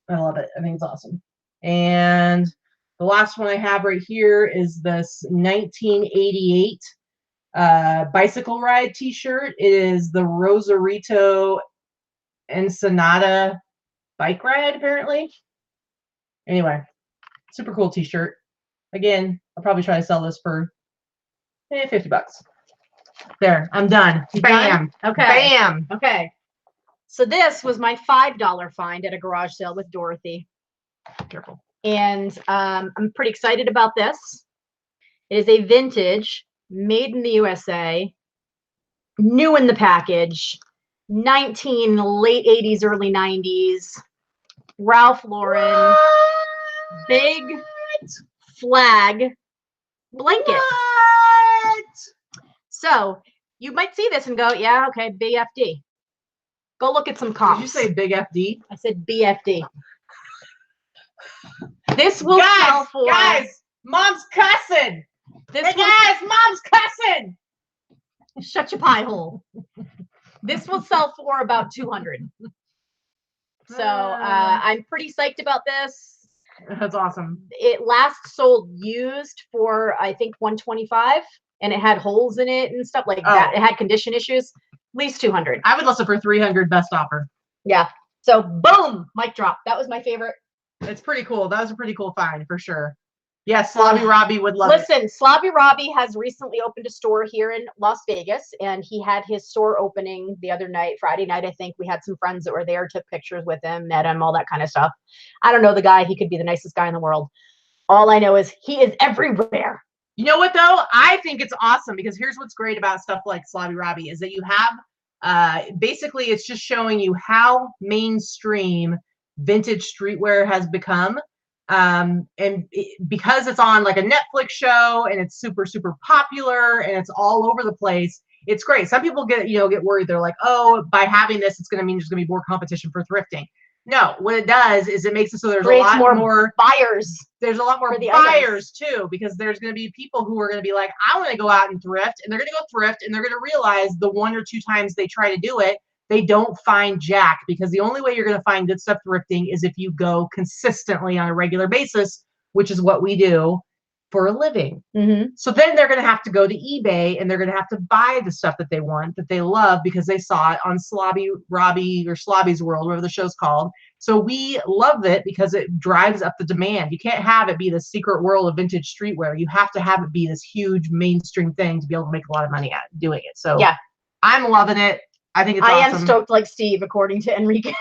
Speaker 1: I love it. I think it's awesome. And the last one I have right here is this 1988 bicycle ride t-shirt. It is the Rosarito Ensenada bike ride, apparently. Anyway, super cool t-shirt. Again, I'll probably try to sell this for $50. There, I'm done. Bam.
Speaker 2: Okay.
Speaker 1: Bam.
Speaker 2: Okay. So this was my $5 find at a garage sale with Dorothy.
Speaker 1: Careful.
Speaker 2: And I'm pretty excited about this. It is a vintage, made in the USA, new in the package, late 80s, early 90s, Ralph Lauren, big flag blanket.
Speaker 1: What?
Speaker 2: So you might see this and go, yeah, okay, BFD. Go look at some comps.
Speaker 1: Did you say big FD?
Speaker 2: I said BFD. This will sell for...
Speaker 1: Guys, mom's cussing. Mom's cussing.
Speaker 2: Shut your pie hole. This will sell for about 200. So I'm pretty psyched about this.
Speaker 1: That's awesome.
Speaker 2: It last sold used for, I think, 125, and it had holes in it and stuff like that. It had condition issues. At least 200.
Speaker 1: I would listen for 300 best offer.
Speaker 2: Yeah. So boom, mic drop. That was my favorite.
Speaker 1: It's pretty cool. That was a pretty cool find for sure. Yes, Slobby Robbie would love it.
Speaker 2: Listen, Slobby Robbie has recently opened a store here in Las Vegas, and he had his store opening the other night, Friday night, I think. We had some friends that were there, took pictures with him, met him, all that kind of stuff. I don't know the guy. He could be the nicest guy in the world. All I know is he is everywhere.
Speaker 1: You know what, though? I think it's awesome because here's what's great about stuff like Slobby Robbie is that you have, basically, it's just showing you how mainstream vintage streetwear has become. Because it's on like a Netflix show and it's super, super popular and it's all over the place, it's great. Some people get worried. They're like, oh, by having this, it's going to mean there's going to be more competition for thrifting. No, what it does is it makes it so there's a lot more
Speaker 2: buyers.
Speaker 1: There's a lot more buyers too, because there's going to be people who are going to be like, I want to go out and thrift, and they're going to go thrift, and they're going to realize the 1 or 2 times they try to do it, they don't find jack, because the only way you're going to find good stuff thrifting is if you go consistently on a regular basis, which is what we do for a living. So then they're going to have to go to eBay and they're going to have to buy the stuff that they want, that they love, because they saw it on Slobby Robbie or Slobby's World, whatever the show's called. So we love it because it drives up the demand. You can't have it be the secret world of vintage streetwear. You have to have it be this huge mainstream thing to be able to make a lot of money at doing it. So yeah, I'm loving it. I think it's awesome.
Speaker 2: I am stoked like Steve, according to Enrique.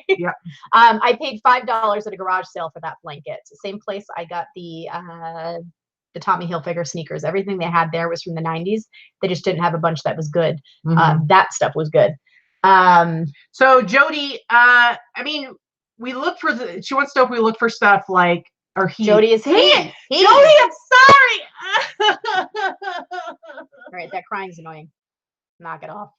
Speaker 1: Yeah.
Speaker 2: I paid $5 at a garage sale for that blanket. It's the same place I got the Tommy Hilfiger sneakers. Everything they had there was from the 90s. They just didn't have a bunch that was good. That stuff was good.
Speaker 1: So Jody, I mean, we look for she wants to know if we look for stuff like, or he.
Speaker 2: Jody is he.
Speaker 1: Jody, I'm sorry.
Speaker 2: All right, that crying's annoying. Knock it off.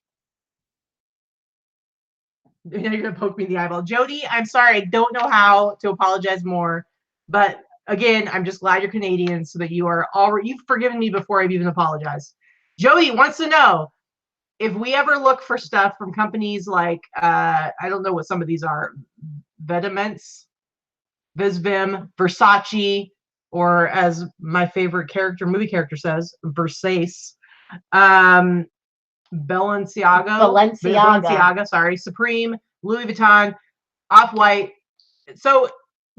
Speaker 1: Now you're gonna poke me in the eyeball. Jody, I'm sorry. I don't know how to apologize more, but again, I'm just glad you're Canadian, so that you've forgiven me before I've even apologized. Jody wants to know if we ever look for stuff from companies like I don't know what some of these are, Vetements, Visvim, Versace, or as my favorite movie character says, Versace. Balenciaga, sorry, Supreme, Louis Vuitton, Off-White. So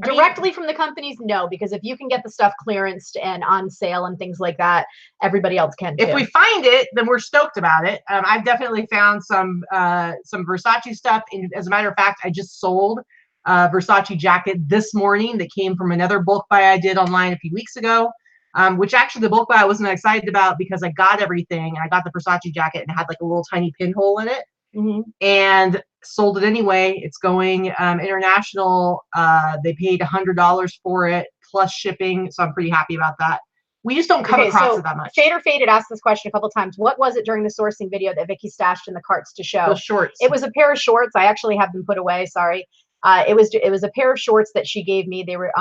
Speaker 2: directly from the companies, no, because if you can get the stuff clearanced and on sale and things like that, everybody else can too.
Speaker 1: If we find it, then we're stoked about it. I've definitely found some Versace stuff. And as a matter of fact, I just sold a Versace jacket this morning that came from another bulk buy I did online a few weeks ago. Which actually the bulk buy I wasn't excited about because I got everything. I got the Versace jacket and it had like a little tiny pinhole in it, and sold it anyway. It's going international. They paid $100 for it plus shipping, so I'm pretty happy about that. We just don't come across it that much.
Speaker 2: Shader Faded asked this question a couple times. What was it during the sourcing video that Vicky stashed in the carts to show?
Speaker 1: The shorts.
Speaker 2: It was a pair of shorts. I actually have them put away. Sorry. It was a pair of shorts that she gave me. They were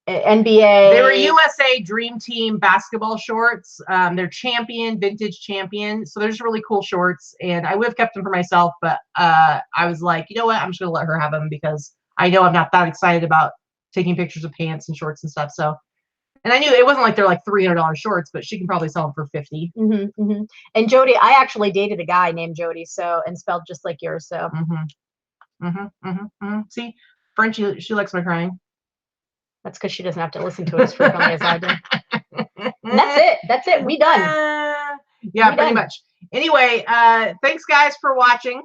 Speaker 2: NBA.
Speaker 1: They were USA Dream Team basketball shorts. They're vintage champion. So they're just really cool shorts. And I would have kept them for myself, but I was like, you know what? I'm just gonna let her have them because I know I'm not that excited about taking pictures of pants and shorts and stuff. So, and I knew it wasn't like they're like $300 shorts, but she can probably sell them for $50.
Speaker 2: And Jody, I actually dated a guy named Jody, and spelled just like yours. So.
Speaker 1: See, French, she likes my crying.
Speaker 2: That's because she doesn't have to listen to it as frequently as I do. And that's it. We done.
Speaker 1: Yeah, pretty much. Anyway, thanks guys for watching.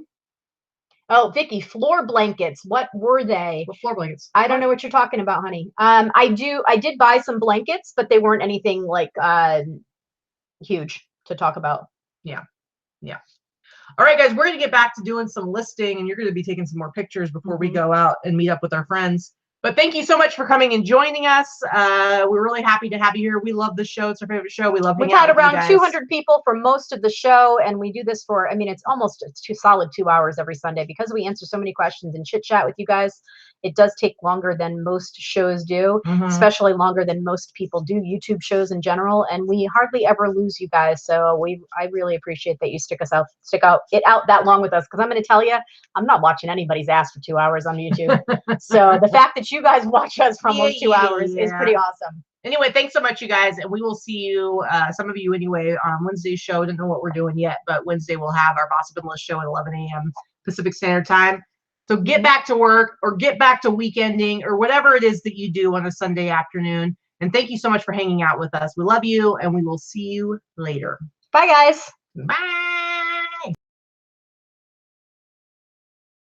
Speaker 2: Oh, Vicky, floor blankets. What were they?
Speaker 1: What floor blankets?
Speaker 2: I don't know what you're talking about, honey. I did buy some blankets, but they weren't anything like huge to talk about.
Speaker 1: Yeah. All right, guys, we're gonna get back to doing some listing, and you're gonna be taking some more pictures before we go out and meet up with our friends. But thank you so much for coming and joining us. We're really happy to have you here. We love the show. It's our favorite show. We love.
Speaker 2: We've had around 200 people for most of the show, and we do this for. I mean, it's solid 2 hours every Sunday because we answer so many questions and chit chat with you guys. It does take longer than most shows do, especially longer than most people do YouTube shows in general. And we hardly ever lose you guys. So I really appreciate that you stick out that long with us. Because I'm going to tell you, I'm not watching anybody's ass for 2 hours on YouTube. So the fact that you guys watch us for almost 2 hours is pretty awesome.
Speaker 1: Anyway, thanks so much, you guys. And we will see you, some of you anyway, on Wednesday's show. I don't know what we're doing yet, but Wednesday we'll have our Boss Up List show at 11 a.m. Pacific Standard Time. So get back to work or get back to weekending or whatever it is that you do on a Sunday afternoon. And thank you so much for hanging out with us. We love you, and we will see you later.
Speaker 2: Bye, guys.
Speaker 1: Bye.